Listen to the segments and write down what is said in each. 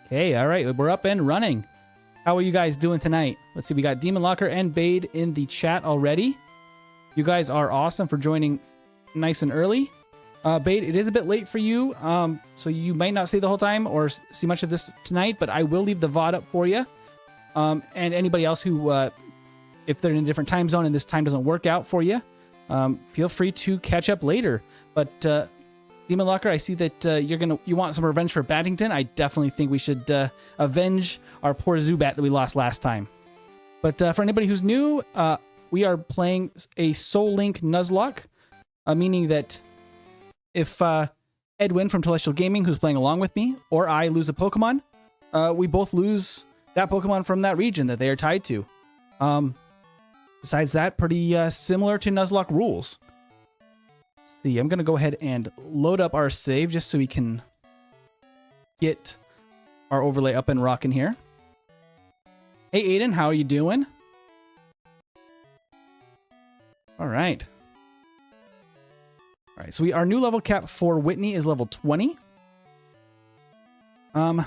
Okay, all right, we're up and running. How are you guys doing tonight? Let's see, we got Demon Locker and Bade in the chat already. You guys are awesome for joining nice and early. Bade, it is a bit late for you, so you might not see the whole time or see much of this tonight, but I will leave the VOD up for you. And anybody else who, if they're in a different time zone and this time doesn't work out for you, feel free to catch up later. But Demon Locker, I see that you want some revenge for Battington. I definitely think we should avenge our poor Zubat that we lost last time. But for anybody who's new, we are playing a Soul Link Nuzlocke, meaning that if Edwin from Celestial Gaming, who's playing along with me, or I lose a Pokemon, we both lose that Pokemon from that region that they are tied to. Besides that, pretty similar to Nuzlocke rules. See, I'm going to go ahead and load up our save just so we can get our overlay up and rocking here. Hey, Aiden, how are you doing? All right. All right, so our new level cap for Whitney is level 20. We have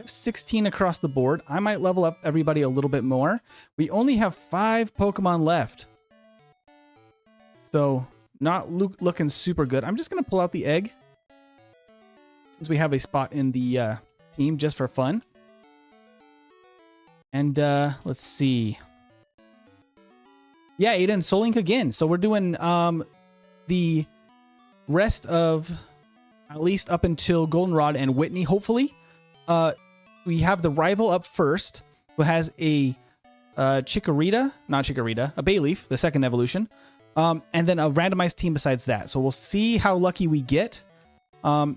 16 across the board. I might level up everybody a little bit more. We only have 5 Pokemon left. So not looking super good. I'm just going to pull out the egg since we have a spot in the team just for fun. And let's see. Yeah, Aiden, Soul Link again. So we're doing the rest of at least up until Goldenrod and Whitney, hopefully. We have the rival up first, who has a a Bayleaf, the second evolution. And then a randomized team besides that. So we'll see how lucky we get.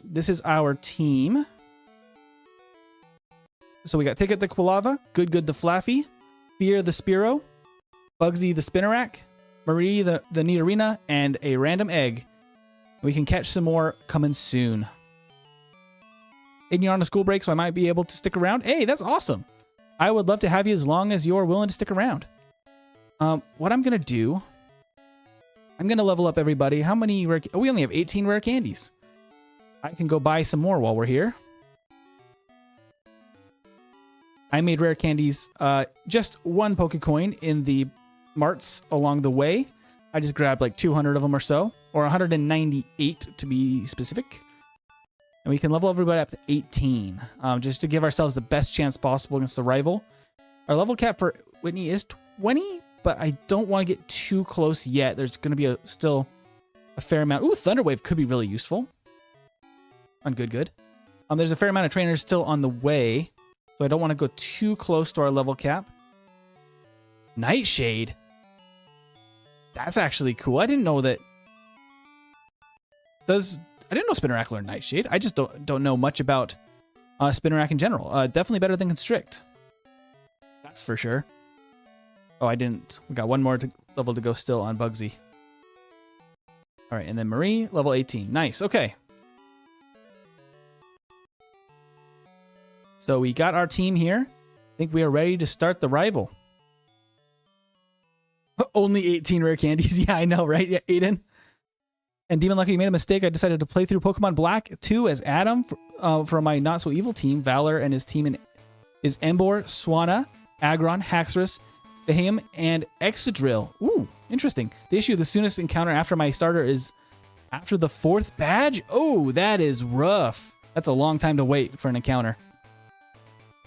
This is our team. So we got Ticket the Quilava, Good the Flaffy, Fear the Spearow, Bugsy the Spinnerack, Marie the Nidorina, and a random egg. We can catch some more coming soon. And you're on a school break, so I might be able to stick around. Hey, that's awesome. I would love to have you as long as you're willing to stick around. What I'm going to do... I'm going to level up everybody. How many rare... Oh, we only have 18 rare candies. I can go buy some more while we're here. I made rare candies, just 1 Pokecoin in the marts along the way. I just grabbed like 200 of them or so, or 198 to be specific. And we can level everybody up to 18, just to give ourselves the best chance possible against the rival. Our level cap for Whitney is 20. But I don't want to get too close yet. There's going to be still a fair amount. Ooh, Thunderwave could be really useful. On good. There's a fair amount of trainers still on the way, so I don't want to go too close to our level cap. Nightshade. That's actually cool. I didn't know that. I didn't know Spinnerack learned Nightshade. I just don't know much about Spinnerack in general. Definitely better than Constrict. That's for sure. Oh, I didn't. We got one more level to go still on Bugsy. All right, and then Marie, level 18. Nice, okay. So we got our team here. I think we are ready to start the rival. Only 18 rare candies. Yeah, I know, right? Yeah, Aiden. And Demon Lucky, you made a mistake. I decided to play through Pokemon Black 2 as Adam for my not-so-evil team. Valor and his team is Emboar, Swanna, Aggron, Haxorus, Behem, and Excadrill. Ooh, interesting. The issue, the soonest encounter after my starter is after the 4th badge. Oh, that is rough. That's a long time to wait for an encounter.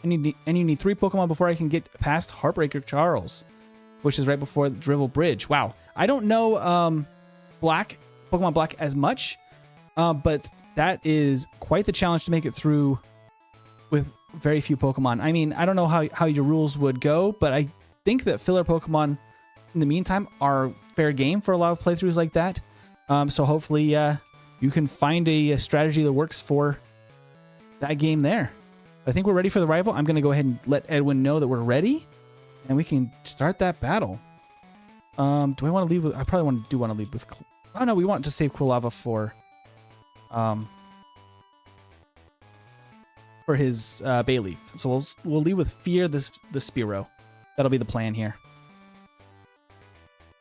And you need 3 Pokemon before I can get past Heartbreaker Charles, which is right before the Drivel Bridge. Wow. I don't know Pokemon Black as much, but that is quite the challenge to make it through with very few Pokemon. I mean, I don't know how your rules would go, but I think that filler Pokemon in the meantime are fair game for a lot of playthroughs like that. So hopefully you can find a strategy that works for that game there. I think we're ready for the rival. I'm going to go ahead and let Edwin know that we're ready and we can start that battle. Do I want to lead with... I probably want to lead with... Oh no, we want to save Quilava for his Bayleaf. So we'll lead with Fear the Spearow. That'll be the plan here.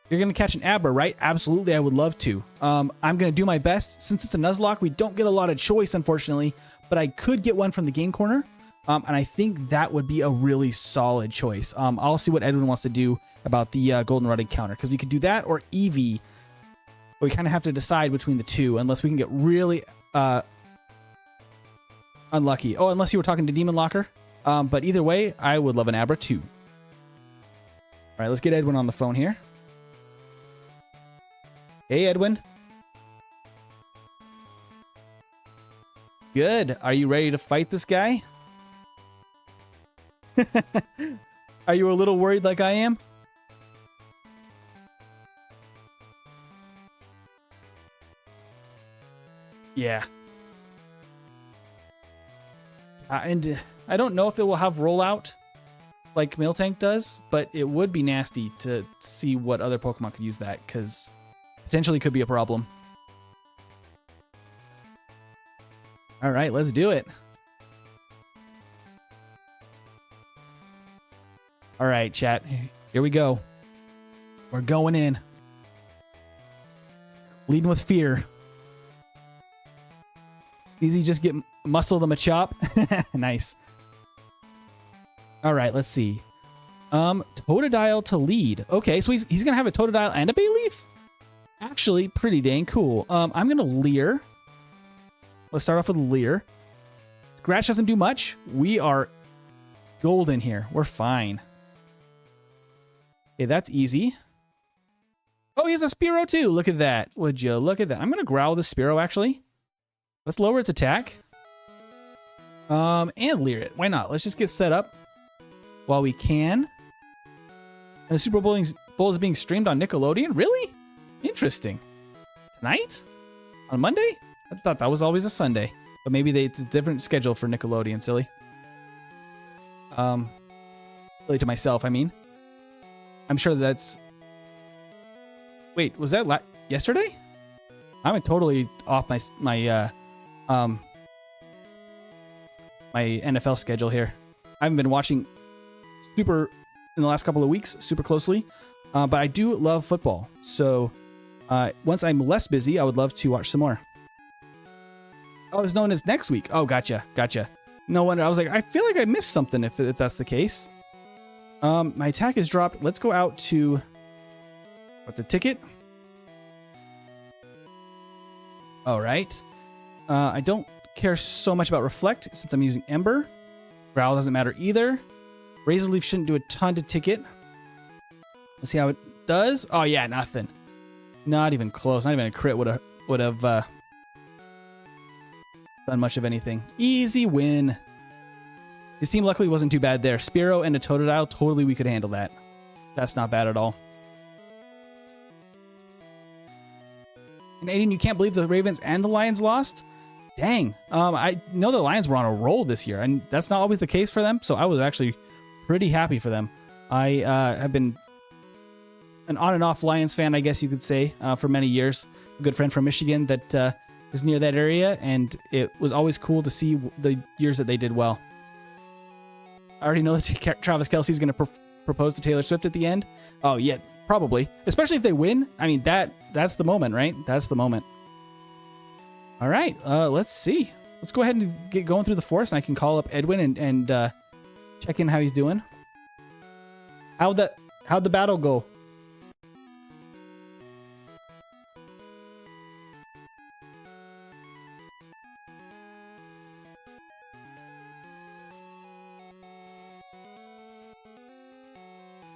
You're going to catch an Abra, right? Absolutely, I would love to. I'm going to do my best. Since it's a Nuzlocke, we don't get a lot of choice, unfortunately, but I could get one from the game corner. And I think that would be a really solid choice. I'll see what Edwin wants to do about the goldenrod encounter, because we could do that or Eevee. But we kind of have to decide between the two, unless we can get really unlucky. Oh, unless you were talking to Demon Locker. But either way, I would love an Abra too. All right, let's get Edwin on the phone here. Hey, Edwin. Good. Are you ready to fight this guy? Are you a little worried like I am? Yeah. And I don't know if it will have rollout like Miltank does, but it would be nasty to see what other Pokemon could use that, because potentially could be a problem. All right, let's do it. All right, chat. Here we go. We're going in. Leading with fear. Easy, just get muscle them a chop. Nice. All right, let's see. Totodile to lead. Okay, so he's gonna have a Totodile and a Bayleaf? Actually, pretty dang cool. I'm gonna Leer. Let's start off with Leer. Scratch doesn't do much. We are golden here. We're fine. Okay, that's easy. Oh, he has a Spearow too. Look at that. Would you look at that? I'm gonna growl the Spearow actually. Let's lower its attack. And Leer it. Why not? Let's just get set up while we can. And the Super Bowl is being streamed on Nickelodeon? Really? Interesting. Tonight? On Monday? I thought that was always a Sunday. But maybe it's a different schedule for Nickelodeon, silly. Silly to myself, I mean. I'm sure that's... Wait, was that yesterday? I'm totally off my NFL schedule here. I haven't been watching super in the last couple of weeks, super closely. But I do love football. So once I'm less busy, I would love to watch some more. Oh, it's known as next week. Oh, gotcha. No wonder. I was like, I feel like I missed something if that's the case. My attack is dropped. Let's go out to... What's a ticket? All right. I don't care so much about Reflect since I'm using Ember. Growl doesn't matter either. Razor Leaf shouldn't do a ton to ticket. Let's see how it does. Oh, yeah, nothing. Not even close. Not even a crit would have done much of anything. Easy win. His team luckily wasn't too bad there. Spearow and a Totodile, totally we could handle that. That's not bad at all. And Aiden, you can't believe the Ravens and the Lions lost? Dang. I know the Lions were on a roll this year, and that's not always the case for them, so I was actually pretty happy for them. I have been an on and off Lions fan, I guess you could say, for many years. A good friend from Michigan that is near that area, and it was always cool to see the years that they did well. I already know that Travis Kelce's going to propose to Taylor Swift at the end. Oh, yeah, probably. Especially if they win. I mean, that's the moment, right? That's the moment. All right, let's see. Let's go ahead and get going through the forest, and I can call up Edwin and check in how he's doing. How'd the battle go?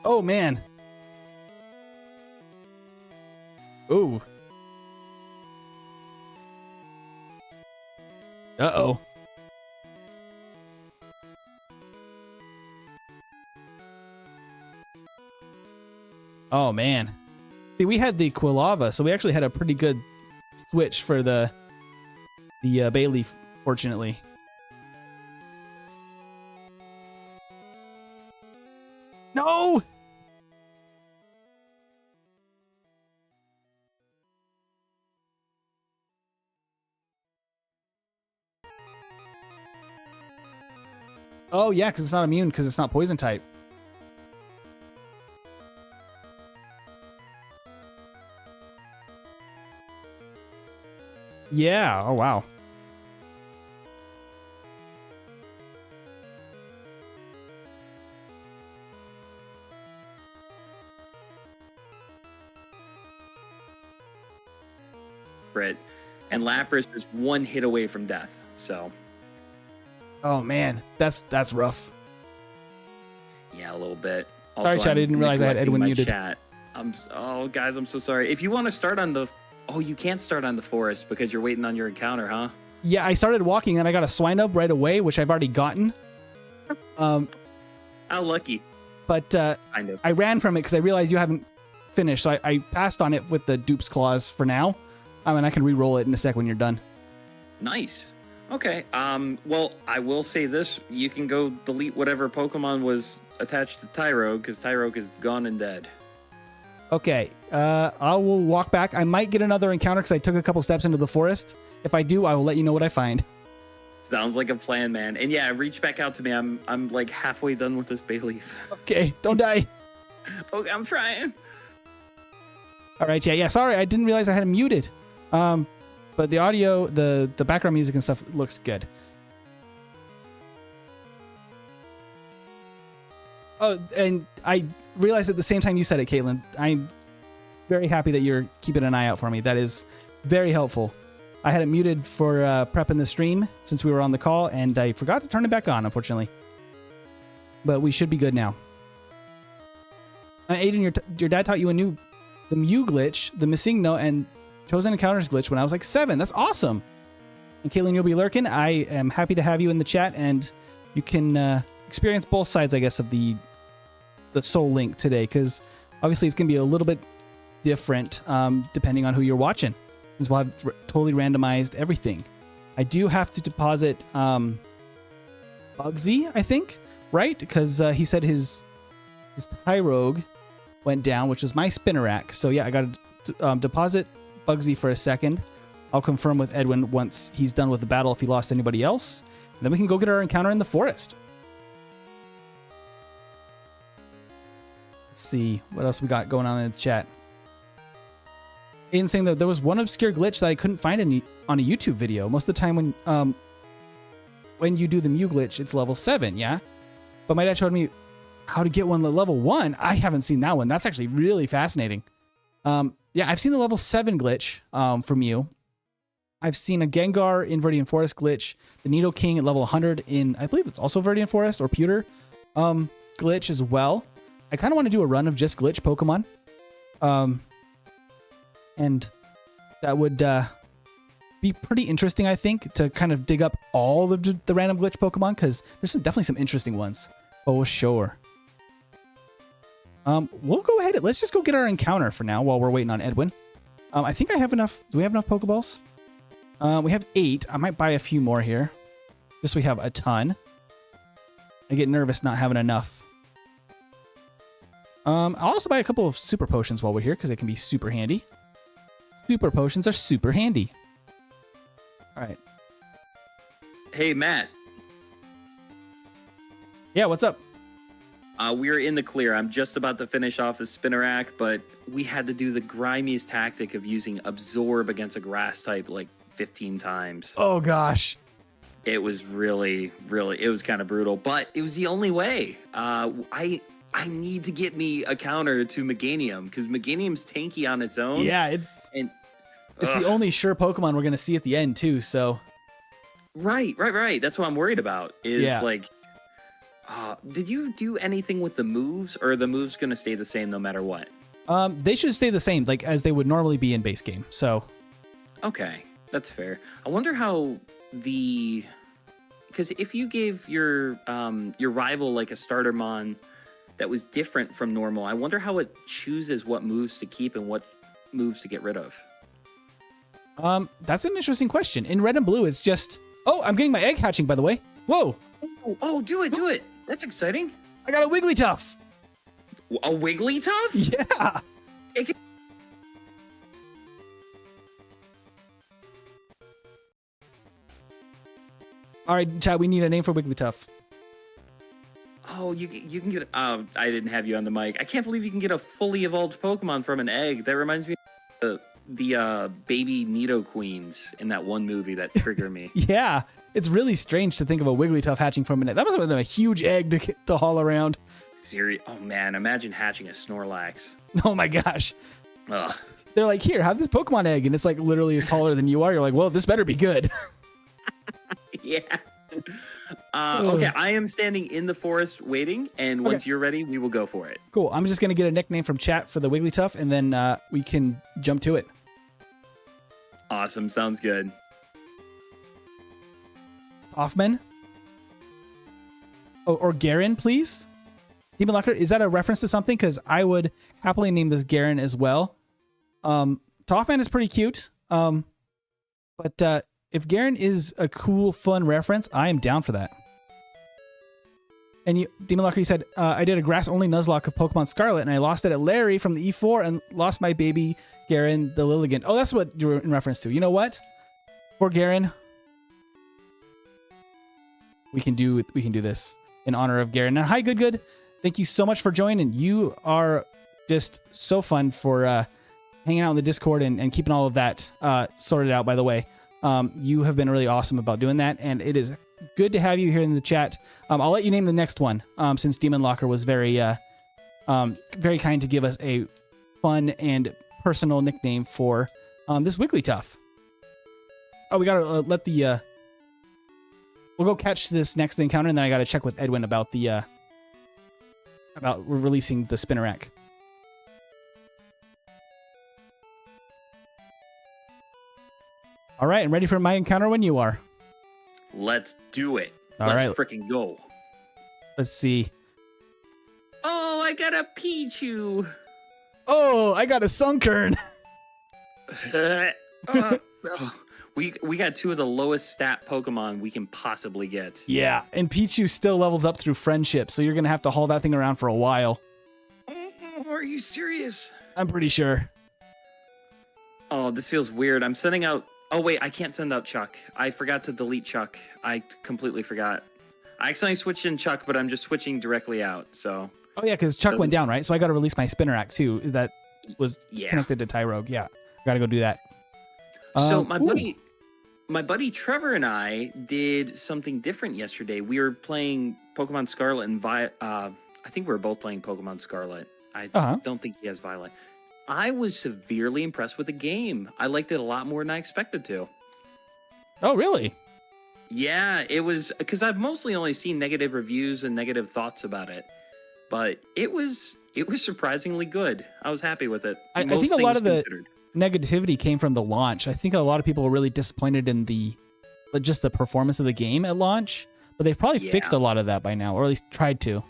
Oh, man. Ooh. Uh-oh. Oh, man. See, we had the Quilava, so we actually had a pretty good switch for the Bayleaf, fortunately. No! Oh, yeah, because it's not immune because it's not poison type. Yeah. Oh, wow. crit, and Lapras is 1 hit away from death. So. Oh man, that's rough. Yeah, a little bit. Also, sorry, chat. I didn't realize I had Edwin muted. Chat. Guys, I'm so sorry. If you want to start on the, you can't start on the forest because you're waiting on your encounter, huh? Yeah, I started walking and I got a Swinub right away, which I've already gotten. How lucky. But kind of. I ran from it because I realized you haven't finished, so I passed on it with the Dupe's Claws for now. And I can re-roll it in a sec when you're done. Nice. Okay. Well, I will say this: you can go delete whatever Pokemon was attached to Tyrogue because Tyrogue is gone and dead. Okay. I will walk back. I might get another encounter because I took a couple steps into the forest. If I do, I will let you know what I find. Sounds like a plan, man. And yeah, reach back out to me. I'm like halfway done with this Bayleaf. Okay, don't die. Okay, I'm trying. All right, yeah. Sorry, I didn't realize I had it muted. But the audio, the background music and stuff looks good. Oh, and I realized at the same time you said it, Caitlin. I'm very happy that you're keeping an eye out for me. That is very helpful. I had it muted for prepping the stream since we were on the call, and I forgot to turn it back on, unfortunately. But we should be good now. Aiden, your dad taught you the Mew glitch, the Missingno, and Chosen Encounters glitch when I was like 7. That's awesome. And Caitlin, you'll be lurking. I am happy to have you in the chat, and you can experience both sides, I guess, of the Soul Link today, because obviously it's going to be a little bit different depending on who you're watching. Because we'll have totally randomized everything. I do have to deposit Bugsy, I think, right? Because he said his Tyrogue went down, which was my Spinnerack. So yeah, I got to deposit Bugsy for a second. I'll confirm with Edwin once he's done with the battle if he lost anybody else. And then we can go get our encounter in the forest. Let's see what else we got going on in the chat. Aiden saying that there was one obscure glitch that I couldn't find on a YouTube video. Most of the time when you do the Mew glitch, it's level 7, yeah? But my dad showed me how to get one at level 1. I haven't seen that one. That's actually really fascinating. Yeah, I've seen the level 7 glitch from Mew. I've seen a Gengar in Viridian Forest glitch, the Nidoking at level 100 in, I believe it's also Viridian Forest or Pewter glitch as well. I kind of want to do a run of just glitch Pokemon. And that would be pretty interesting, I think, to kind of dig up all the random glitch Pokemon, because there's definitely some interesting ones. Oh, sure. We'll go ahead. Let's just go get our encounter for now while we're waiting on Edwin. I think I have enough. Do we have enough Pokeballs? We have 8. I might buy a few more here. Just so we have a ton. I get nervous not having enough. I'll also buy a couple of super potions while we're here, because they can be super handy. Super potions are super handy. All right. Hey, Matt. Yeah, what's up? We're in the clear. I'm just about to finish off the Spinnerack, but we had to do the grimiest tactic of using Absorb against a grass type like 15 times. Oh, gosh. It was really, it was kind of brutal, but it was the only way. I need to get me a counter to Meganium, because Meganium's tanky on its own. Yeah, it's the only sure Pokemon we're going to see at the end, too, so. Right. That's what I'm worried about, did you do anything with the moves, or are the moves going to stay the same no matter what? They should stay the same, like as they would normally be in base game, so. Okay, that's fair. I wonder how because if you gave your rival like a starter mon that was different from normal, I wonder how it chooses what moves to keep and what moves to get rid of. That's an interesting question. In Red and Blue, it's just... Oh, I'm getting my egg hatching, by the way. Whoa. Oh, do it. That's exciting. I got a Wigglytuff. A Wigglytuff? Yeah. All right, Chad, we need a name for Wigglytuff. Oh, you can get... I didn't have you on the mic. I can't believe you can get a fully evolved Pokemon from an egg. That reminds me of the baby Nidoqueens in that one movie that trigger me. Yeah, it's really strange to think of a Wigglytuff hatching from an egg. That must have been a huge egg to haul around. Oh, man, imagine hatching a Snorlax. Oh, my gosh. Ugh. they're like, here, have this Pokemon egg, and it's like literally as taller than you are. You're like, well, this better be good. Yeah. Okay, I am standing in the forest waiting, and once you're ready, we will go for it. Cool. I'm just gonna get a nickname from chat for the Wigglytuff, and then we can jump to it. Awesome. Sounds good. Hoffman. Oh, or Garen, please. Demon Locker, is that a reference to something? Because I would happily name this Garen as well. Toffman is pretty cute. But if Garen is a cool, fun reference, I am down for that. And you, Demon Locker, you said, I did a grass-only Nuzlocke of Pokemon Scarlet, and I lost it at Larry from the E4 and lost my baby Garen the Lilligant. Oh, that's what you were in reference to. You know what? For Garen, we can do this in honor of Garen. And hi, Good. Thank you so much for joining. You are just so fun for hanging out in the Discord and keeping all of that sorted out, by the way. You have been really awesome about doing that, and it is good to have you here in the chat. I'll let you name the next one, since Demon Locker was very kind to give us a fun and personal nickname for this Wigglytuff. Oh, we gotta let the... We'll go catch this next encounter, and then I gotta check with Edwin about the... about releasing the Spinnerack. All right, I'm ready for my encounter when you are. Let's do it. Let's freaking go. Let's see. Oh, I got a Pichu. Oh, I got a Sunkern. We got two of the lowest stat Pokemon we can possibly get. Yeah, and Pichu still levels up through friendship, so you're going to have to haul that thing around for a while. Are you serious? I'm pretty sure. Oh, this feels weird. I'm sending out... Oh, wait, I can't send out Chuck. I forgot to delete Chuck. I completely forgot. I accidentally switched in Chuck, but I'm just switching directly out, so... Oh, yeah, because Chuck went down, right? So I got to release my Spinnerack, too. That was connected to Tyrogue. Yeah, got to go do that. So my buddy Trevor and I did something different yesterday. We were playing Pokemon Scarlet and Violet. I think we were both playing Pokemon Scarlet. I don't think he has Violet. I was severely impressed with the game. I liked it a lot more than I expected to. Oh, really? Yeah, it was because I've mostly only seen negative reviews and negative thoughts about it, but it was surprisingly good. I was happy with it. I think a lot of the negativity came from the launch. I think a lot of people were really disappointed in just the performance of the game at launch, but they've probably fixed a lot of that by now, or at least tried to.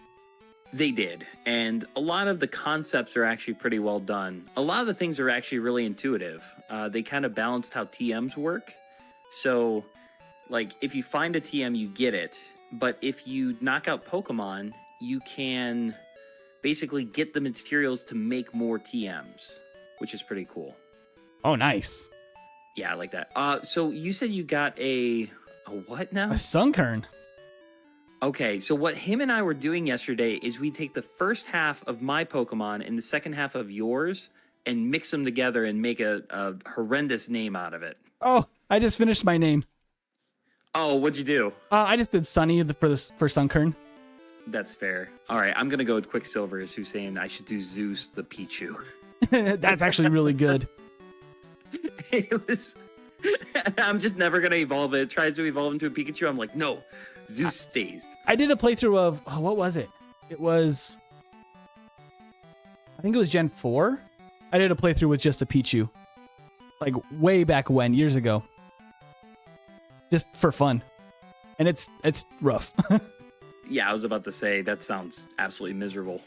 They did, and a lot of the concepts are actually pretty well done. A lot of the things are actually really intuitive. They kind of balanced how TMs work. So, like, if you find a TM, you get it. But if you knock out Pokemon, you can basically get the materials to make more TMs, which is pretty cool. Oh, nice. Yeah, I like that. So you said you got a what now? A Sunkern. Okay, so what him and I were doing yesterday is we take the first half of my Pokemon and the second half of yours and mix them together and make a horrendous name out of it. Oh, I just finished my name. Oh, what'd you do? I just did Sunny for Sunkern. That's fair. All right, I'm going to go with Quicksilver, who's saying I should do Zeus the Pichu. That's actually really good. It was... I'm just never going to evolve it. It tries to evolve into a Pikachu. I'm like, no, Zeus stays. I did a playthrough of, what was it? I think it was Gen 4. I did a playthrough with just a Pichu. Like way back when, years ago. Just for fun. And it's rough. Yeah, I was about to say, that sounds absolutely miserable.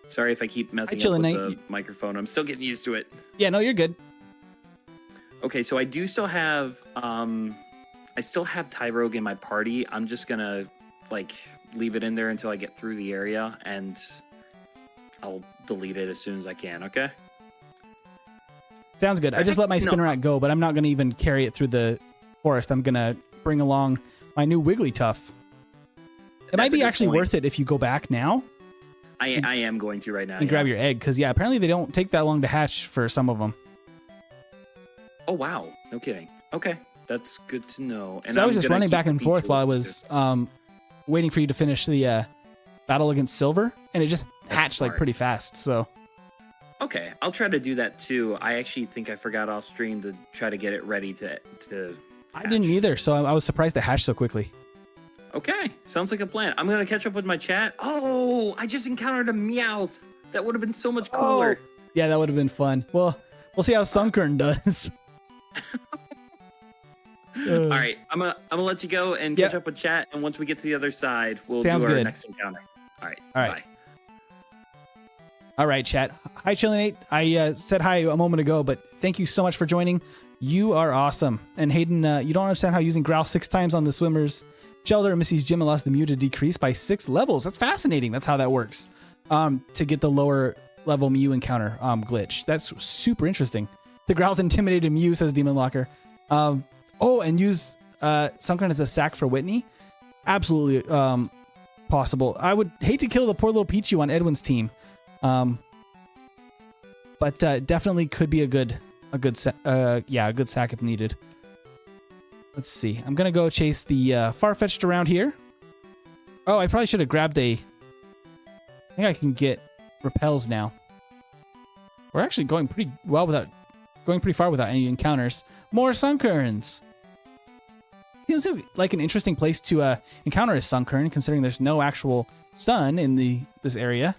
Sorry if I keep messing up with the microphone. I'm still getting used to it. Yeah, no, you're good. Okay, so I do still have, Tyrogue in my party. I'm just gonna, leave it in there until I get through the area, and I'll delete it as soon as I can, okay? Sounds good. I just let my Spinnerack go, but I'm not gonna even carry it through the forest. I'm gonna bring along my new Wigglytuff. It might be actually worth it if you go back now. I am going to right now. And grab your egg, because, yeah, apparently they don't take that long to hatch for some of them. Oh, wow. No kidding. Okay. That's good to know. And so I was just running back and forth while I was waiting for you to finish the battle against Silver, and it just hatched pretty fast. So Okay, I'll try to do that too. I actually think I forgot off stream to try to get it ready to I didn't hatch. either, so I was surprised it hatched so quickly. Okay, sounds like a plan. I'm gonna catch up with my chat. Oh, I just encountered a Meowth. That would have been so much cooler. Yeah, that would have been fun. Well, we'll see how Sunkern does. All right, I'm gonna let you go and catch up with chat, and once we get to the other side, we'll do our next encounter. All right. Bye. All right, chat. Hi, Chillinate. I said hi a moment ago, but thank you so much for joining. You are awesome. And Hayden, you don't understand how using Growl 6 times on the swimmers, Gelder, and Missy's gym allows the Mew to decrease by 6 levels. That's fascinating. That's how that works. To get the lower level Mew encounter glitch. That's super interesting. The Growl's intimidated Mew, says Demon Locker. And use Sunkern as a sack for Whitney. Absolutely possible. I would hate to kill the poor little Pichu on Edwin's team. But definitely could be a good sack if needed. Let's see. I'm gonna go chase the Farfetch'd around here. Oh, I probably should have grabbed I think I can get repels now. We're actually going pretty far without any encounters. More Sunkerns. Seems like an interesting place to encounter a Sunkern, considering there's no actual sun in this area.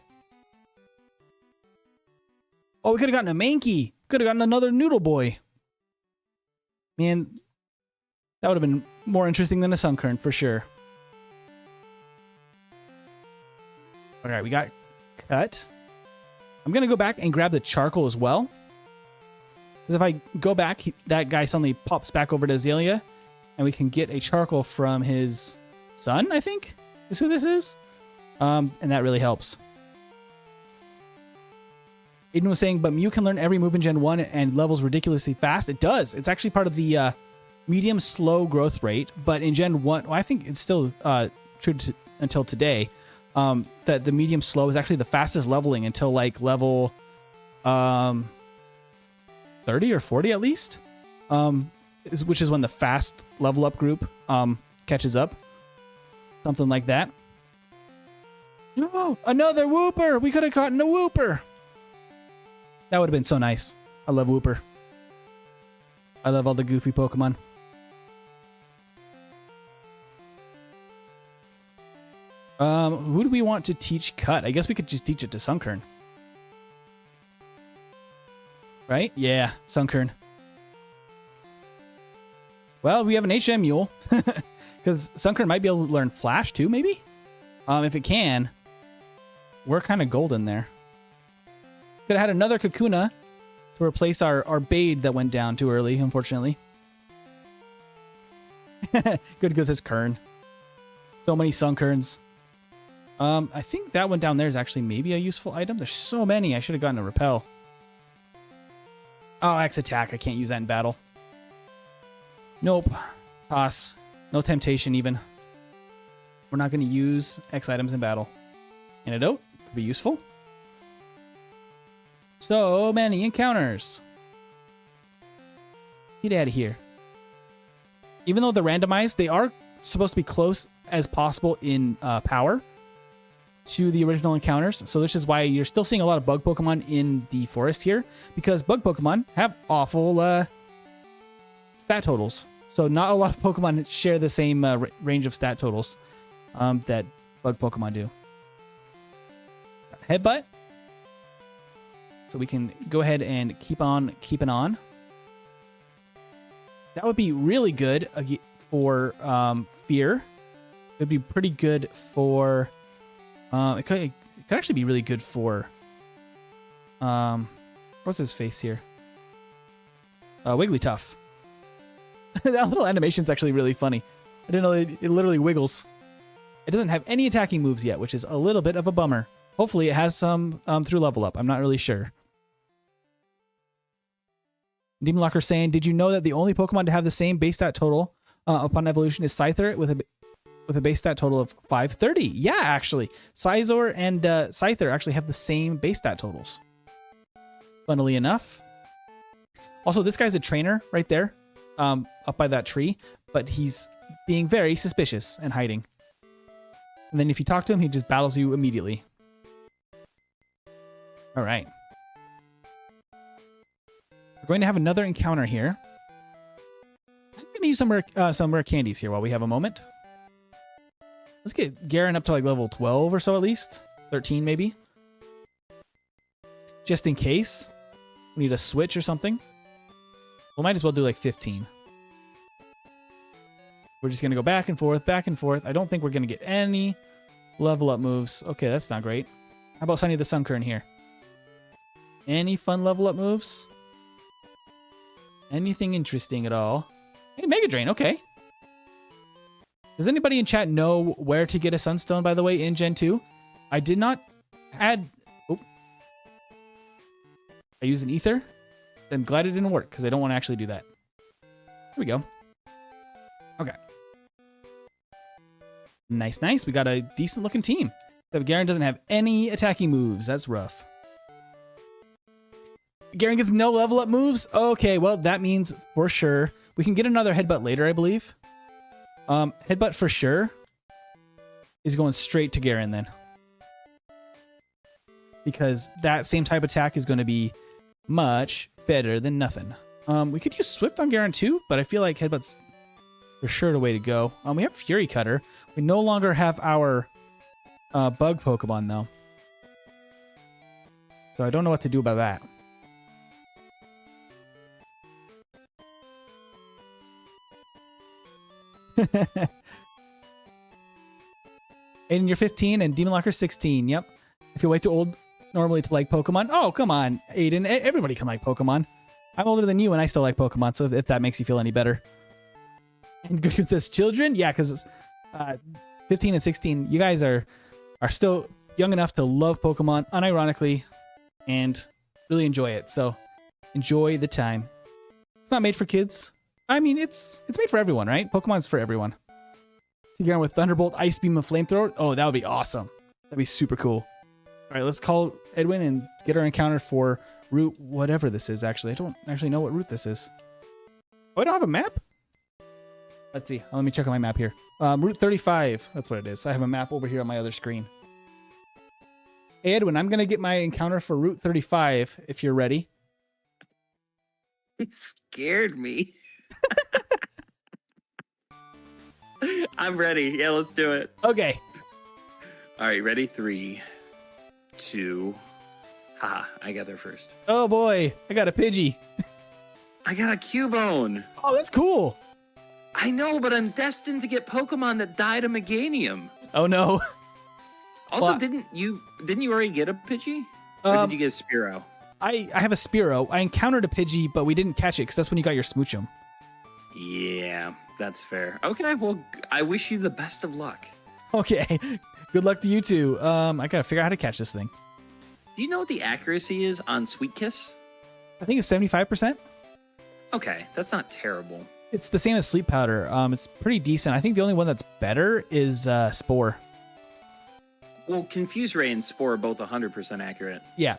Oh, we could have gotten a Mankey. Could have gotten another Noodle Boy. Man, that would have been more interesting than a Sunkern for sure. All right, we got Cut. I'm going to go back and grab the Charcoal as well. Because if I go back, that guy suddenly pops back over to Azalea. And we can get a Charcoal from his son, I think, is who this is. And that really helps. Aiden was saying, but Mew can learn every move in Gen 1 and levels ridiculously fast. It does. It's actually part of the medium slow growth rate. But in Gen 1, well, I think it's still true until today, that the medium slow is actually the fastest leveling until like level 30 or 40 at least, which is when the fast level up group catches up. Something like that. No, another Wooper! We could have gotten a Wooper! That would have been so nice. I love Wooper. I love all the goofy Pokemon. Who do we want to teach Cut? I guess we could just teach it to Sunkern. Right? Yeah, Sunkern. Well, we have an HM Mule. Because Sunkern might be able to learn Flash too, maybe? If it can, we're kind of golden there. Could have had another Kakuna to replace our Bade that went down too early, unfortunately. Good because it's Kern. So many Sunkerns. I think that one down there is actually maybe a useful item. There's so many. I should have gotten a Repel. Oh, X attack. I can't use that in battle. Nope. Toss. No temptation even. We're not going to use X items in battle. Antidote could be useful. So many encounters. Get out of here. Even though they're randomized, they are supposed to be close as possible in power to the original encounters. So this is why you're still seeing a lot of bug Pokemon in the forest here, because bug Pokemon have awful stat totals. So not a lot of Pokemon share the same range of stat totals that bug Pokemon do. Headbutt. So we can go ahead and keep on keeping on. That would be really good for Fear. It would be pretty good for... it could actually be really good for... what's his face here? Wigglytuff. That little animation is actually really funny. I didn't know it literally wiggles. It doesn't have any attacking moves yet, which is a little bit of a bummer. Hopefully it has some through level up. I'm not really sure. Demon Locker saying, did you know that the only Pokemon to have the same base stat total upon evolution is Scyther with a base stat total of 530? Yeah, actually. Scizor and Scyther actually have the same base stat totals. Funnily enough. Also, this guy's a trainer right there, up by that tree, but he's being very suspicious and hiding. And then if you talk to him, he just battles you immediately. All right. going to have another encounter here. I'm going to use some rare candies here while we have a moment. Let's get Garen up to like level 12 or so at least. 13 maybe. Just in case we need a switch or something. We might as well do like 15. We're just going to go back and forth, back and forth. I don't think we're going to get any level up moves. Okay, that's not great. How about Sunny the Sunkern here? Any fun level up moves? Anything interesting at all? Hey, Mega Drain, okay. Does anybody in chat know where to get a Sunstone, by the way, in Gen 2? I did not add... Oh. I used an Ether. I'm glad it didn't work, because I don't want to actually do that. Here we go. Okay. Nice, nice. We got a decent-looking team. Except Garen doesn't have any attacking moves. That's rough. Garen gets no level up moves? Okay, well, that means for sure. We can get another headbutt later, I believe. Headbutt for sure is going straight to Garen then. Because that same type attack is going to be much better than nothing. We could use Swift on Garen too, but I feel like headbutt's for sure the way to go. We have Fury Cutter. We no longer have our bug Pokemon though. So I don't know what to do about that. Aiden, you're 15 and Demon Locker's 16. Yep. If you're way too old normally to like Pokemon. Oh, come on, Aiden. Everybody can like Pokemon. I'm older than you and I still like Pokemon, so if that makes you feel any better. And Good says children? Yeah, because 15 and 16, you guys are still young enough to love Pokemon unironically and really enjoy it. So enjoy the time. It's not made for kids. I mean, it's made for everyone, right? Pokemon's for everyone. See Garen with Thunderbolt, Ice Beam, and Flamethrower. Oh, that would be awesome. That'd be super cool. All right, let's call Edwin and get our encounter for route whatever this is, actually. I don't actually know what route this is. Oh, I don't have a map? Let's see. Let me check on my map here. Route 35. That's what it is. I have a map over here on my other screen. Hey, Edwin, I'm going to get my encounter for Route 35 if you're ready. It scared me. I'm ready. Yeah, let's do it. Okay. All right, ready? 3, 2. Haha, I got there first. Oh boy, I got a Pidgey. I got a Cubone. Oh, that's cool. I know, but I'm destined to get Pokemon that died a Meganium. Oh no. Also, Well, didn't you already get a Pidgey? Or did you get a Spearow? I have a Spearow. I encountered a Pidgey, but we didn't catch it because that's when you got your Smoochum. Yeah, that's fair. Okay, well, I wish you the best of luck. Okay. Good luck to you too. I gotta figure out how to catch this thing. Do you know what the accuracy is on Sweet Kiss? I think it's 75%. Okay, that's not terrible. It's the same as Sleep Powder. It's pretty decent. I think the only one that's better is Spore. Well, Confuse Ray and Spore are both 100% accurate. Yeah.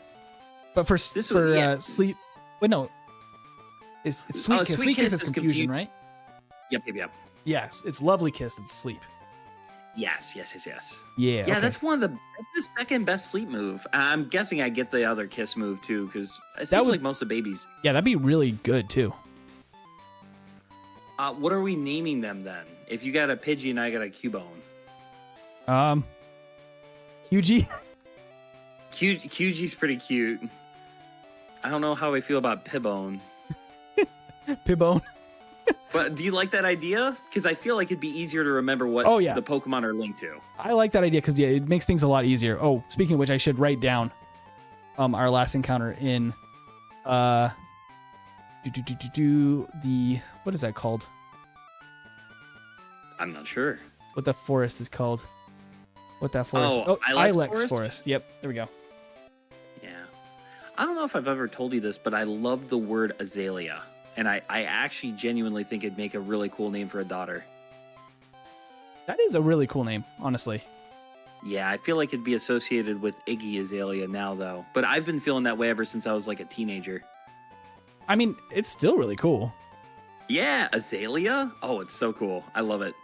But for Sleep... Wait, no. It's Sweet Kiss. Sweet Kiss is Confusion, right? Yep. Yes, it's Lovely Kiss that's Sleep. Yes. Yeah, okay. That's the second best sleep move. I'm guessing I get the other kiss move too, because it seems like most of the babies. Yeah, that'd be really good too. What are we naming them then? If you got a Pidgey and I got a Cubone. QG? QG's pretty cute. I don't know how I feel about Pibone. Pibone. But do you like that idea? Because I feel like it'd be easier to remember what the Pokemon are linked to. I like that idea because it makes things a lot easier. Oh, speaking of which, I should write down our last encounter in the what is that called? I'm not sure. What that forest is called? What that forest? Oh, Ilex Forest. Yep, there we go. Yeah. I don't know if I've ever told you this, but I love the word azalea. And I actually genuinely think it'd make a really cool name for a daughter. That is a really cool name, honestly. Yeah, I feel like it'd be associated with Iggy Azalea now, though. But I've been feeling that way ever since I was like a teenager. I mean, it's still really cool. Yeah, Azalea? Oh, it's so cool. I love it.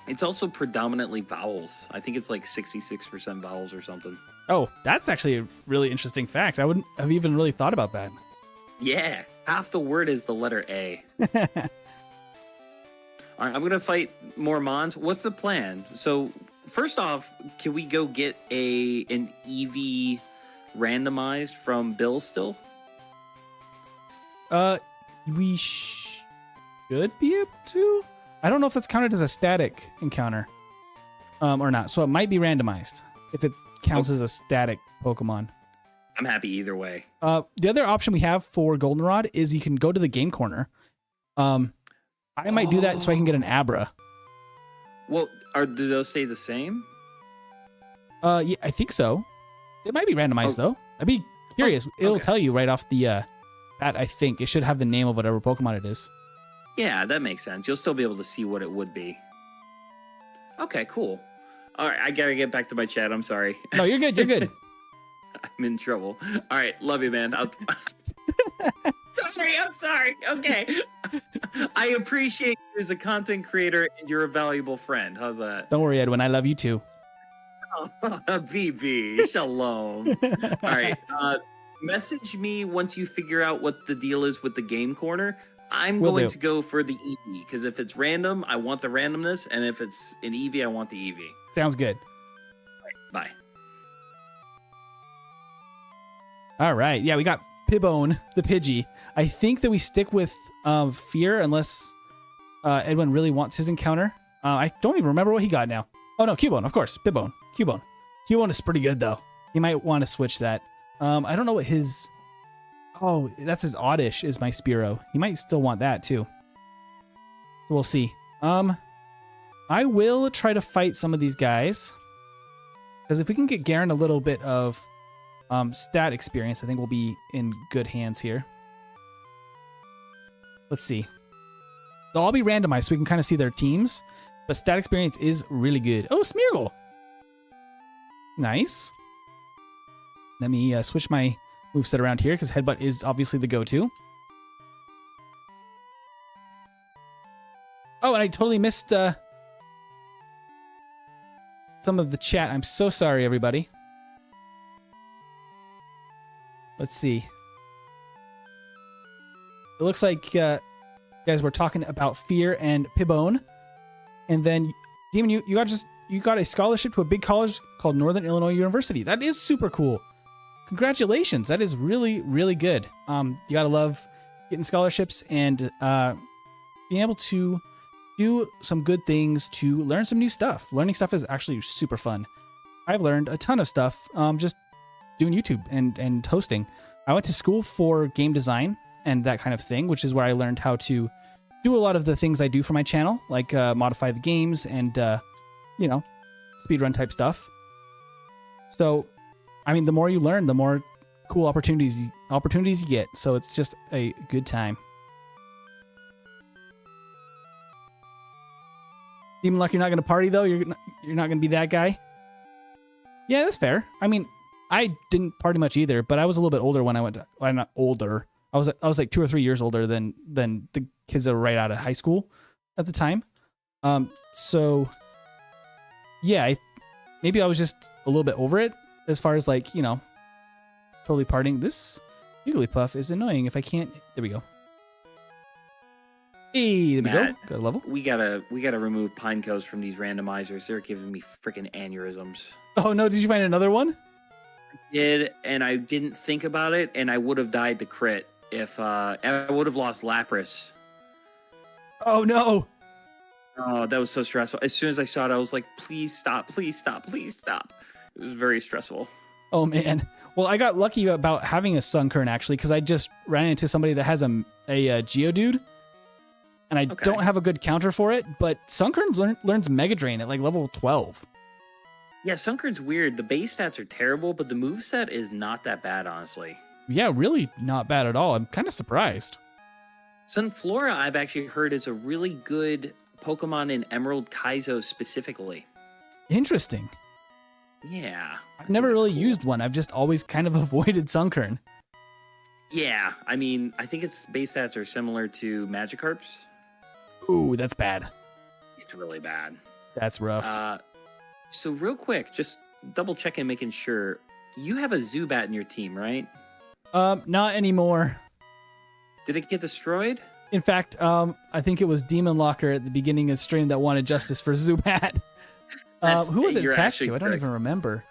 It's also predominantly vowels. I think it's like 66% vowels or something. Oh, that's actually a really interesting fact. I wouldn't have even really thought about that. Yeah. Half the word is the letter A. All right, I'm gonna fight more Mons. What's the plan? So first off, can we go get an EV randomized from Bill still? We should be able to. I don't know if that's counted as a static encounter, or not. So it might be randomized if it counts as a static Pokemon. I'm happy either way. The other option we have for Goldenrod is you can go to the game corner. I might do that so I can get an Abra. Well, do those stay the same? Yeah, I think so. It might be randomized though. I'd be curious. It'll tell you right off the bat. I think it should have the name of whatever Pokemon it is. Yeah, that makes sense. You'll still be able to see what it would be. Okay, cool. All right, I gotta get back to my chat. I'm sorry. No, you're good. You're good. I'm in trouble. All right, love you, man. I'm sorry. Okay. I appreciate you as a content creator and you're a valuable friend. How's that? Don't worry, Edwin. I love you too. BB, shalom. All right. Message me once you figure out what the deal is with the game corner. I'm going to go for the EV because if it's random, I want the randomness, and if it's an EV, I want the EV. Sounds good. All right, bye. All right. Yeah, we got Pibone, the Pidgey. I think that we stick with Fear unless Edwin really wants his encounter. I don't even remember what he got now. Oh, no, Cubone, of course. Pibone. Cubone. Cubone is pretty good, though. You might want to switch that. I don't know what his... Oh, that's his Oddish is my Spearow. He might still want that, too. So we'll see. I will try to fight some of these guys. Because if we can get Garen a little bit of stat experience, I think we'll be in good hands here. Let's see. They'll all be randomized so we can kind of see their teams. But stat experience is really good. Oh, Smeargle! Nice. Let me switch my moveset around here because Headbutt is obviously the go-to. Oh, and I totally missed some of the chat. I'm so sorry, everybody. Let's see. It looks like you guys were talking about Fear and Pibone. And then, Demon, you got a scholarship to a big college called Northern Illinois University. That is super cool. Congratulations. That is really, really good. You gotta love getting scholarships and being able to do some good things to learn some new stuff. Learning stuff is actually super fun. I've learned a ton of stuff just doing YouTube and hosting. I went to school for game design and that kind of thing, which is where I learned how to do a lot of the things I do for my channel, like modify the games and, speedrun type stuff. So, I mean, the more you learn, the more cool opportunities you get. So it's just a good time. Demon Luck, you're not going to party though? You're not going to be that guy? Yeah, that's fair. I mean, I didn't party much either, but I was a little bit older when I went to... I'm not older. I was like 2 or 3 years older than the kids that were right out of high school at the time. So yeah, maybe I was just a little bit over it as far as like, totally partying. This Jigglypuff is annoying if I can't... There we go. Hey, there we go. Got a level. We gotta remove Pineco's from these randomizers. They're giving me freaking aneurysms. Oh no, did you find another one? I did, and I didn't think about it, and I would have died to crit if I would have lost Lapras. Oh no. Oh, that was so stressful. As soon as I saw it, I was like, please stop, please stop, please stop. It was very stressful. Oh man. Well, I got lucky about having a Sunkern actually, because I just ran into somebody that has a Geodude, and I don't have a good counter for it, but Sunkern learns Mega Drain at like level 12. Yeah, Sunkern's weird. The base stats are terrible, but the moveset is not that bad, honestly. Yeah, really not bad at all. I'm kind of surprised. Sunflora, I've actually heard, is a really good Pokemon in Emerald Kaizo specifically. Interesting. Yeah. I've never really used one. I've just always kind of avoided Sunkern. Yeah, I mean, I think its base stats are similar to Magikarp's. Ooh, that's bad. It's really bad. That's rough. So real quick, just double checking, making sure. You have a Zubat in your team, right? Not anymore. Did it get destroyed? In fact, I think it was Demon Locker at the beginning of stream that wanted justice for Zubat. Who was it you're attached to? actually I don't correct. even remember.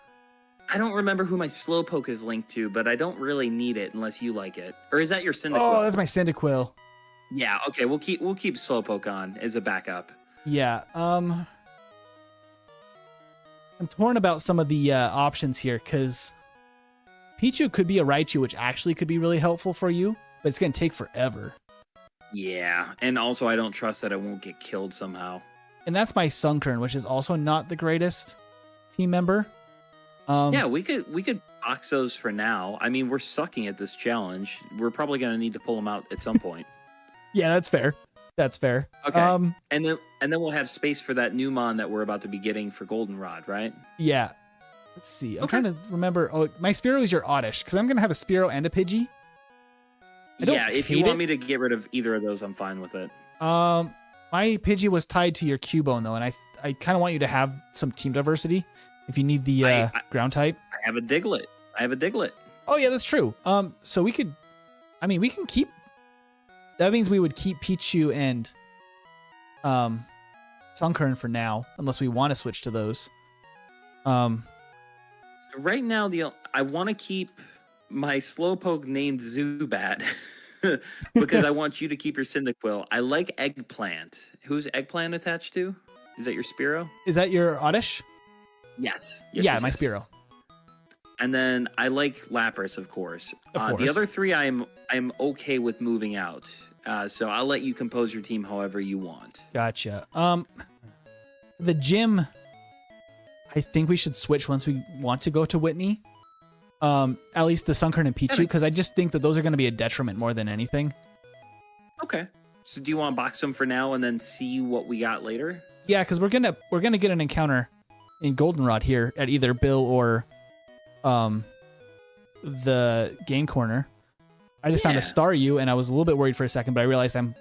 I don't remember who my Slowpoke is linked to, but I don't really need it unless you like it. Or is that your Cyndaquil? Oh, that's my Cyndaquil. Yeah, okay, we'll keep Slowpoke on as a backup. Yeah. I'm torn about some of the options here because Pichu could be a Raichu, which actually could be really helpful for you, but it's going to take forever. Yeah, and also I don't trust that it won't get killed somehow. And that's my Sunkern, which is also not the greatest team member. Yeah, we could box those for now. I mean, we're sucking at this challenge. We're probably going to need to pull them out at some point. Yeah, that's fair. That's fair. Okay. And then we'll have space for that new mon that we're about to be getting for Goldenrod, right? Yeah. Let's see. I'm Okay. trying to remember. Oh, my Spearow is your Oddish because I'm going to have a Spearow and a Pidgey. Yeah, if you want me to get rid of either of those, I'm fine with it. My Pidgey was tied to your Cubone though, and I kind of want you to have some team diversity if you need the ground type. I have a Diglett. Oh yeah, that's true. So we can keep. That means we would keep Pichu and Sunkern for now, unless we want to switch to those. So right now, I want to keep my Slowpoke named Zubat because I want you to keep your Cyndaquil. I like Eggplant. Who's Eggplant attached to? Is that your Spearow? Is that your Oddish? Yes. Yeah, my Spearow. And then I like Lapras, of course. The other three, I'm okay with moving out. So I'll let you compose your team however you want. Gotcha. The gym, I think we should switch once we want to go to Whitney. At least the Sunkern and Pichu, because I just think that those are going to be a detriment more than anything. Okay. So do you want to box them for now and then see what we got later? Yeah, because we're gonna get an encounter in Goldenrod here at either Bill or the game corner. I just found a Staryu, and I was a little bit worried for a second, but I realized I'm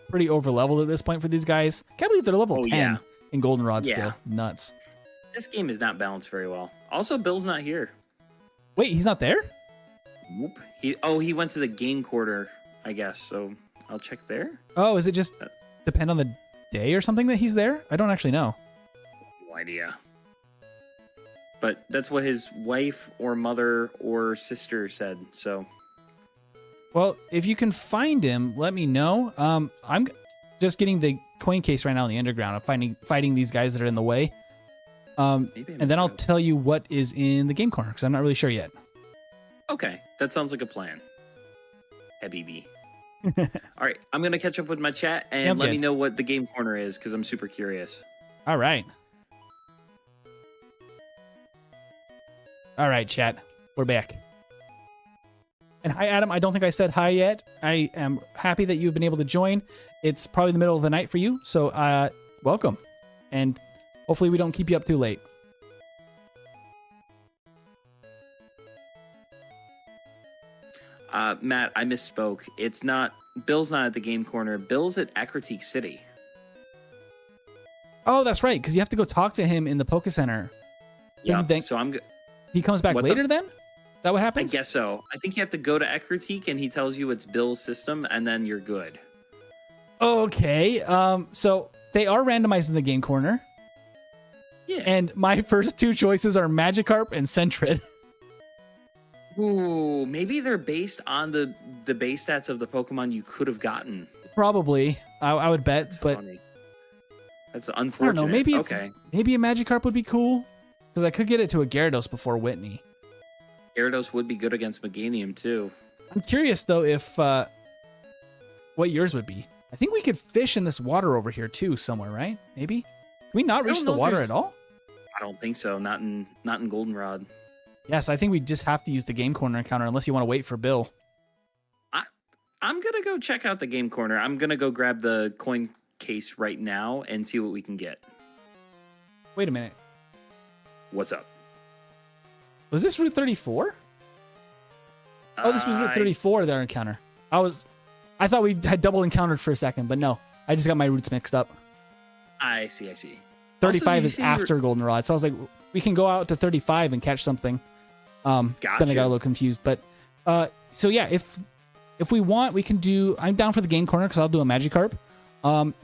pretty over leveled at this point for these guys. Can't believe they're level 10 in Goldenrod still. Nuts. This game is not balanced very well. Also, Bill's not here. Wait, he's not there? Whoop. He went to the game quarter, I guess. So I'll check there. Oh, is it just depend on the day or something that he's there? I don't actually know. No idea. But that's what his wife or mother or sister said. So, well, if you can find him, let me know. I'm just getting the coin case right now in the underground. I'm fighting these guys that are in the way. And then I'll tell you what is in the game corner because I'm not really sure yet. Okay, that sounds like a plan. Habibi. All right, I'm gonna catch up with my chat and let me know what the game corner is because I'm super curious. All right. All right, chat. We're back. And hi, Adam. I don't think I said hi yet. I am happy that you've been able to join. It's probably the middle of the night for you, so welcome. And hopefully we don't keep you up too late. Matt, I misspoke. It's not. Bill's not at the game corner. Bill's at Acrotique City. Oh, that's right, because you have to go talk to him in the Poke Center. Yeah. So he comes back later then? Is that what happens? I guess so. I think you have to go to Acrotique and he tells you it's Bill's system and then you're good. Okay. So they are randomized in the game corner. Yeah. And my first two choices are Magikarp and Sentret. Ooh, maybe they're based on the base stats of the Pokemon you could have gotten. Probably. I would bet, but funny. That's unfortunate. I don't know. Maybe maybe a Magikarp would be cool because I could get it to a Gyarados before Whitney. Gyarados would be good against Meganium too. I'm curious though if what yours would be. I think we could fish in this water over here too somewhere, right? Maybe. Can we not reach the water at all? I don't think so. Not in Goldenrod. Yes, I think we just have to use the game corner encounter unless you want to wait for Bill. I'm gonna go check out the game corner. I'm gonna go grab the coin case right now and see what we can get. Wait a minute. What's up? Was this Route 34? Oh, this was Route 34, their encounter. I thought we had double encountered for a second, but no. I just got my routes mixed up. I see. 35 is after Goldenrod, so I was like, we can go out to 35 and catch something. Gotcha. Then I got a little confused. But, so yeah, if If we want, we can do. I'm down for the game corner because I'll do a Magikarp.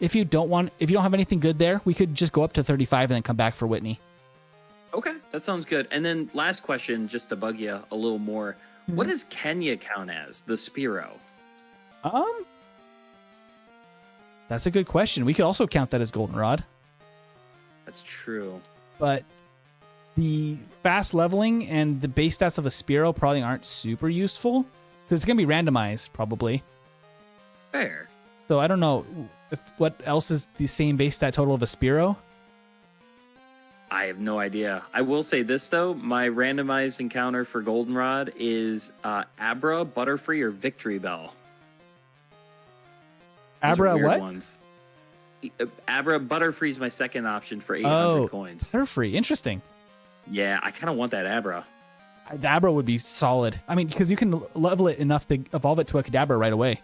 If you don't have anything good there, we could just go up to 35 and then come back for Whitney. Okay, that sounds good. And then last question, just to bug you a little more. What does Kenya count as, the Spearow? That's a good question. We could also count that as Goldenrod. That's true. But the fast leveling and the base stats of a Spearow probably aren't super useful. Because it's going to be randomized, probably. Fair. So I don't know what else is the same base stat total of a Spearow. I have no idea. I will say this, though. My randomized encounter for Goldenrod is Abra, Butterfree, or Victory Bell. Abra what? Ones. Abra, Butterfree is my second option for 800 coins. Butterfree, interesting. Yeah, I kind of want that Abra. The Abra would be solid. I mean, because you can level it enough to evolve it to a Kadabra right away.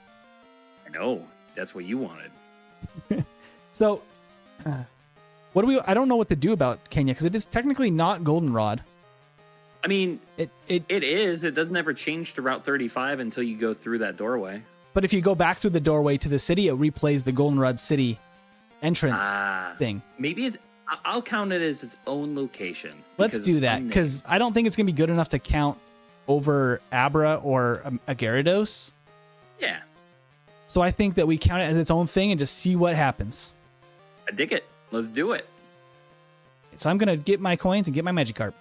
I know. That's what you wanted. So, I don't know what to do about Kenya, because it is technically not Goldenrod. I mean, it is. It doesn't ever change to Route 35 until you go through that doorway. But if you go back through the doorway to the city, it replays the Goldenrod City entrance thing. Maybe I'll count it as its own location. Let's do that, because I don't think it's going to be good enough to count over Abra or a Gyarados. Yeah. So I think that we count it as its own thing and just see what happens. I dig it. Let's do it. So I'm going to get my coins and get my Magikarp.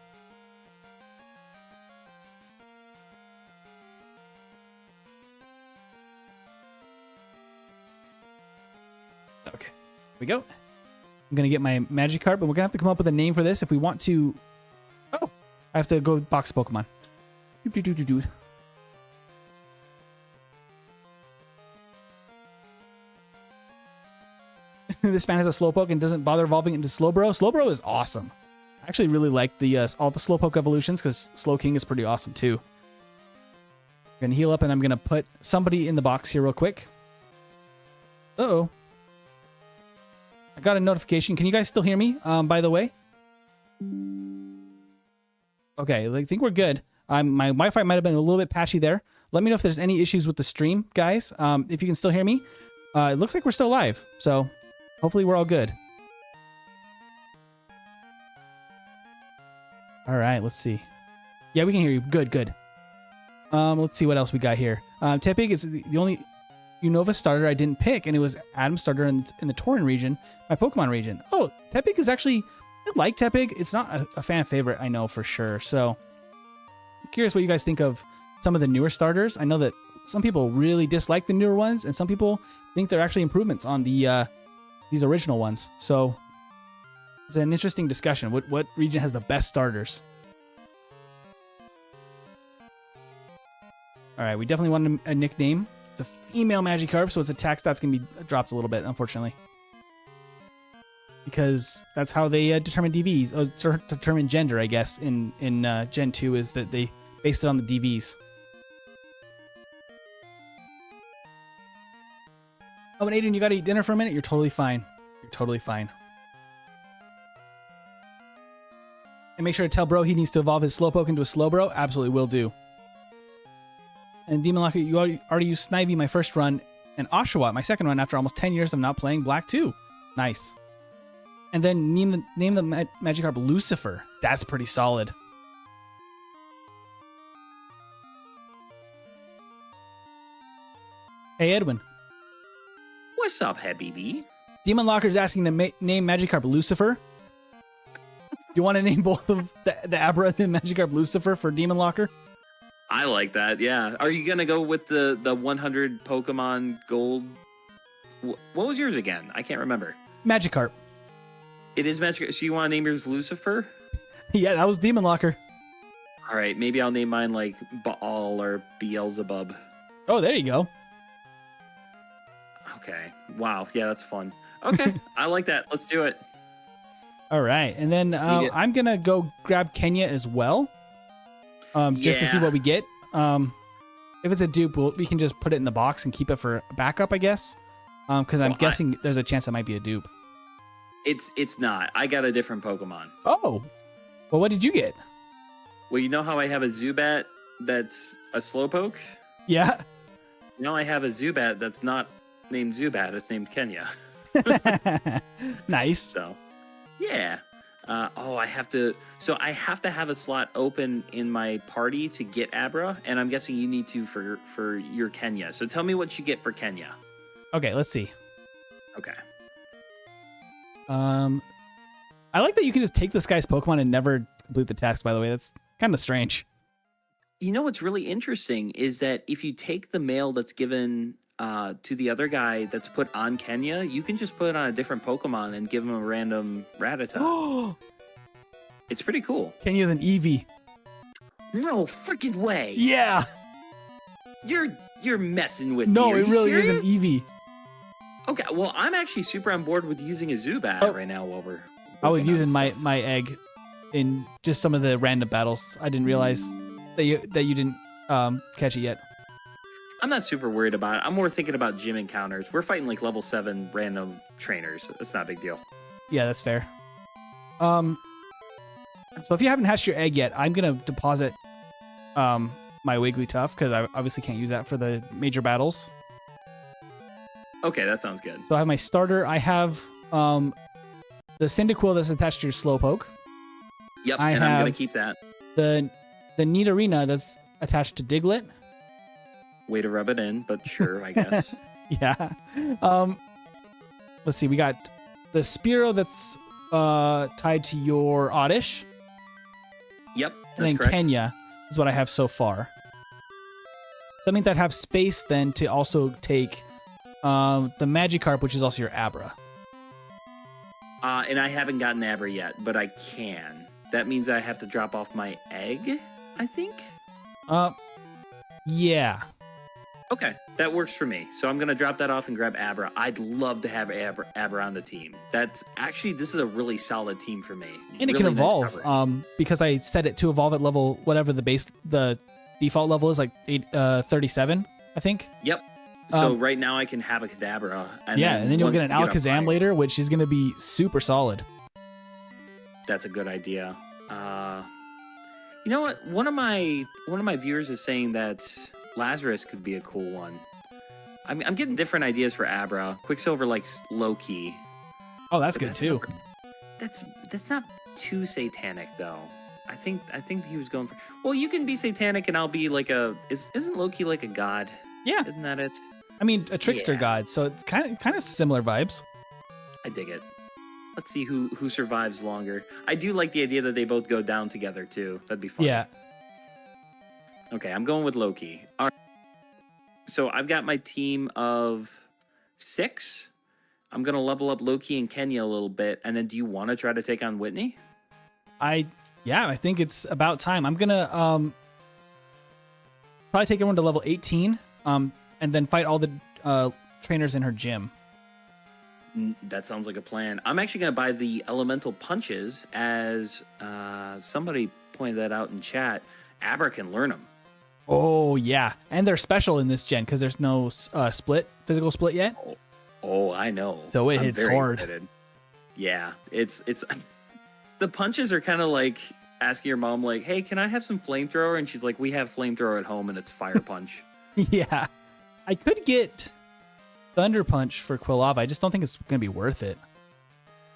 Okay, here we go. I'm going to get my Magikarp, and we're going to have to come up with a name for this if we want to... Oh, I have to go box Pokemon. This man has a Slowpoke and doesn't bother evolving into Slowbro. Slowbro is awesome. I actually really like all the Slowpoke evolutions because Slowking is pretty awesome too. I'm going to heal up, and I'm going to put somebody in the box here real quick. Uh-oh. I got a notification. Can you guys still hear me, by the way? Okay, I think we're good. My Wi-Fi might have been a little bit patchy there. Let me know if there's any issues with the stream, guys. If you can still hear me. It looks like we're still live, so hopefully we're all good. All right, let's see. Yeah, we can hear you. Good. Let's see what else we got here. Tepig is the only Unova starter I didn't pick, and it was Adam's starter in the Tauren region, my Pokemon region. Oh, Tepig is actually... I like Tepig. It's not a fan favorite, I know for sure. So, I'm curious what you guys think of some of the newer starters. I know that some people really dislike the newer ones, and some people think they're actually improvements on the these original ones. So, it's an interesting discussion. What region has the best starters? All right, we definitely want a nickname. It's a female Magikarp, so its attack stats can be dropped a little bit, unfortunately. Because that's how they determine DVs, determine gender, I guess, in Gen 2, is that they based it on the DVs. Oh, and Aiden, you gotta eat dinner for a minute? You're totally fine. You're totally fine. And make sure to tell bro he needs to evolve his Slowpoke into a Slowbro. Absolutely will do. And Demon Locker, you already used Snivy my first run, and Oshawott my second run after almost 10 years of not playing Black 2. Nice. And then name the Magikarp Lucifer. That's pretty solid. Hey, Edwin. What's up, Habibi? Demon Locker's asking to name Magikarp Lucifer. You want to name both of the Abra and Magikarp Lucifer for Demon Locker? I like that, yeah. Are you going to go with the 100 Pokemon Gold? What was yours again? I can't remember. Magikarp. It is Magikarp. So you want to name yours Lucifer? Yeah, that was Demon Locker. All right, maybe I'll name mine like Baal or Beelzebub. Oh, there you go. Okay. Wow. Yeah, that's fun. Okay. I like that. Let's do it. All right. And then I'm going to go grab Kenya as well. Just to see what we get. If it's a dupe, we can just put it in the box and keep it for backup, I guess. Because I'm guessing there's a chance it might be a dupe. It's not. I got a different Pokemon. Oh. Well, what did you get? Well, you know how I have a Zubat that's a Slowpoke? Yeah. Now I have a Zubat that's not named Zubat. It's named Kenya. Nice. So, yeah. I have to. So I have to have a slot open in my party to get Abra, and I'm guessing you need to for your Kenya. So tell me what you get for Kenya. Okay, let's see. Okay. I like that you can just take this guy's Pokemon and never complete the task, by the way. That's kind of strange. You know what's really interesting is that if you take the mail that's given to the other guy that's put on Kenya, you can just put it on a different Pokemon and give him a random Rattata. Oh, It's pretty cool. Kenya's an Eevee. No freaking way. Yeah. You're messing with me. No, Are it you really serious? is an Eevee. Okay, well, I'm actually super on board with using a Zubat right now while we're. I was working on using stuff. my egg in just some of the random battles. I didn't realize that you didn't catch it yet. I'm not super worried about it. I'm more thinking about gym encounters. We're fighting like level 7 random trainers. That's not a big deal. Yeah, that's fair. So if you haven't hatched your egg yet, I'm gonna deposit my Wigglytuff because I obviously can't use that for the major battles. Okay, that sounds good. So I have my starter. I have the Cyndaquil that's attached to your Slowpoke. Yep, I and I'm gonna have- keep that. The Nidorina that's attached to Diglett. Way to rub it in, but sure, I guess. Yeah. Let's see. We got the Spearow that's tied to your Oddish. Yep, And that's then correct. Kenya is what I have so far. So that means I'd have space then to also take the Magikarp, which is also your Abra. And I haven't gotten Abra yet, but I can. That means I have to drop off my egg, I think? Yeah. Okay, that works for me. So I'm going to drop that off and grab Abra. I'd love to have Abra on the team. That's actually, this is a really solid team for me. And it Really can nice evolve coverage. because I set it to evolve at level, whatever the default level is, like 37, I think. Yep. So right now I can have a Kadabra. And And then you'll get an once we Alakazam fire- later, which is going to be super solid. That's a good idea. You know what? One of my viewers is saying that Lazarus could be a cool one. I'm getting different ideas for Abra. Quicksilver likes Loki. Oh, that's But good too. That's not too satanic though. I think he was going for. Well, you can be satanic and I'll be like isn't Loki like a god? Yeah. Isn't that it? I mean, a trickster Yeah. god, so it's kind of similar vibes. I dig it. Let's see who survives longer. I do like the idea that they both go down together too. That'd be fun. Yeah. Okay, I'm going with Loki. All right. So I've got my team of 6. I'm gonna level up Loki and Kenya a little bit, and then do you want to try to take on Whitney? I think it's about time. I'm gonna probably take everyone to level 18, and then fight all the trainers in her gym. That sounds like a plan. I'm actually gonna buy the elemental punches, as somebody pointed that out in chat. Abra can learn them. Oh yeah, and they're special in this gen because there's no physical split yet. Oh, I know. So it I'm hits very hard. excited. Yeah, it's the punches are kind of like asking your mom, like, "Hey, can I have some flamethrower?" And she's like, "We have flamethrower at home, and it's fire punch." Yeah, I could get Thunder Punch for Quilava. I just don't think it's gonna be worth it.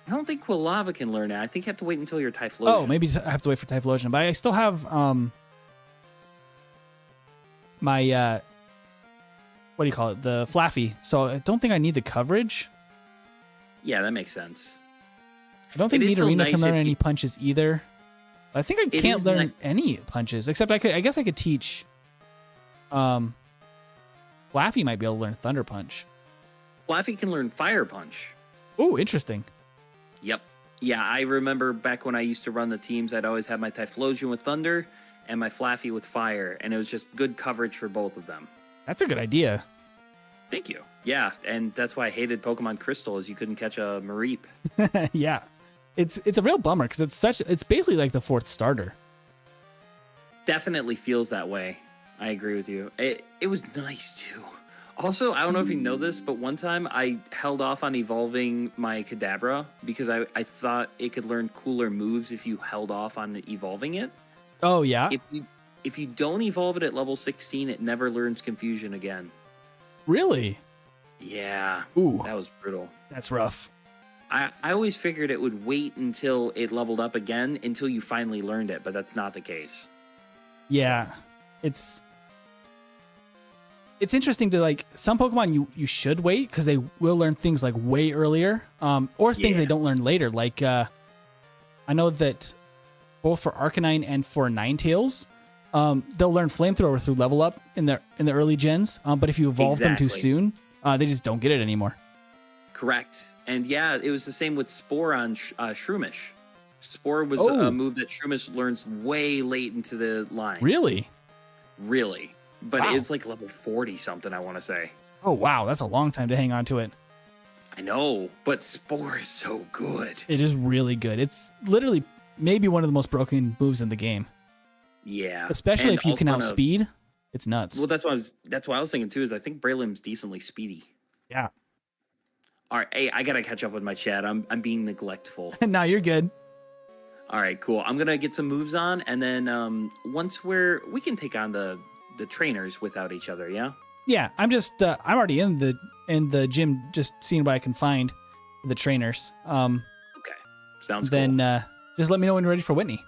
I don't think Quilava can learn it. I think you have to wait until you're Typhlosion. Oh, maybe I have to wait for Typhlosion, but I still have my what do you call it? The Flaffy. So I don't think I need the coverage. Yeah, that makes sense. I don't think It is still Nidorina nice can learn if any you- punches either. I think I It can't is learn ni- any punches except I guess I could teach. Flaffy might be able to learn Thunder Punch. Flaffy can learn fire punch. Oh, interesting. Yep. Yeah, I remember back when I used to run the teams, I'd always have my Typhlosion with thunder and my Flaffy with fire, and it was just good coverage for both of them. That's a good idea. Thank you. Yeah, and that's why I hated Pokemon Crystal, is you couldn't catch a Mareep. Yeah, it's a real bummer because it's basically like the 4th starter. Definitely feels that way. I agree with you. It was nice too. Also, I don't know if you know this, but one time I held off on evolving my Kadabra because I thought it could learn cooler moves if you held off on evolving it. Oh yeah. If you don't evolve it at level 16, it never learns Confusion again. Really? Yeah. Ooh, That was brutal. that's rough. I always figured it would wait until it leveled up again until you finally learned it, but that's not the case. Yeah, it's interesting to like some Pokemon you should wait because they will learn things like way earlier, or things they don't learn later. Like I know that both for Arcanine and for Ninetales, they'll learn Flamethrower through level up in the early gens. But if you evolve them too soon, they just don't get it anymore. Correct. And yeah, it was the same with Spore on Shroomish. Spore was a move that Shroomish learns way late into the line. Really? Really. But Wow. it's like level 40 something, I want to say. Oh, wow. That's a long time to hang on to it. I know, but Spore is so good. It is really good. It's literally maybe one of the most broken moves in the game. Yeah. Especially And if you can also outspeed. It's nuts. Well, that's what I was thinking too, is I think Brelim's decently speedy. Yeah. All right, hey, I gotta catch up with my chat. I'm being neglectful. Now you're good. All right, cool. I'm gonna get some moves on, and then once we can take on the trainers without each other. Yeah. Yeah, I'm already in the gym, just seeing what I can find for the trainers. Okay, sounds cool. Then just let me know when you're ready for Whitney.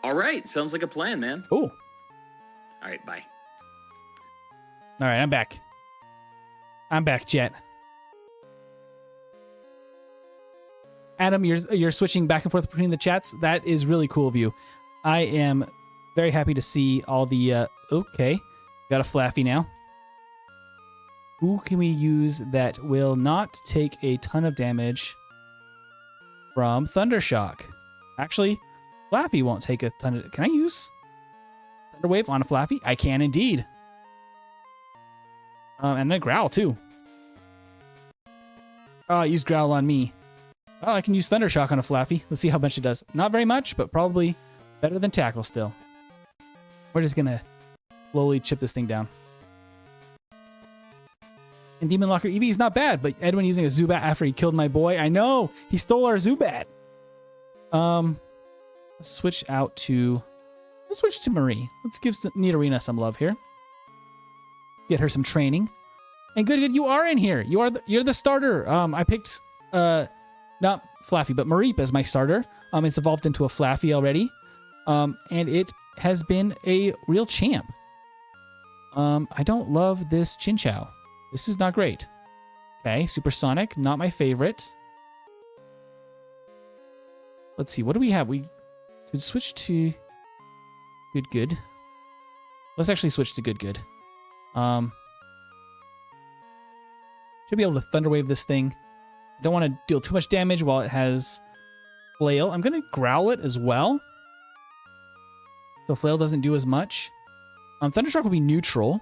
All right, sounds like a plan, man. Cool. All right, bye. All right, I'm back. Jet. Adam, you're switching back and forth between the chats. That is really cool of you. I am very happy to see all the. Okay, got a Flaffy now. Who can we use that will not take a ton of damage from Thundershock? Actually, Flaffy won't take a ton of. Can I use Thunder Wave on a Flaffy? I can indeed. And a Growl too. Oh, I used Growl on me. Oh, I can use Thundershock on a Flaffy. Let's see how much it does. Not very much, but probably better than Tackle still. We're just gonna slowly chip this thing down. And Demon Locker Eevee is not bad, but Edwin using a Zubat after he killed my boy. I know! He stole our Zubat! Let's switch to Marie. Let's give Nidorina some love here. Get her some training. And good, you are in here. You're the starter. I picked not Flaffy, but Mareep as my starter. It's evolved into a Flaffy already. And it has been a real champ. I don't love this Chinchou. This is not great. Okay, Supersonic, not my favorite. Let's see, what do we have? We could switch to Good. Let's actually switch to Good. Should be able to Thunder Wave this thing. I don't want to deal too much damage while it has Flail. I'm going to Growl it as well, so Flail doesn't do as much. Thundershock will be neutral.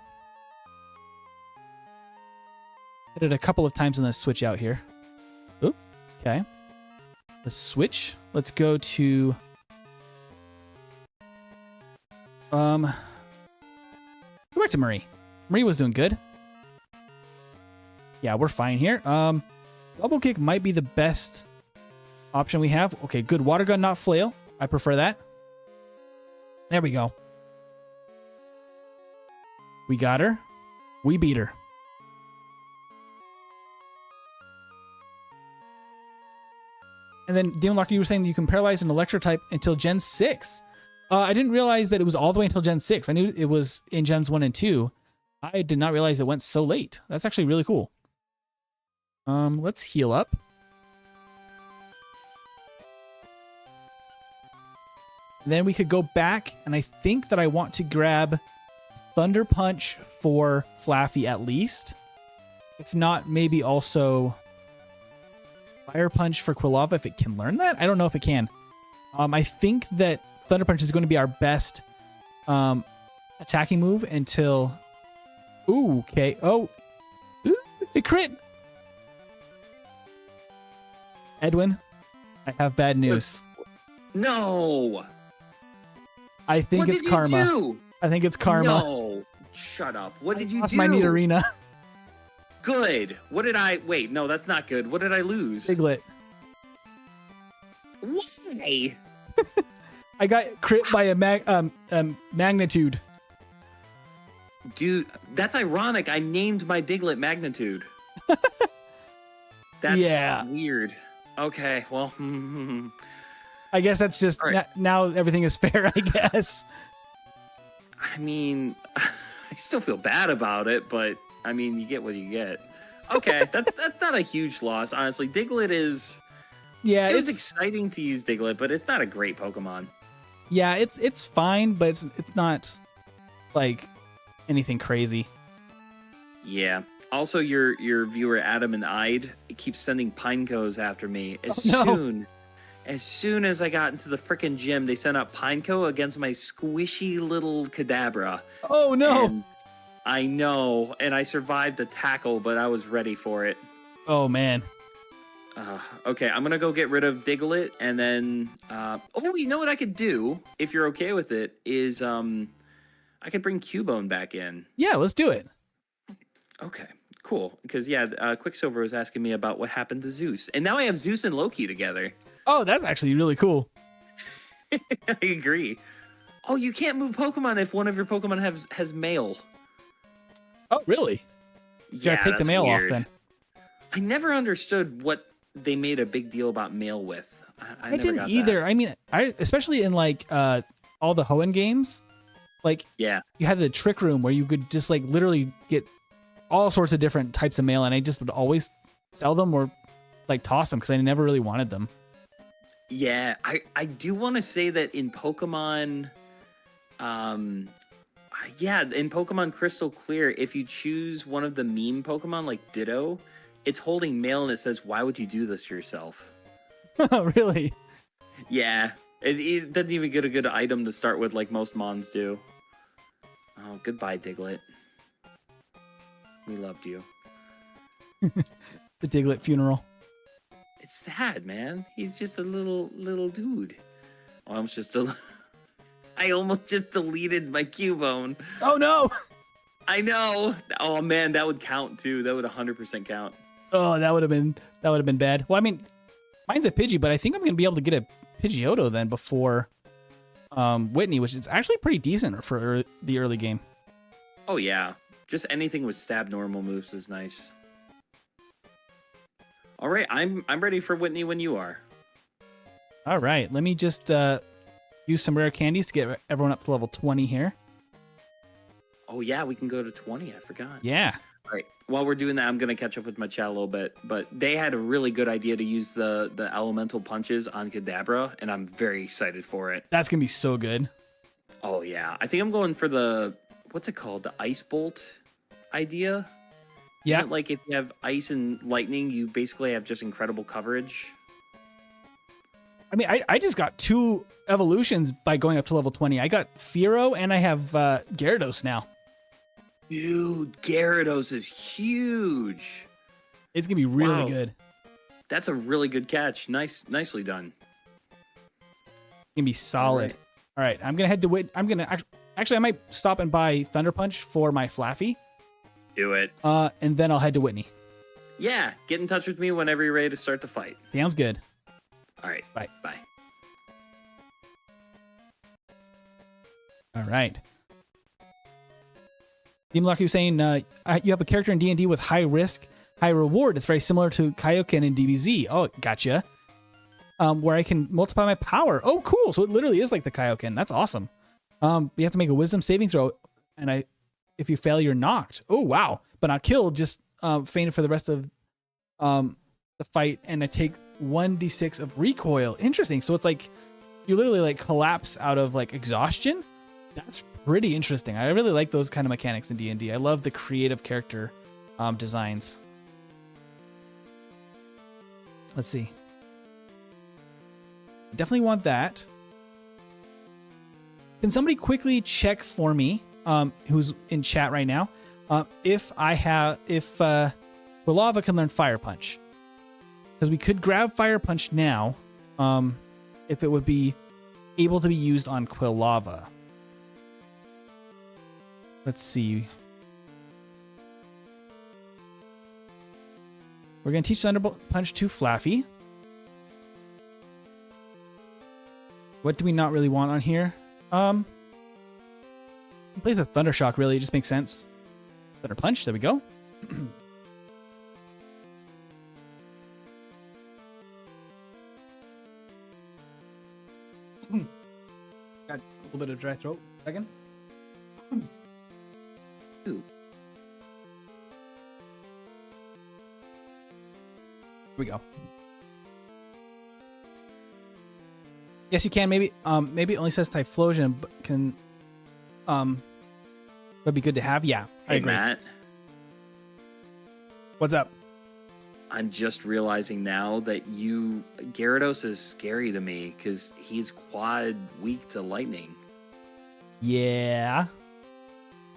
Hit it a couple of times and then switch out here. Oop. Okay. Let's switch. Let's go to... Go back to Marie. Marie was doing good. Yeah, we're fine here. Double Kick might be the best option we have. Okay, good. Water Gun, not Flail. I prefer that. There we go. We got her. We beat her. And then, Demon Locker, you were saying that you can paralyze an Electro type until Gen 6. I didn't realize that it was all the way until Gen 6. I knew it was in Gens 1 and 2. I did not realize it went so late. That's actually really cool. Let's heal up. And then we could go back, and I think that I want to grab Thunder Punch for Flaffy at least. If not, maybe also Fire Punch for Quilava if it can learn that. I don't know if it can. I think that Thunder Punch is going to be our best attacking move until... Ooh, okay. Oh. Ooh, it crit! Edwin, I have bad news. No! I think it's karma. Do? I think it's karma. No! Shut up. What did you lost do? My Nidorina. Good. What did I... Wait, no, that's not good. What did I lose? Piglet. Why? I got crit by a magnitude. Dude, that's ironic. I named my Diglett Magnitude. That's Yeah. weird. Okay, well. I guess that's just All right. now everything is fair, I guess. I mean, I still feel bad about it, but I mean, you get what you get. Okay, that's not a huge loss, honestly. Diglett is. Yeah, It was exciting to use Diglett, but it's not a great Pokemon. yeah, it's fine, but it's not like anything crazy. Yeah. Also, your viewer Adam and Ide keeps sending Pinecos after me. As soon as I got into the frickin' gym, they sent out Pineco against my squishy little Kadabra. Oh no! And I know, and I survived the tackle, but I was ready for it. Oh man. Okay, I'm gonna go get rid of Diglett, and then you know what I could do if you're okay with it is I could bring Cubone back in. Yeah, let's do it. Okay, cool. Because Quicksilver was asking me about what happened to Zeus, and now I have Zeus and Loki together. Oh, that's actually really cool. I agree. Oh, you can't move Pokemon if one of your Pokemon has mail. Oh, really? You gotta take the that's mail weird. off then. I never understood what they made a big deal about mail with. I never didn't got either. that. I mean, especially in like all the Hoenn games, like Yeah. you had the trick room where you could just like literally get all sorts of different types of mail, and I just would always sell them or like toss them because I never really wanted them. Yeah, I do want to say that in Pokemon, in Pokemon Crystal Clear, if you choose one of the meme Pokemon like Ditto, it's holding mail and it says, "Why would you do this to yourself?" Really? Yeah, it doesn't even get a good item to start with like most Mons do. Oh, goodbye, Diglett. We loved you. The Diglett funeral. It's sad, man. He's just a little dude. I almost just deleted my Cubone. Oh no! I know. Oh man, that would count too. That would 100% count. Oh, that would have been bad. Well, I mean, mine's a Pidgey, but I think I'm gonna be able to get a Pidgeotto then before Whitney, which is actually pretty decent for the early game. Oh yeah, just anything with stab normal moves is nice. All right, I'm ready for Whitney when you are. All right, let me just use some rare candies to get everyone up to level 20 here. Oh yeah, we can go to 20. I forgot. Yeah. All right. While we're doing that, I'm gonna catch up with my chat a little bit. But they had a really good idea to use the elemental punches on Kadabra, and I'm very excited for it. That's gonna be so good. Oh yeah, I think I'm going for the what's it called, the Ice Bolt idea. Yeah. Isn't it like if you have ice and lightning, you basically have just incredible coverage. I mean, I just got 2 evolutions by going up to level 20. I got Fearow and I have Gyarados now. Dude, Gyarados is huge. It's gonna be really Wow. good. That's a really good catch. Nicely done. It's gonna be solid. All right, I'm gonna head to I'm gonna actually I might stop and buy Thunder Punch for my Flaffy. Do it. And then I'll head to Whitney. Yeah, get in touch with me whenever you're ready to start the fight. Sounds good. All right. Bye. Bye. All right. Demon Locker, you're saying you have a character in D&D with high risk, high reward. It's very similar to Kaioken in DBZ. Oh, gotcha. Where I can multiply my power. Oh, cool. So it literally is like the Kaioken. That's awesome. You have to make a wisdom saving throw, and if you fail, you're knocked. Oh, wow. But not killed, just fainted for the rest of the fight, and I take 1d6 of recoil. Interesting. So it's like you literally like collapse out of like exhaustion. That's pretty interesting. I really like those kind of mechanics in D&D. I love the creative character designs. Let's see. Definitely want that. Can somebody quickly check for me, who's in chat right now, if Quilava can learn Fire Punch? Because we could grab Fire Punch now, if it would be able to be used on Quilava. Let's see. We're going to teach Thunder Punch to Flaffy. What do we not really want on here? He plays a Thunder Shock, really. It just makes sense. Thunder Punch. There we go. Got a little bit of dry throat. Second. Ooh. Here we go. Yes, you can. Maybe maybe it only says Typhlosion, but can would be good to have. Yeah, I Hey, agree. Matt. What's up? I'm just realizing now that Gyarados is scary to me because he's quad weak to lightning. Yeah.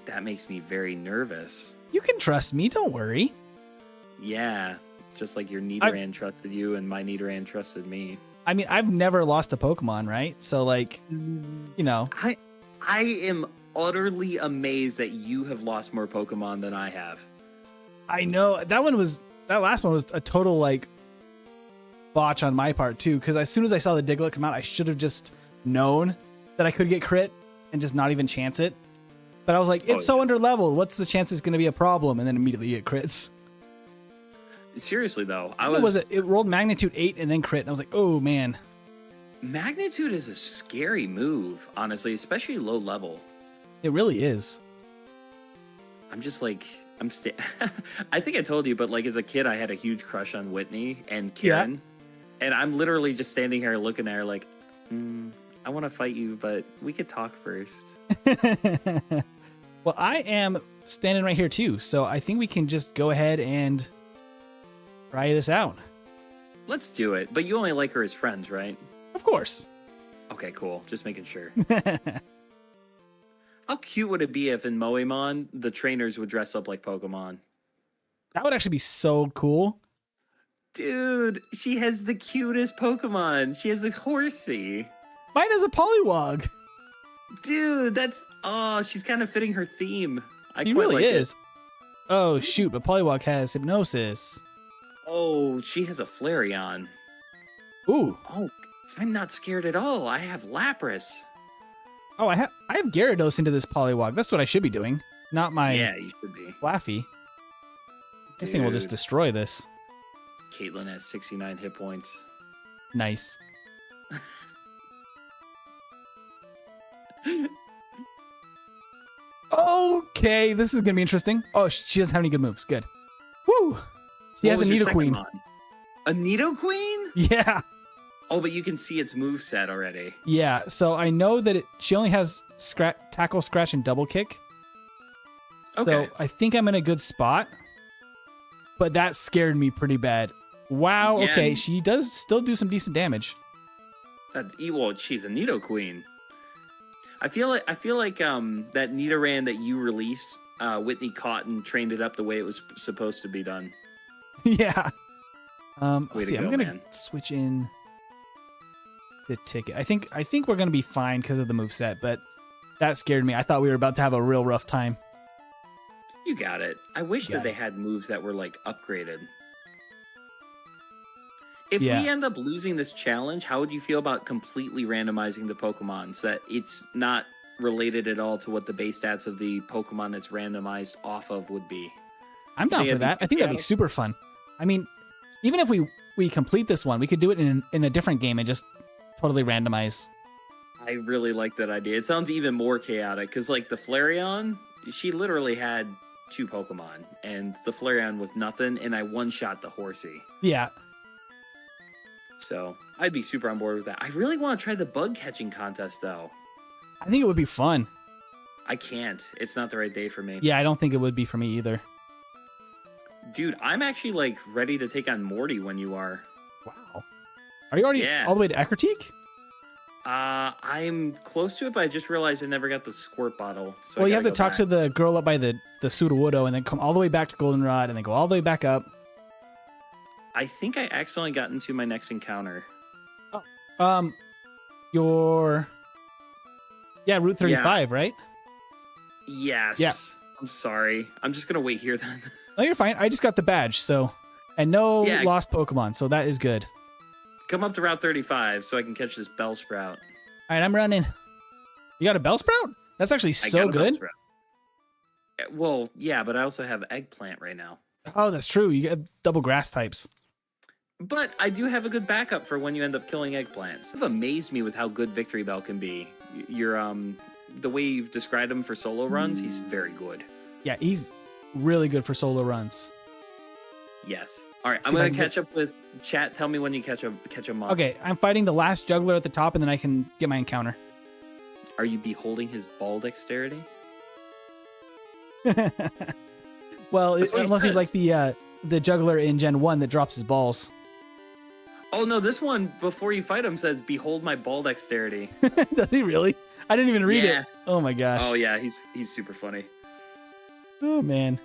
That makes me very nervous. You can trust me, don't worry. Yeah, just like your Nidoran trusted you and my Nidoran trusted me. I mean, I've never lost a Pokemon, right? So, like, you know. I am utterly amazed that you have lost more Pokemon than I have. I know. That last one was a total, like, botch on my part, too. Because as soon as I saw the Diglett come out, I should have just known that I could get crit and just not even chance it. But I was like, it's so under leveled. What's the chance it's going to be a problem? And then immediately it crits. Seriously, though, It rolled Magnitude 8 and then crit. And I was like, oh, man. Magnitude is a scary move, honestly, especially low level. It really is. I'm just like, I think I told you, but like as a kid, I had a huge crush on Whitney and Karen. Yeah. And I'm literally just standing here looking at her like, I want to fight you, but we could talk first. Well, I am standing right here too, so I think we can just go ahead and try this out. Let's do it. But you only like her as friends, right? Of course. Okay, cool. Just making sure. How cute would it be if in Moemon, the trainers would dress up like Pokemon? That would actually be so cool. Dude, she has the cutest Pokemon. She has a Horsey. Mine is a Poliwag. Dude, she's kind of fitting her theme. She really is. Oh, shoot, but Poliwag has Hypnosis. Oh, she has a Flareon. Ooh. Oh, I'm not scared at all. I have Lapras. Oh, I have Gyarados into this Poliwag. That's what I should be doing. Not my you should be. Flaffy. This thing will just destroy this. Caitlyn has 69 hit points. Nice. Okay, this is gonna be interesting. Oh, she doesn't have any good moves. Good. Woo! She has a Nidoqueen. A Nidoqueen? Yeah. Oh, but you can see its moveset already. Yeah, so I know that she only has Tackle, Scratch, and Double Kick. Okay. So I think I'm in a good spot. But that scared me pretty bad. Wow, yeah. Okay, she does still do some decent damage. Well, she's a Nidoqueen. I feel like that Nidoran that you released, Whitney caught and trained it up the way it was supposed to be done. Yeah. Let's see. Go, I'm gonna man. switch in to Ticket. I think we're gonna be fine because of the moveset, but that scared me. I thought we were about to have a real rough time. You got it. I wish that they had moves that were like upgraded. If we end up losing this challenge, how would you feel about completely randomizing the Pokemon so that it's not related at all to what the base stats of the Pokemon it's randomized off of would be? I'm down for that. I think that'd be super fun. I mean, even if we complete this one, we could do it in a different game and just totally randomize. I really like that idea. It sounds even more chaotic because like the Flareon, she literally had 2 Pokemon and the Flareon was nothing and I one-shot the Horsey. Yeah. So I'd be super on board with that. I really want to try the bug catching contest though. I think it would be fun. I can't. It's not the right day for me. Yeah, I don't think it would be for me either. Dude, I'm actually like ready to take on Morty when you are. Wow. Are you already all the way to Ecruteak? I'm close to it, but I just realized I never got the squirt bottle. So well, you have to talk to the girl up by the Sudowoodo and then come all the way back to Goldenrod and then go all the way back up. I think I accidentally got into my next encounter. Oh. Route 35, right? Yes. Yeah. I'm sorry. I'm just gonna wait here then. No, you're fine. I just got the badge, so and no lost Pokemon, so that is good. Come up to Route 35 so I can catch this Bellsprout. All right, I'm running. You got a Bellsprout? That's actually so good. Well, yeah, but I also have eggplant right now. Oh, that's true. You get double grass types. But I do have a good backup for when you end up killing eggplants. You've amazed me with how good Victory Bell can be. You're the way you've described him for solo runs, he's very good. Yeah, he's really good for solo runs. Yes. All right, I'm gonna catch up with chat. Tell me when you catch him up. Okay, I'm fighting the last juggler at the top, and then I can get my encounter. Are you beholding his ball dexterity? Well, unless he's like the juggler in Gen 1 that drops his balls. Oh no, this one before you fight him says, "Behold my ball dexterity." Does he really? I didn't even read it. Oh my gosh. Oh yeah, he's super funny. Oh man.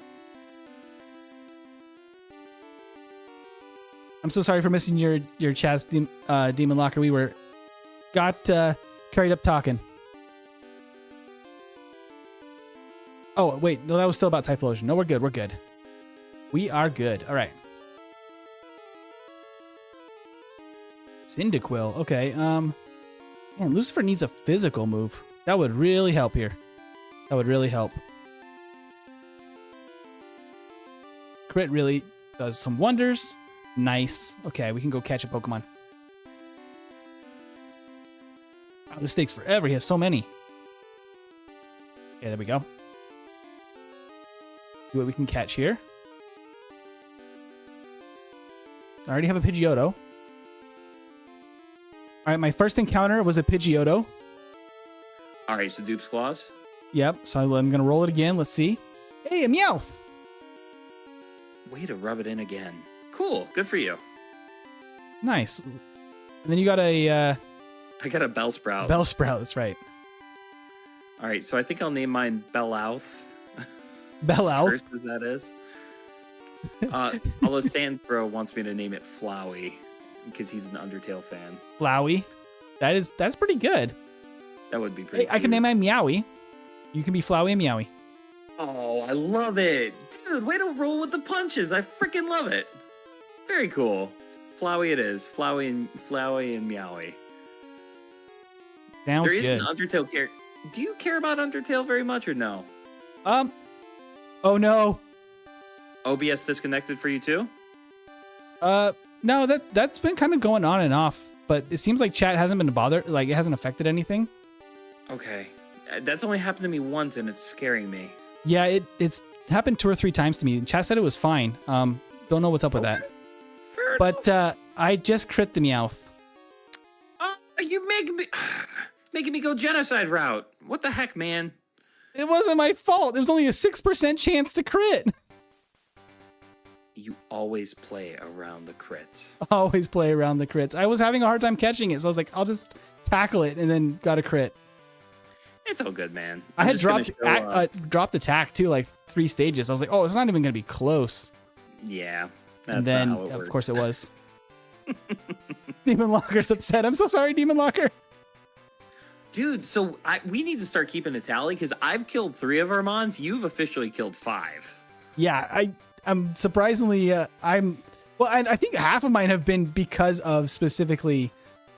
I'm so sorry for missing your chat's Demon Locker. We got carried up talking. Oh wait, no, that was still about Typhlosion. No, we're good. We're good. We are good. All right. Cyndaquil. Okay. Man, Lucifer needs a physical move. That would really help here. That would really help. Crit really does some wonders. Nice. Okay, we can go catch a Pokemon. Oh, this takes forever. He has so many. Okay, there we go. See what we can catch here. I already have a Pidgeotto. All right, my first encounter was a Pidgeotto. All right, so Dupe's Claws. Yep, so I'm going to roll it again. Let's see. Hey, a Meowth. Way to rub it in again. Cool, good for you. Nice. And then you got a... I got a Bellsprout. Bellsprout, that's right. All right, so I think I'll name mine Bellouth. Bellouth? As cursed as that is. Although Sandbro wants me to name it Flowey because he's an Undertale fan. Flowey. That's pretty good. That would be pretty I can name my Meowie. You can be Flowey and Meowie. Oh, I love it. Dude, way to roll with the punches. I freaking love it. Very cool. Flowey it is. Flowey and Meowie. Sounds good. There is an Undertale character. Do you care about Undertale very much or no? Oh no. OBS disconnected for you too? No, that's been kind of going on and off, but it seems like chat hasn't been bothered, like it hasn't affected anything. Okay. That's only happened to me once and it's scaring me. Yeah, it's happened 2 or 3 times to me. Chat said it was fine. Don't know what's up with that. Fair but enough. I just crit the Meowth. You making me go genocide route. What the heck, man? It wasn't my fault. It was only a 6% chance to crit. You always play around the crits. Always play around the crits. I was having a hard time catching it, so I was like, I'll just tackle it, and then got a crit. It's all good, man. I had dropped attack too, like 3 stages. I was like, oh, it's not even gonna be close. Yeah. And then, of course, it was. Demon Locker's upset. I'm so sorry, Demon Locker. Dude, so we need to start keeping a tally because I've killed 3 of our mons. You've officially killed 5. Yeah, I'm surprisingly, well, and I think half of mine have been because of specifically,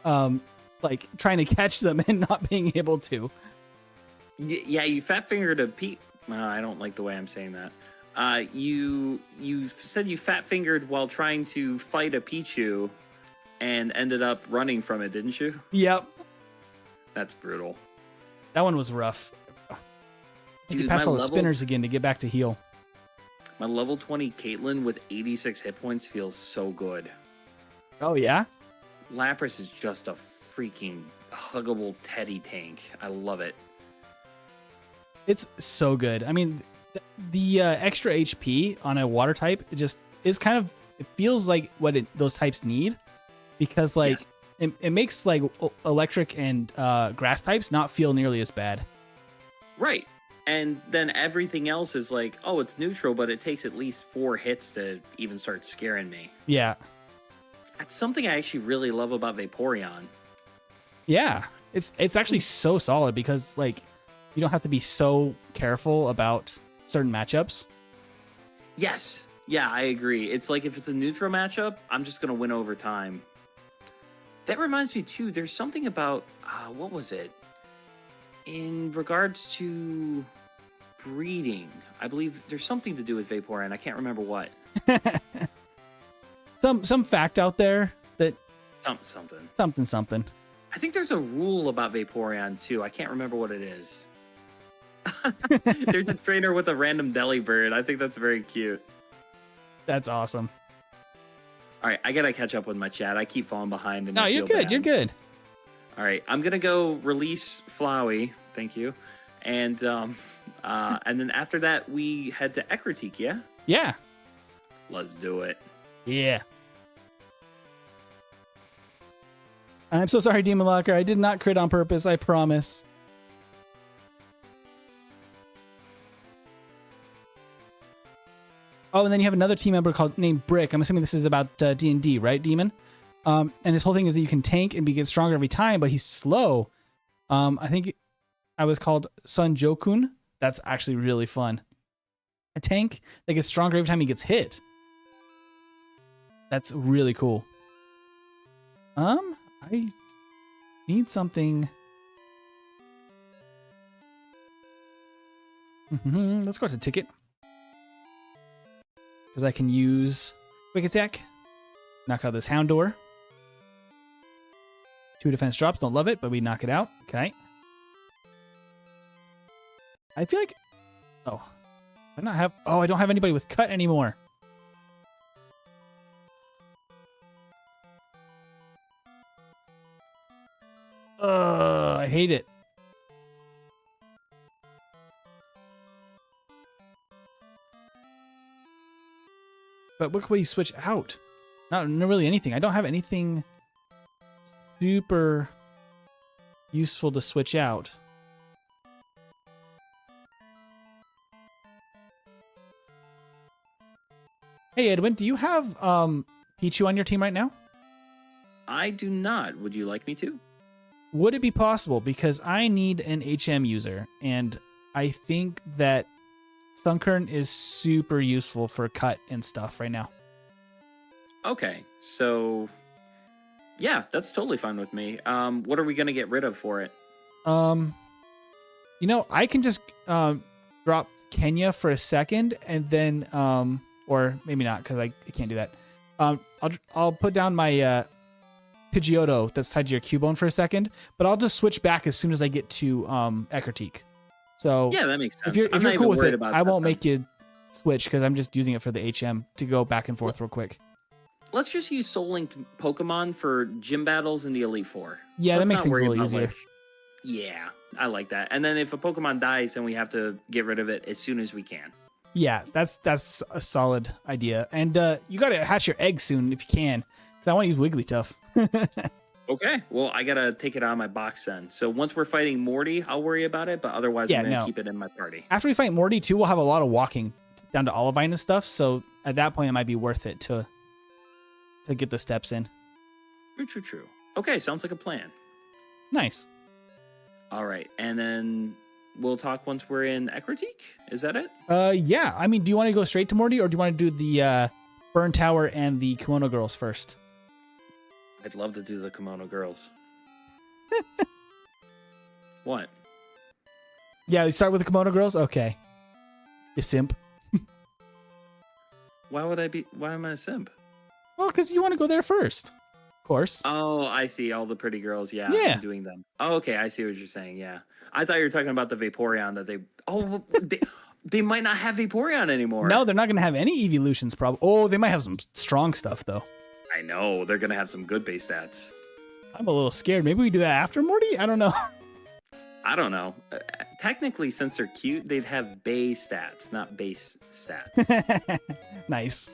like trying to catch them and not being able to. Yeah, you fat fingered a Pete. I don't like the way I'm saying that. You said you fat fingered while trying to fight a Pichu, and ended up running from it, didn't you? Yep. That's brutal. That one was rough. You can pass all the spinners again to get back to heal. My level 20 Caitlyn with 86 hit points feels so good. Oh, yeah? Lapras is just a freaking huggable teddy tank. I love it. It's so good. I mean, the extra HP on a water type, it just is kind of, it feels like what those types need. Because, like, yes. it makes, like, electric and grass types not feel nearly as bad. Right. And then everything else is like, oh, it's neutral, but it takes at least 4 hits to even start scaring me. Yeah. That's something I actually really love about Vaporeon. Yeah. It's actually so solid because, like, you don't have to be so careful about certain matchups. Yes. Yeah, I agree. It's like if it's a neutral matchup, I'm just going to win over time. That reminds me, too, there's something about, what was it? In regards to breeding, I believe there's something to do with Vaporeon. I can't remember what. Some fact out there that something. I think there's a rule about Vaporeon too. I can't remember what it is. There's a trainer with a random deli bird. I think that's very cute. That's awesome. All right, I gotta catch up with my chat. I keep falling behind. And no, you're good. Bad. You're good. All right, I'm gonna go release Flowey. Thank you, and then after that we head to Ekritique. Yeah. Yeah. Let's do it. Yeah. I'm so sorry, Demon Locker. I did not crit on purpose. I promise. Oh, and then you have another team member named Brick. I'm assuming this is about D&D, right, Demon? And his whole thing is that you can tank and get stronger every time, but he's slow. I think I was called Sun Jokun. That's actually really fun. A tank that gets stronger every time he gets hit. That's really cool. I need something. Let's go to ticket. Because I can use quick attack. Knock out this Houndour. 2 defense drops. Don't love it, but we knock it out. Okay. I feel like... Oh. I don't have anybody with cut anymore. I hate it. But what can we switch out? Not really anything. I don't have anything super useful to switch out. Hey, Edwin, do you have Pichu on your team right now? I do not. Would you like me to? Would it be possible? Because I need an HM user, and I think that Sunkern is super useful for cut and stuff right now. Okay, so yeah, that's totally fine with me. What are we gonna get rid of for it? I can just drop Kenya for a second, and then or maybe not because I can't do that. I'll put down my Pidgeotto that's tied to your Cubone for a second, but I'll just switch back as soon as I get to Ekritique. So yeah, that makes sense. If you're cool with it, I won't make you switch because I'm just using it for the HM to go back and forth real quick. Let's just use Soul Linked Pokemon for gym battles in the Elite Four. Yeah, that makes things a little easier. Yeah, I like that. And then if a Pokemon dies, then we have to get rid of it as soon as we can. Yeah, that's a solid idea. And you got to hatch your egg soon if you can, because I want to use Wigglytuff. Okay, well, I gotta take it out of my box then. So once we're fighting Morty, I'll worry about it, but otherwise I'm gonna keep it in my party. After we fight Morty too, we'll have a lot of walking down to Olivine and stuff, so at that point it might be worth it to get the steps in. True. Okay, sounds like a plan. Nice. All right, and then we'll talk once we're in Ekritique? Is that it? Yeah. I mean, do you want to go straight to Morty, or do you want to do the Burn Tower and the Kimono Girls first? I'd love to do the Kimono Girls. What? Yeah, we start with the Kimono Girls? Okay. You simp. Why am I a simp? Well, because you want to go there first. Of course. Oh, I see. All the pretty girls. Yeah. Yeah. Doing them. Oh, okay. I see what you're saying. Yeah. I thought you were talking about the Vaporeon that they... Oh, they might not have Vaporeon anymore. No, they're not going to have any evolutions probably. Oh, they might have some strong stuff, though. I know. They're going to have some good base stats. I'm a little scared. Maybe we do that after Morty? I don't know. I don't know. Technically, since they're cute, they'd have base stats, not base stats. Nice.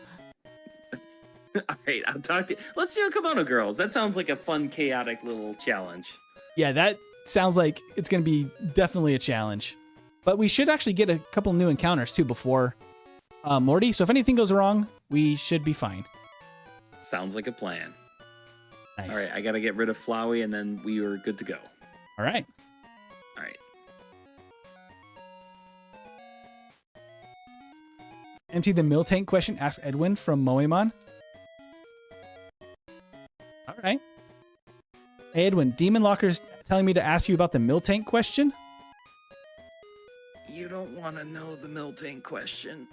All right, I'll talk to you. Let's do Kimono Girls. That sounds like a fun, chaotic little challenge. Yeah, that sounds like it's going to be definitely a challenge. But we should actually get a couple new encounters, too, before Morty. So if anything goes wrong, we should be fine. Sounds like a plan. Nice. All right, I got to get rid of Flowey, and then we are good to go. All right. All right. Empty the mill tank question. Ask Edwin from Moemon. All right. Hey, Edwin, Demon Locker's telling me to ask you about the mill tank question. don't want to know the Miltank question.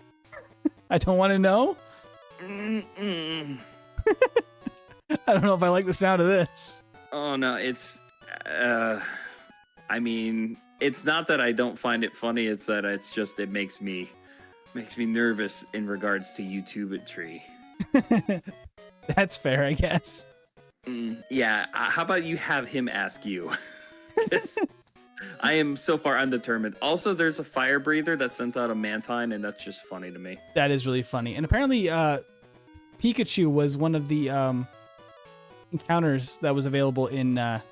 I don't want to know. Mm-mm. I don't know if I like the sound of this. Oh no, it's. I mean, it's not that I don't find it funny. It's that it makes me nervous in regards to YouTubeetry. That's fair, I guess. Yeah. How about you have him ask you? I am so far undetermined. Also, there's a fire breather that sent out a Mantine, and that's just funny to me. That is really funny. And apparently, Pikachu was one of the encounters that was available in that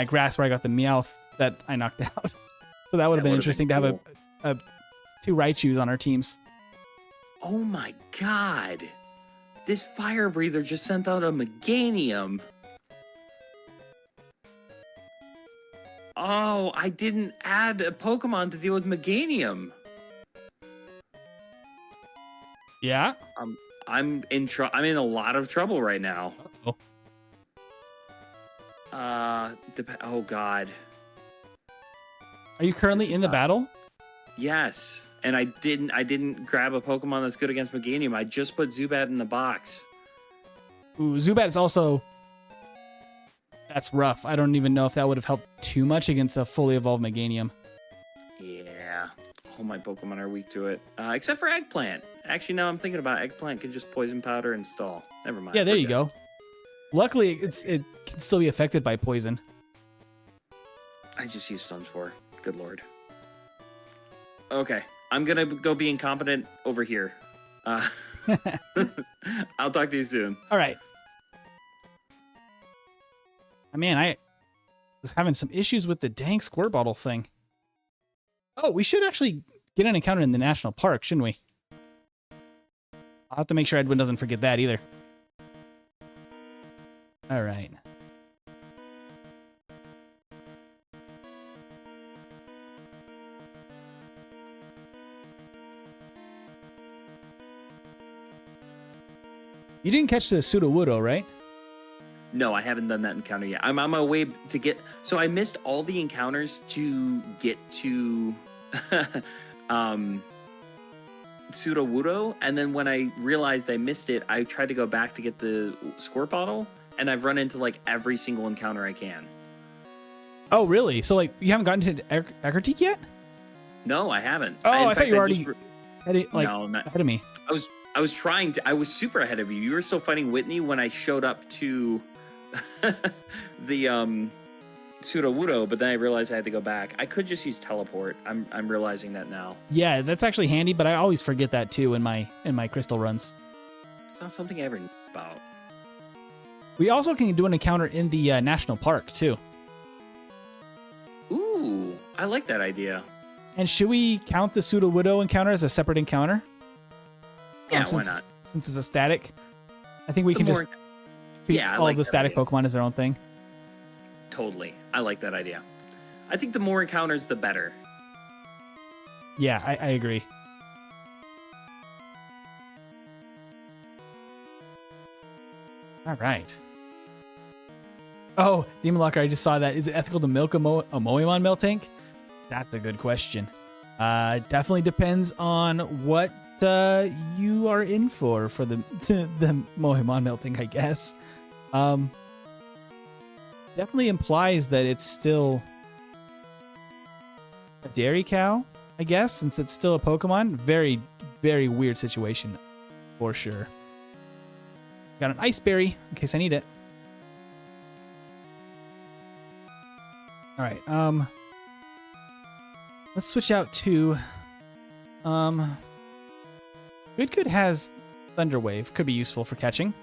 grass where I got the Meowth that I knocked out. So that would have been interesting to have a 2 Raichus on our teams. Oh my god. This fire breather just sent out a Meganium. Oh, I didn't add a Pokemon to deal with Meganium. Yeah? I'm in a lot of trouble right now. Uh-oh. Oh god. Are you currently in the battle? Yes. And I didn't grab a Pokemon that's good against Meganium. I just put Zubat in the box. Ooh, Zubat is also... That's rough. I don't even know if that would have helped too much against a fully evolved Meganium. Yeah. All my Pokemon are weak to it. Except for Eggplant. Actually, now I'm thinking about Eggplant can just Poison Powder and stall. Never mind. Yeah, there you go. Luckily, it can still be affected by poison. I just use Sunspore. Good lord. Okay. I'm going to go be incompetent over here. I'll talk to you soon. All right. Man, I was having some issues with the dang squirt bottle thing. Oh, we should actually get an encounter in the national park, shouldn't we? I'll have to make sure Edwin doesn't forget that either. All right. You didn't catch the Sudowoodo, right? No, I haven't done that encounter yet. I'm on my way to get... So I missed all the encounters to get to Sudowoodo, and then when I realized I missed it, I tried to go back to get the squirt bottle, and I've run into like every single encounter I can. Oh, really? So like you haven't gotten to Eckertique yet? No, I haven't. Oh, In I fact, thought you were already no, not ahead of me. I was trying to. I was super ahead of you. You were still fighting Whitney when I showed up to the Sudowoodo, but then I realized I had to go back. I could just use teleport. I'm realizing that now. Yeah, that's actually handy, but I always forget that too in my crystal runs. It's not something I ever knew about. We also can do an encounter in the national park too. Ooh, I like that idea. And should we count the Sudowoodo encounter as a separate encounter? Yeah, why not? Since it's a static, I think we can just treat all the static Pokemon as their own thing. Totally. I like that idea. I think the more encounters, the better. Yeah, I agree. All right. Oh, Demon Locker, I just saw that. Is it ethical to milk a Moemon Miltank? That's a good question. Definitely depends on what you are in for the Moemon Miltank, I guess. Definitely implies that it's still a dairy cow, I guess, since it's still a Pokemon. Very, very weird situation, for sure. Got an Ice Berry in case I need it. All right. Let's switch out to Good has Thunder Wave. Could be useful for catching.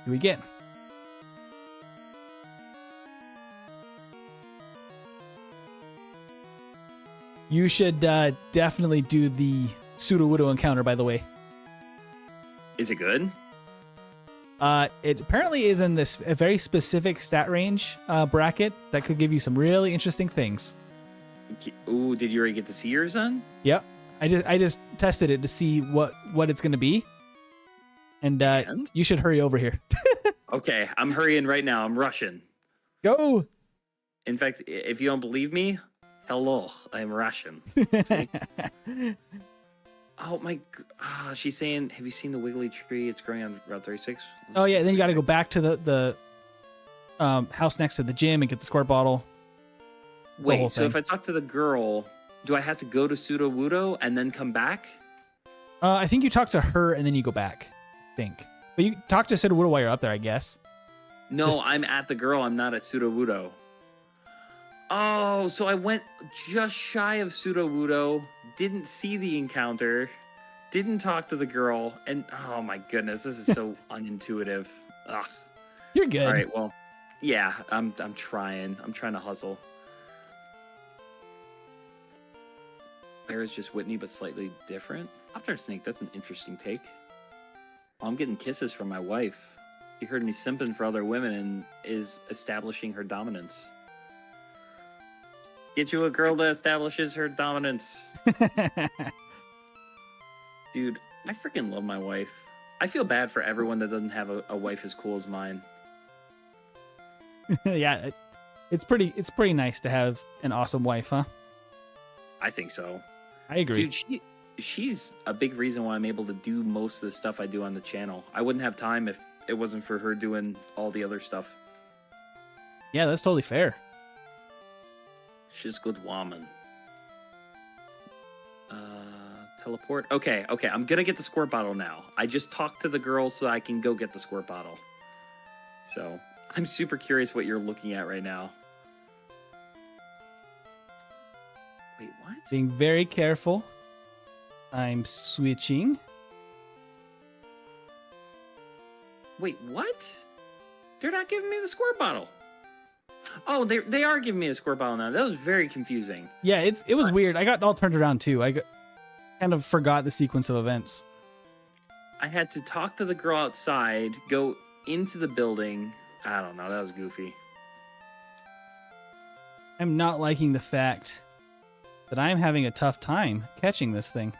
Do we get? You should definitely do the Sudowoodo encounter, by the way. Is it good? It apparently is in this a very specific stat range bracket that could give you some really interesting things. Ooh, did you already get to see yours then? Yep. I just tested it to see what it's going to be. And you should hurry over here. Okay, I'm hurrying right now. I'm rushing. Go. In fact, if you don't believe me, hello, I'm Russian. See? Oh my! She's saying, "Have you seen the wiggly tree? It's growing on Route 36." Oh yeah, then you got to go back to the house next to the gym and get the squirt bottle. Wait, so if I talk to the girl, do I have to go to Pseudo Wudo and then come back? I think you talk to her and then you go back. I think, but you talk to Pseudo Wudo while you're up there, I guess. No, I'm at the girl. I'm not at Pseudo Wudo. Oh, so I went just shy of Pseudo Wudo, didn't see the encounter, didn't talk to the girl, and oh my goodness, this is so unintuitive. Ugh. You're good. All right, well, yeah, I'm trying. I'm trying to hustle. Claire is just Whitney, but slightly different. Pop-Tart Snake, that's an interesting take. Oh, I'm getting kisses from my wife. She heard me simping for other women and is establishing her dominance. Get you a girl that establishes her dominance. Dude, I freaking love my wife. I feel bad for everyone that doesn't have a wife as cool as mine. Yeah, it's pretty nice to have an awesome wife, huh? I think so. I agree. Dude, she's a big reason why I'm able to do most of the stuff I do on the channel. I wouldn't have time if it wasn't for her doing all the other stuff. Yeah, that's totally fair. She's a good woman. Teleport. Okay. I'm gonna get the squirt bottle now. I just talked to the girl so I can go get the squirt bottle. So I'm super curious what you're looking at right now. Wait, what? Being very careful. I'm switching. Wait, what? They're not giving me the squirt bottle. Oh, they are giving me a squirt bottle now. That was very confusing. Yeah, it was weird. I got all turned around too. Kind of forgot the sequence of events. I had to talk to the girl outside, go into the building. I don't know. That was goofy. I'm not liking the fact that I'm having a tough time catching this thing.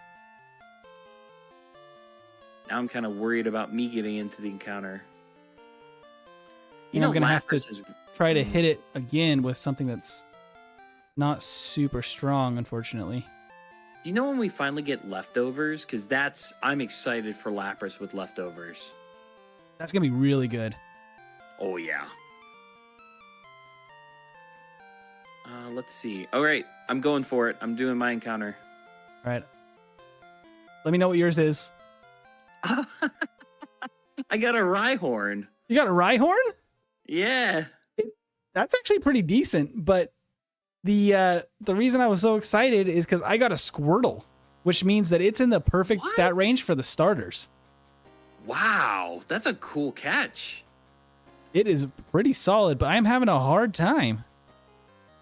Now I'm kind of worried about me getting into the encounter. You know, I'm going to have to Lapras is... try to hit it again with something that's not super strong, unfortunately. You know when we finally get leftovers? Because I'm excited for Lapras with leftovers. That's going to be really good. Oh, yeah. Let's see. All right, I'm going for it. I'm doing my encounter. All right. Let me know what yours is. I got a Rhyhorn. You got a Rhyhorn? Yeah. That's actually pretty decent, but the reason I was so excited is because I got a Squirtle, which means that it's in the perfect stat range for the starters. Wow, that's a cool catch. It is pretty solid, but I'm having a hard time.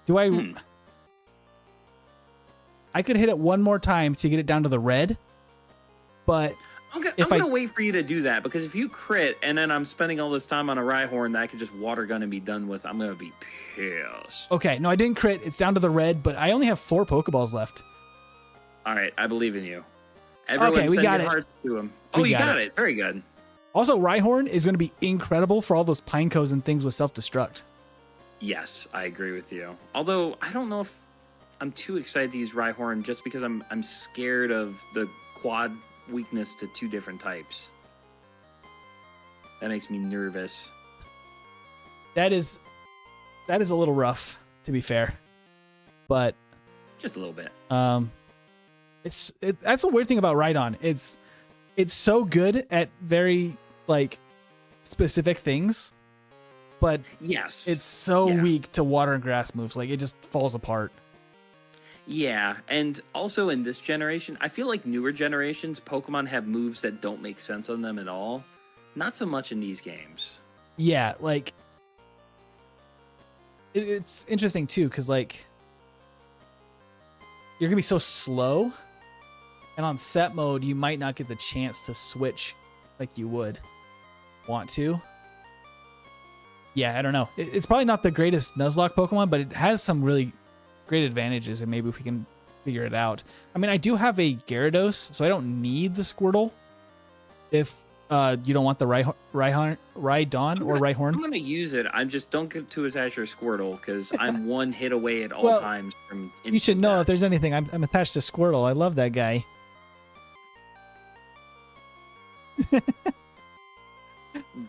Do I... I could hit it one more time to get it down to the red, but... I'm gonna wait for you to do that, because if you crit and then I'm spending all this time on a Rhyhorn that I could just water gun and be done with, I'm gonna be pissed. Okay, no, I didn't crit. It's down to the red, but I only have 4 Pokeballs left. All right, I believe in you. Everyone okay, we send got your it. hearts to him. Oh, you got it. Very good. Also, Rhyhorn is going to be incredible for all those Pinecos and things with self-destruct. Yes, I agree with you. Although, I don't know if I'm too excited to use Rhyhorn just because I'm scared of the quad weakness to 2 different types. That makes me nervous. That is a little rough, to be fair. But just a little bit. That's a weird thing about Rhydon. It's so good at very specific things, but yes, it's so weak to water and grass moves. Like, it just falls apart. Yeah, and also in this generation, I feel like newer generations, Pokemon have moves that don't make sense on them at all. Not so much in these games. Yeah, it's interesting too, because you're gonna be so slow, and on set mode you might not get the chance to switch like you would want to. Yeah, I don't know. It's probably not the greatest Nuzlocke Pokemon, but it has some really great advantages, and maybe if we can figure it out. I mean, I do have a Gyarados, so I don't need the Squirtle if You don't want the Rhydon or Rhyhorn? I'm gonna use it. I'm just don't get too attached to Squirtle because I'm one hit away at all Well, times from. You should know if there's anything. I'm attached to Squirtle. I love that guy.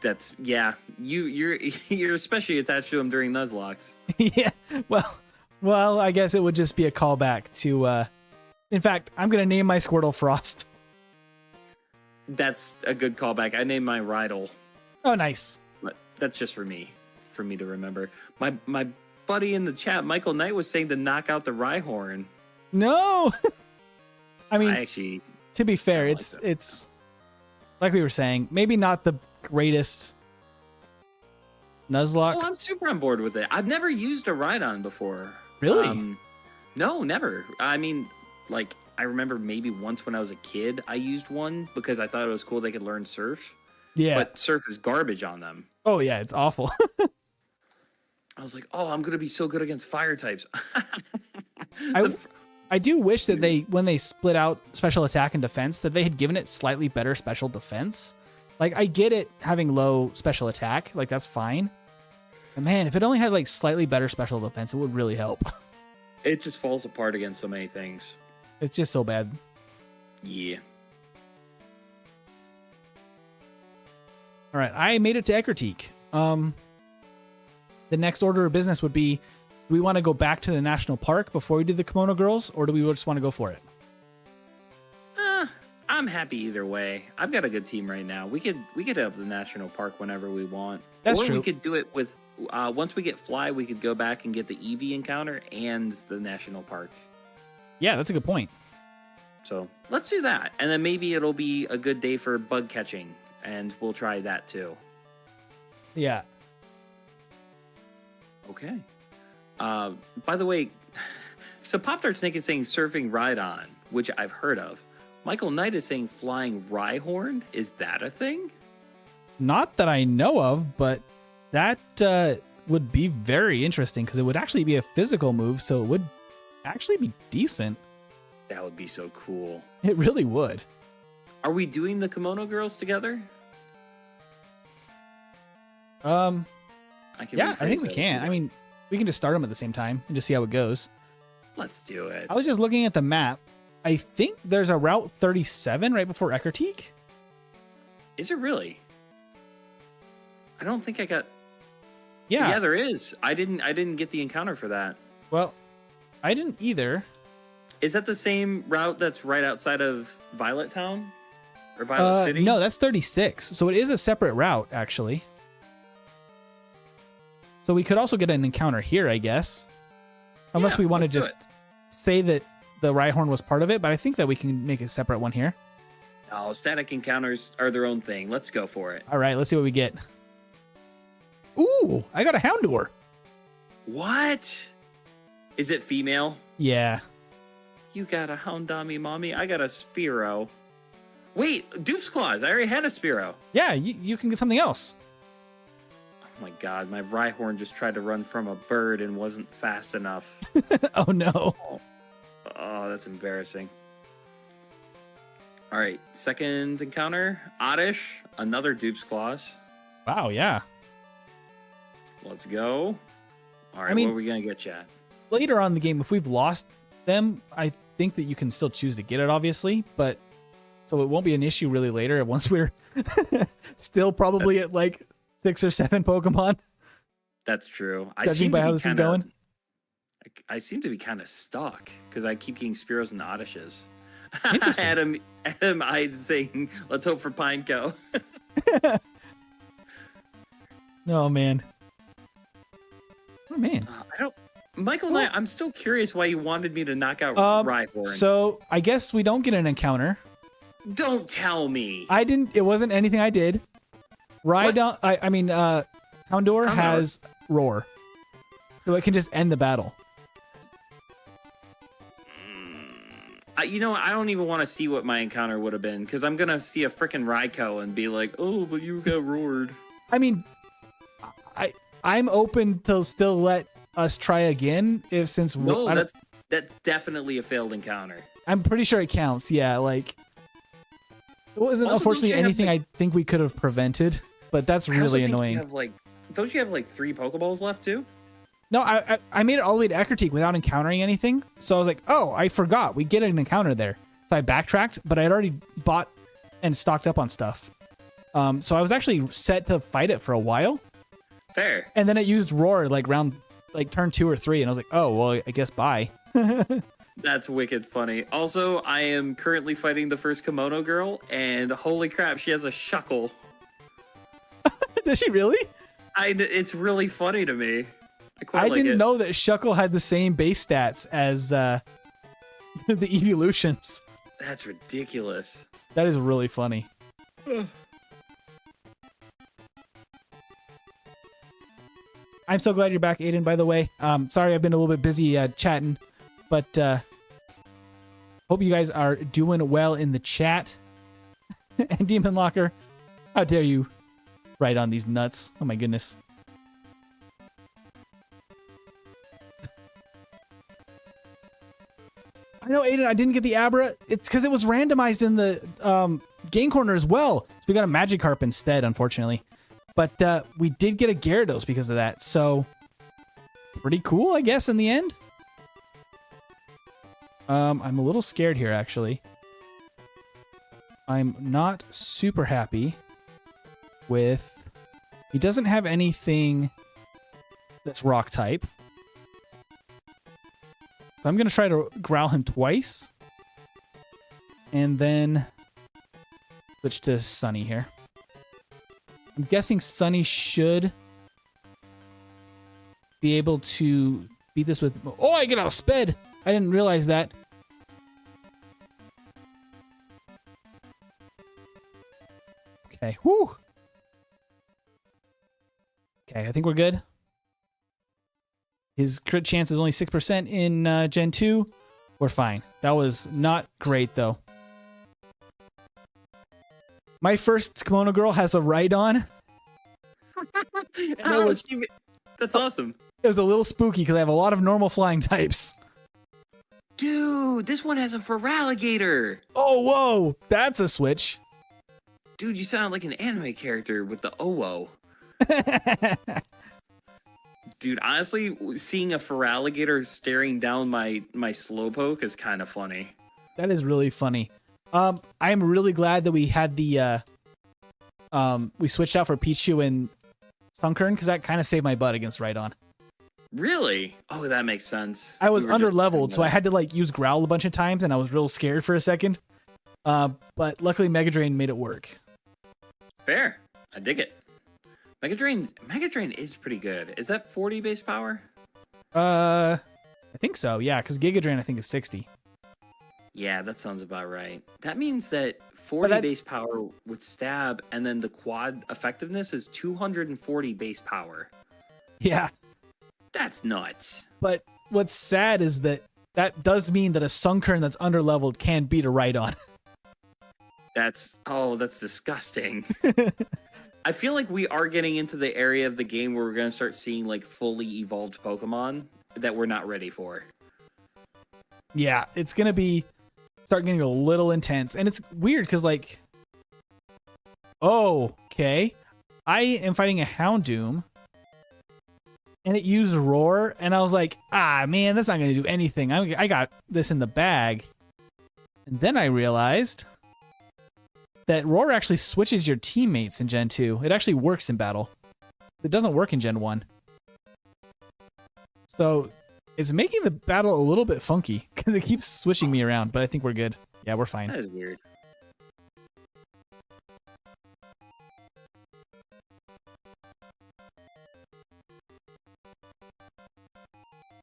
That's you're especially attached to him during Nuzlocke. Yeah. Well, I guess it would just be a callback to. In fact, I'm gonna name my Squirtle Frost. That's a good callback. I named my Rydle. Oh, nice. But that's just for me to remember. My buddy in the chat, Michael Knight, was saying to knock out the Rhyhorn. No. I mean, actually, to be fair, it's like we were saying, maybe not the greatest Nuzlocke. Oh, I'm super on board with it. I've never used a Rhydon before. Really? No, never. I mean, like, I remember maybe once when I was a kid, I used one because I thought it was cool they could learn Surf. Yeah. But Surf is garbage on them. Oh, yeah, it's awful. I was like, oh, I'm going to be so good against fire types. I do wish that when they split out special attack and defense, that they had given it slightly better special defense. Like, I get it having low special attack. Like, that's fine. But man, if it only had, like, slightly better special defense, it would really help. It just falls apart against so many things. It's just so bad. Yeah. All right, I made it to Eckerteak. The next order of business would be, do we want to go back to the national park before we do the Kimono Girls, or do we just want to go for it? I'm happy either way. I've got a good team right now. We could hit up the national park whenever we want. That's or true. We could do it with once we get Fly, we could go back and get the Eevee encounter and the national park. Yeah, that's a good point. So let's do that. And then maybe it'll be a good day for bug catching, and we'll try that too. Yeah. Okay. By the way, so Pop-Tart Snake is saying surfing Rhydon, which I've heard of. Michael Knight is saying flying Rhyhorn. Is that a thing? Not that I know of, but that would be very interesting because it would actually be a physical move, so it would actually be decent. That would be so cool. It really would. Are we doing the Kimono Girls together? I think we can. I mean, we can just start them at the same time and just see how it goes. Let's do it. I was just looking at the map. I think there's a Route 37 right before Eckerteak. Is it really? I don't think I got. Yeah. Yeah, there is. I didn't get the encounter for that. Well, I didn't either. Is that the same route that's right outside of Violet Town? Or Violet City? No, that's 36. So it is a separate route, actually. So we could also get an encounter here, I guess. Unless we want to just say that the Rhyhorn was part of it, but I think that we can make a separate one here. Oh, static encounters are their own thing. Let's go for it. All right, let's see what we get. Ooh, I got a Houndour. What? Is it female? Yeah. You got a Houndami, mommy. I got a Spearow. Wait, Dupe's Claws. I already had a Spearow. Yeah, you can get something else. Oh my god, my Rhyhorn just tried to run from a bird and wasn't fast enough. Oh no. Oh, that's embarrassing. All right, second encounter. Oddish, another Dupe's Claws. Wow, yeah. Let's go. All right, I mean, what are we going to get you at? Later on in the game, if we've lost them, I think that you can still choose to get it, obviously, but so it won't be an issue really later once we're still probably at like 6 or 7 Pokemon. That's true. Judging by how this is going. I seem to be kind of stuck because I keep getting Spearows and Oddishes. Interesting. Adam I'd saying, let's hope for Pineco. Oh, man. Oh, man. Michael and I'm still curious why you wanted me to knock out Rhyhorn. So I guess we don't get an encounter. Don't tell me. It wasn't anything I did. Houndour has Roar. So it can just end the battle. I don't even want to see what my encounter would have been because I'm going to see a freaking Raikou and be like, oh, but you got roared. I mean, I'm open to still let us try again since that's definitely a failed encounter. I'm pretty sure it counts. Yeah, like It wasn't Also, unfortunately don't you have, anything like- I think we could have prevented, but that's I also really think you annoying. have, don't you have like 3 Pokeballs left too? No, I made it all the way to Eckertique without encountering anything. So I was like, oh, I forgot. We get an encounter there. So I backtracked, but I had already bought and stocked up on stuff. So I was actually set to fight it for a while. Fair. And then it used Roar like turn 2 or 3. And I was like, oh, well, I guess bye. That's wicked funny. Also, I am currently fighting the first Kimono girl, and holy crap, she has a Shuckle. Does she really? It's really funny to me. I didn't know that Shuckle had the same base stats as the evolutions. That's ridiculous. That is really funny. I'm so glad you're back, Aiden, by the way. Sorry I've been a little bit busy chatting, but hope you guys are doing well in the chat. And Demon Locker, how dare you ride on these nuts? Oh my goodness. I know, Aiden, I didn't get the Abra. It's because it was randomized in the game corner as well. So we got a Magikarp instead, unfortunately. But we did get a Gyarados because of that. So pretty cool, I guess, in the end. I'm a little scared here, actually. I'm not super happy with... He doesn't have anything that's rock type. So I'm going to try to growl him twice. And then switch to Sunny here. I'm guessing Sunny should be able to beat this with... Oh, I get outsped! I didn't realize that. Okay, whoo! Okay, I think we're good. His crit chance is only 6% in Gen 2. We're fine. That was not great, though. My first Kimono girl has a Rhydon. That's awesome. It was a little spooky because I have a lot of normal flying types. Dude, this one has a Feraligatr. Oh, whoa. That's a switch. Dude, you sound like an anime character with the OWO. Dude, honestly, seeing a Feraligatr staring down my Slowpoke is kind of funny. That is really funny. I'm really glad that we had the we switched out for Pichu and Sunkern because that kind of saved my butt against Rhydon. Really? Oh, that makes sense. I was under leveled, so I had to like use Growl a bunch of times, and I was real scared for a second. But luckily, Mega Drain made it work. Fair. I dig it. Mega Drain is pretty good. Is that 40 base power? I think so. Yeah, because Giga Drain I think is 60. Yeah, that sounds about right. That means that 40 base power with stab, and then the quad effectiveness is 240 base power. Yeah. That's nuts. But what's sad is that does mean that a Sunkern that's underleveled can beat a Rhydon. That's disgusting. I feel like we are getting into the area of the game where we're going to start seeing like fully evolved Pokemon that we're not ready for. Yeah, it's going to start getting a little intense. And it's weird because like, oh, okay. I am fighting a Houndoom. And it used Roar, and I was like, man, that's not going to do anything. I got this in the bag. And then I realized that Roar actually switches your teammates in Gen 2. It actually works in battle. It doesn't work in Gen 1. So it's making the battle a little bit funky, because it keeps switching me around, but I think we're good. Yeah, we're fine. That is weird.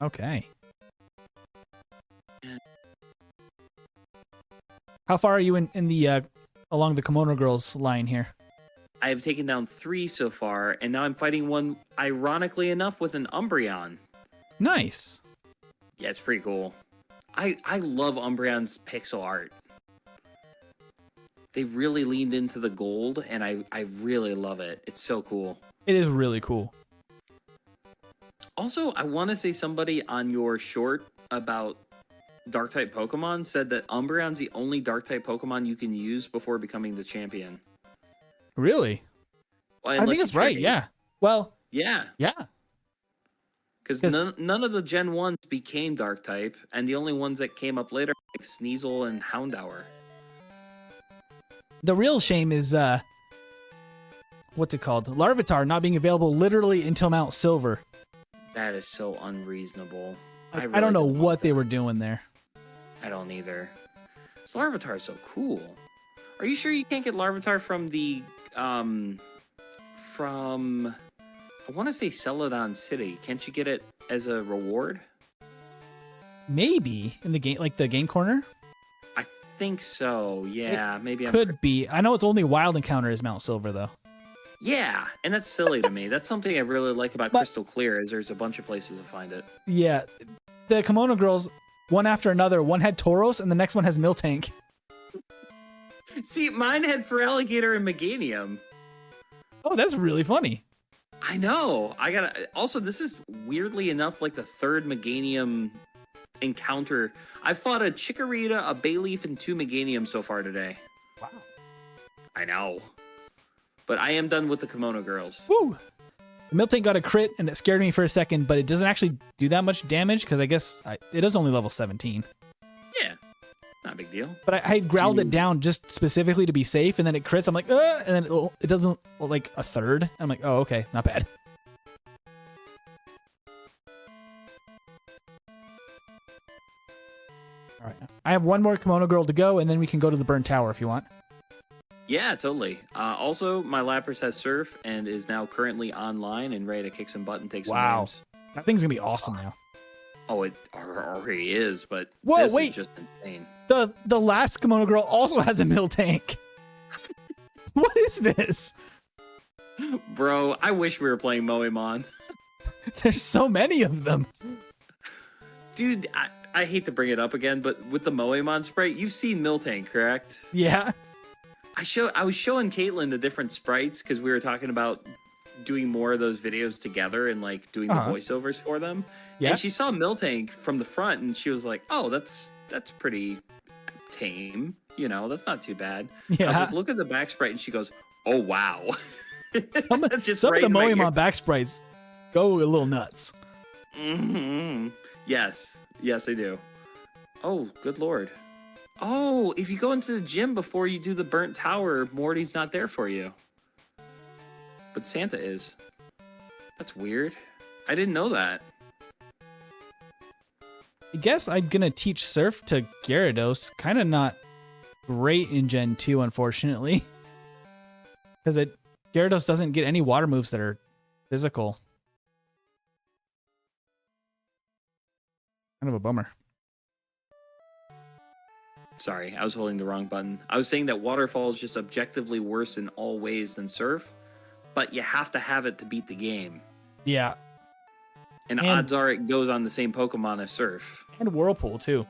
Okay. How far are you in the along the Kimono Girls line here? I have taken down 3 so far, and now I'm fighting one, ironically enough, with an Umbreon. Nice. Yeah, it's pretty cool. I love Umbreon's pixel art. They've really leaned into the gold, and I really love it. It's so cool. It is really cool. Also, I want to say somebody on your short about Dark-type Pokemon said that Umbreon's the only Dark-type Pokemon you can use before becoming the champion. Really? Well, I unless think you that's right. trade. Yeah. Well, Yeah. yeah. Because none of the Gen 1s became Dark-type, and the only ones that came up later like Sneasel and Houndour. The real shame is, what's it called? Larvitar not being available literally until Mount Silver. That is so unreasonable. I don't know what they were doing there. I don't either. So Larvitar is so cool. Are you sure you can't get Larvitar from the, from, I want to say Celadon City. Can't you get it as a reward? Maybe in the game, like the game corner. I think so. Yeah, maybe. Could be. I know it's only wild encounter is Mount Silver though. Yeah, and that's silly to me. That's something I really like about Crystal Clear is there's a bunch of places to find it. Yeah, the Kimono Girls, one after another. One had Tauros, and the next one has Miltank. See, mine had Feraligatr and Meganium. Oh, that's really funny. I know. I gotta. Also, this is weirdly enough like the third Meganium encounter. I fought a Chikorita, a Bayleaf, and 2 Meganium so far today. Wow. I know. But I am done with the Kimono Girls. Woo! The Miltank got a crit, and it scared me for a second, but it doesn't actually do that much damage because I guess it is only level 17. Yeah, not a big deal. But I growled it down just specifically to be safe, and then it crits. I'm like, and then it doesn't like a third. I'm like, oh, okay, not bad. All right, I have one more Kimono Girl to go, and then we can go to the Burnt Tower if you want. Yeah, totally. Also, my Lapras has Surf and is now currently online and ready to kick some butt and take some names. That thing's gonna be awesome now. Oh, it already is, but whoa, this wait. is just insane. The last Kimono Girl also has a Miltank. What is this? Bro, I wish we were playing Moemon. There's so many of them. Dude, I hate to bring it up again, but with the Moemon sprite, you've seen Miltank, correct? Yeah. I was showing Caitlin the different sprites because we were talking about doing more of those videos together and like doing the voiceovers for them. Yeah. And she saw Miltank from the front and she was like, "Oh, that's pretty tame. You know, that's not too bad." Yeah. I was like, "Look at the back sprite," and she goes, "Oh wow." Some of the Moemon back sprites go a little nuts. Mm-hmm. Yes, they do. Oh, good lord. Oh, if you go into the gym before you do the Burnt Tower, Morty's not there for you. But Santa is. That's weird. I didn't know that. I guess I'm going to teach Surf to Gyarados. Kind of not great in Gen 2, unfortunately. Because Gyarados doesn't get any water moves that are physical. Kind of a bummer. Sorry, I was holding the wrong button. I was saying that Waterfall is just objectively worse in all ways than Surf, but you have to have it to beat the game. Yeah. And odds are it goes on the same Pokemon as Surf. And Whirlpool, too.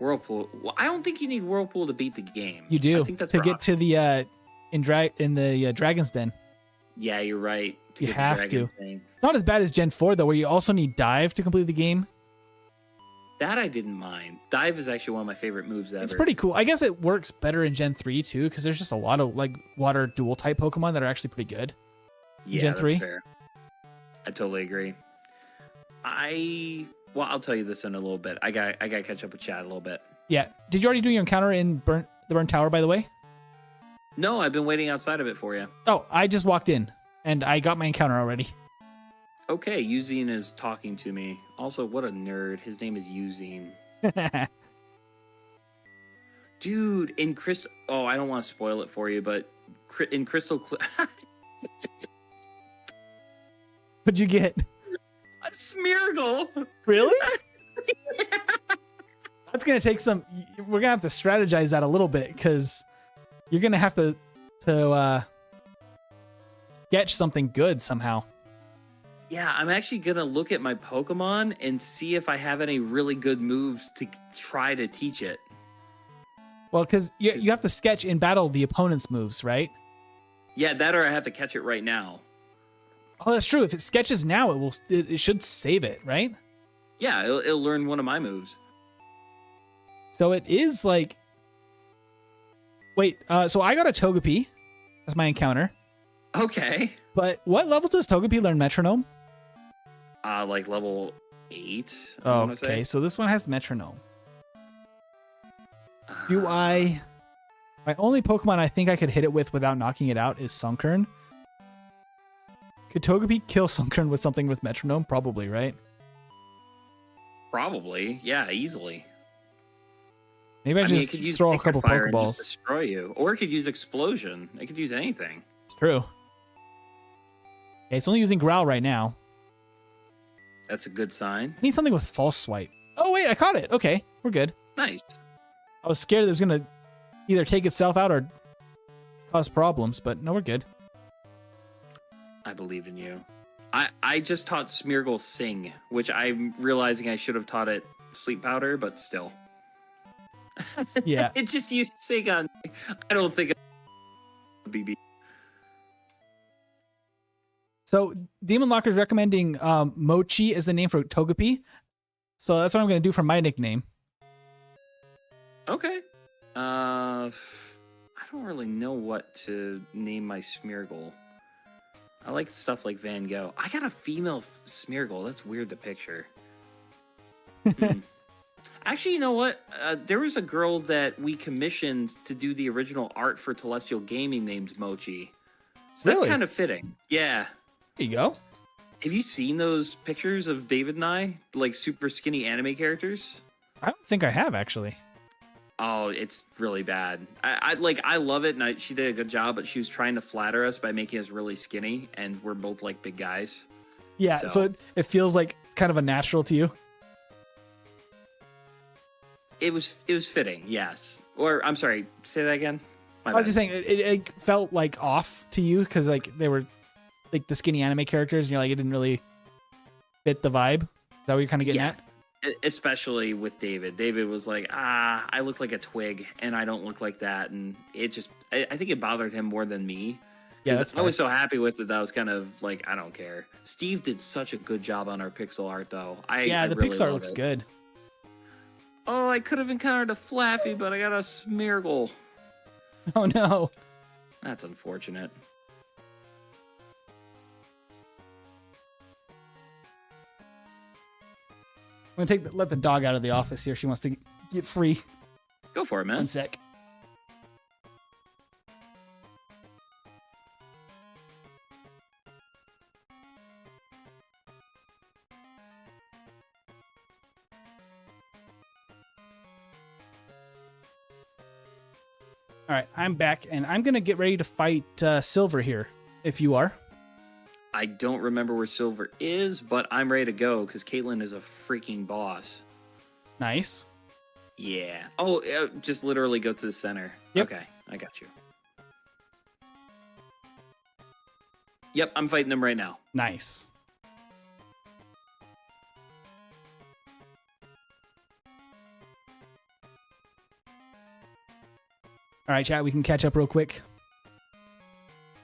Whirlpool. Well, I don't think you need Whirlpool to beat the game. You do. I think that's to get to the Dragon's Den. Yeah, you're right. You have to. Not as bad as Gen 4, though, where you also need Dive to complete the game. That I didn't mind. Dive is actually one of my favorite moves ever. It's pretty cool. I guess it works better in Gen 3 too, because there's just a lot of like water dual type Pokemon that are actually pretty good. Yeah, Gen 3. That's fair. I totally agree. I'll tell you this in a little bit. I got to catch up with Chad a little bit. Yeah. Did you already do your encounter in the Burnt Tower, by the way? No, I've been waiting outside of it for you. Oh, I just walked in and I got my encounter already. Okay, Eugene is talking to me. Also, what a nerd. His name is Eugene. Dude, in Crystal... Oh, I don't want to spoil it for you, but in Crystal... What'd you get? A Smeargle. Really? Yeah. That's going to take some... We're going to have to strategize that a little bit, because you're going to have to sketch something good somehow. Yeah, I'm actually going to look at my Pokemon and see if I have any really good moves to try to teach it. Well, because you have to sketch in battle the opponent's moves, right? Yeah, that or I have to catch it right now. Oh, that's true. If it sketches now, it should save it, right? Yeah, it'll learn one of my moves. So it is like... Wait, so I got a Togepi as my encounter. Okay. But what level does Togepi learn Metronome? Like level 8. Oh, okay, so this one has Metronome. My only Pokemon I think I could hit it with without knocking it out is Sunkern. Could Togepi kill Sunkern with something with Metronome? Probably, right? Probably, yeah, easily. Maybe I mean, just throw a couple Fire Pokeballs. And just destroy you, or it could use Explosion. It could use anything. It's true. Okay, it's only using Growl right now. That's a good sign. I need something with False Swipe. Oh wait, I caught it. Okay, we're good. Nice. I was scared it was gonna either take itself out or cause problems, but no, we're good. I believe in you. I just taught Smeargle Sing, which I'm realizing I should have taught it Sleep Powder, but still. Yeah. It just used Sing on. I don't think BB. So Demon Locker's recommending Mochi as the name for Togepi. So that's what I'm gonna do for my nickname. Okay. I don't really know what to name my Smeargle. I like stuff like Van Gogh. I got a female Smeargle. That's weird to picture. Actually, you know what? There was a girl that we commissioned to do the original art for Telestial Gaming named Mochi. So Really? That's kind of fitting. Yeah. There you go. Have you seen those pictures of David and I? Like super skinny anime characters? I don't think I have, actually. Oh, it's really bad. I love it, and she did a good job, but she was trying to flatter us by making us really skinny, and we're both like big guys. Yeah, so it feels like kind of a natural to you. It was fitting, yes. Or I'm sorry, say that again. I was just saying it felt like off to you because like they were like the skinny anime characters, and you're like it didn't really fit the vibe. Is that what you're kind of getting at? Especially with David. David was like, I look like a twig, and I don't look like that, and it just I think it bothered him more than me. Yeah, that's I was so happy with it that I was kind of like, I don't care. Steve did such a good job on our pixel art, though. The really pixel art looks good. Oh, I could have encountered a Flaffy, but I got a Smeargle. Oh no, that's unfortunate. I'm gonna let the dog out of the office here. She wants to get free. Go for it, man. One sec. All right, I'm back, and I'm gonna get ready to fight Silver here. If you are. I don't remember where Silver is, but I'm ready to go because Caitlin is a freaking boss. Nice. Yeah. Oh, just literally go to the center. Yep. Okay, I got you. Yep, I'm fighting him right now. Nice. All right, chat, we can catch up real quick.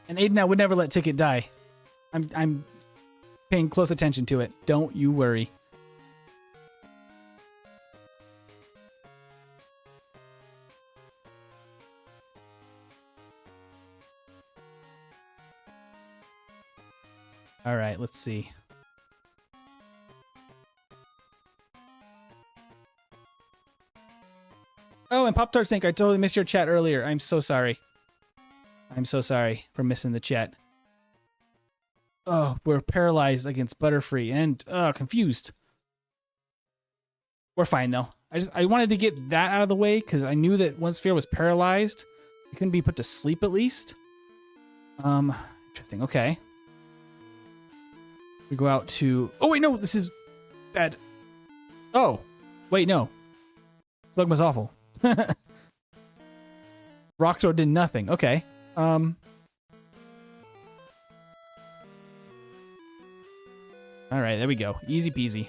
And Aiden, I would never let Ticket die. I'm paying close attention to it. Don't you worry. All right, let's see. Oh, and Pop Tart Snake, I totally missed your chat earlier. I'm so sorry. I'm so sorry for missing the chat. Oh, we're paralyzed against Butterfree and confused. We're fine though. I wanted to get that out of the way because I knew that one sphere was paralyzed. It couldn't be put to sleep at least. Interesting. Okay. We go out to... Oh, wait, no. This is bad. Oh. Wait, no. Slugma's awful. Rock Throw did nothing. Okay. All right, there we go. Easy peasy.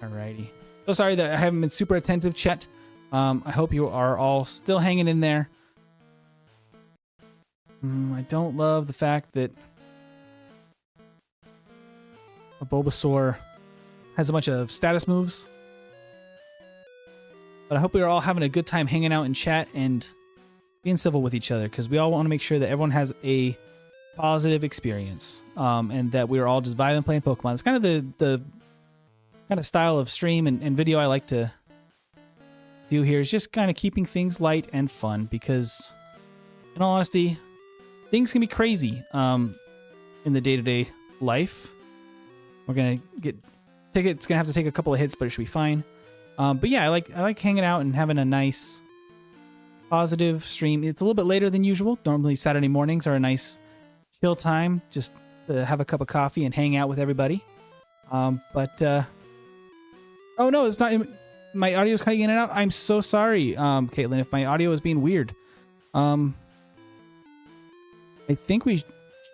Alrighty. So sorry that I haven't been super attentive, chat. I hope you are all still hanging in there. I don't love the fact that a Bulbasaur has a bunch of status moves. But I hope we are all having a good time hanging out in chat and being civil with each other, because we all want to make sure that everyone has a positive experience, and that we're all just vibing playing Pokemon. It's kind of the kind of style of stream and video I like to do here, is just kind of keeping things light and fun, because in all honesty, things can be crazy in the day-to-day life. We're gonna get tickets. Gonna have to take a couple of hits, but it should be fine. But yeah, I like hanging out and having a nice positive stream. It's a little bit later than usual. Normally Saturday mornings are a nice chill time, just to have a cup of coffee and hang out with everybody. Oh no, it's not. My audio is cutting in and out. I'm so sorry, Caitlin, if my audio is being weird. I think we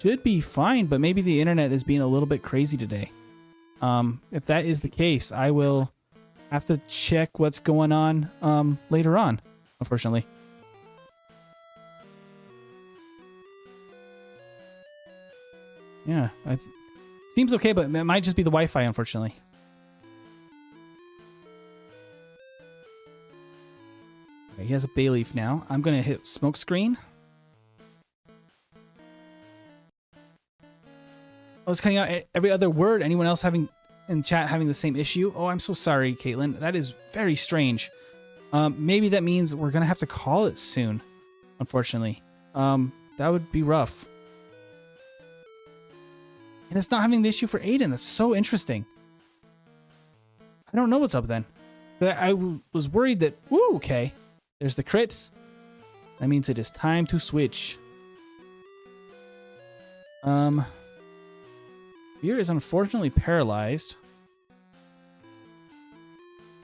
should be fine, but maybe the internet is being a little bit crazy today. If that is the case, I will have to check what's going on later on, unfortunately. Yeah, seems okay, but it might just be the Wi-Fi, unfortunately. Okay, he has a Bayleaf now. I'm going to hit smoke screen. I was cutting out every other word. Anyone else in chat having the same issue? Oh, I'm so sorry, Caitlin. That is very strange. Maybe that means we're going to have to call it soon, unfortunately. That would be rough. And it's not having the issue for Aiden. That's so interesting. I don't know what's up then. But I was worried that... Woo, okay. There's the crits. That means it is time to switch. Fear is unfortunately paralyzed.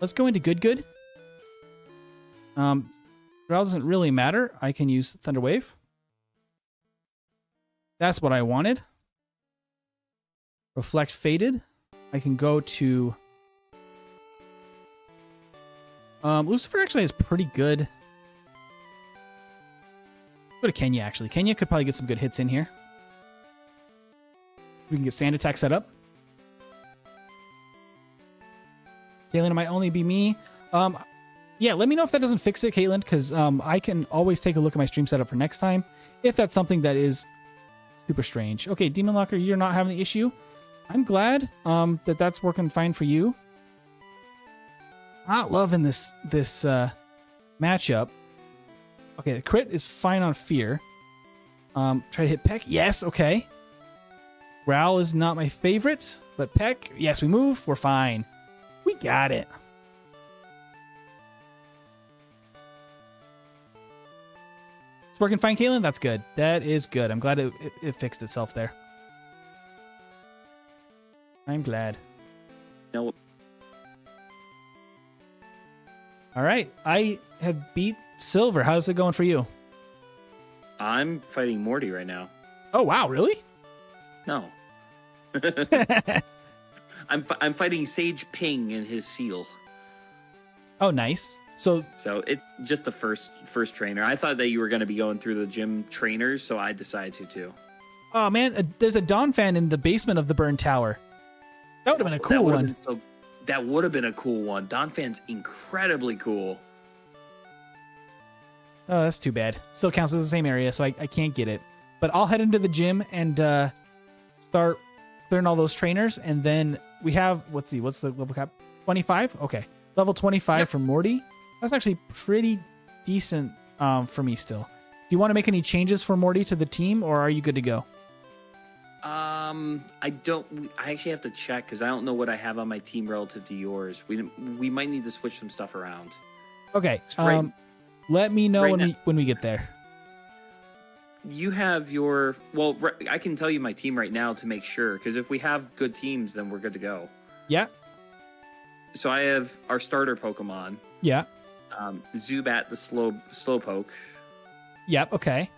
Let's go into good. Growl doesn't really matter. I can use Thunder Wave. That's what I wanted. Reflect faded. I can go to... Lucifer actually has pretty good... Go to Kenya, actually. Kenya could probably get some good hits in here. We can get Sand Attack set up. Caitlin, it might only be me. Yeah, let me know if that doesn't fix it, Caitlin, because I can always take a look at my stream setup for next time, if that's something that is super strange. Okay, Demon Locker, you're not having the issue. I'm glad that that's working fine for you. Not loving this matchup. Okay, the crit is fine on Fear. Try to hit Peck. Yes, okay. Growl is not my favorite, but Peck, yes, we move. We're fine. We got it. It's working fine, Caitlin? That's good. That is good. I'm glad it fixed itself there. I'm glad. No. All right. I have beat Silver. How's it going for you? I'm fighting Morty right now. Oh, wow. Really? No. I'm fighting Sage Ping and his seal. Oh, nice. So it's just the first trainer. I thought that you were going to be going through the gym trainers, so I decided to too. Oh man, there's a Dawn fan in the basement of the burn tower. That would have been a cool one. That would have been a cool one. Dawn fan's incredibly cool. Oh, that's too bad. Still counts as the same area, so I can't get it. But I'll head into the gym and start clearing all those trainers, and then we have, what's the level cap? 25? Okay. Level 25 for Morty. That's actually pretty decent for me still. Do you want to make any changes for Morty to the team, or are you good to go? I actually have to check because I don't know what I have on my team relative to yours. We might need to switch some stuff around. Okay. Let me know when we get there. You have your... Well, I can tell you my team right now to make sure, because if we have good teams, then we're good to go. Yeah. So I have our starter Pokemon. Yeah. Zubat, the Slowpoke. Yep, okay.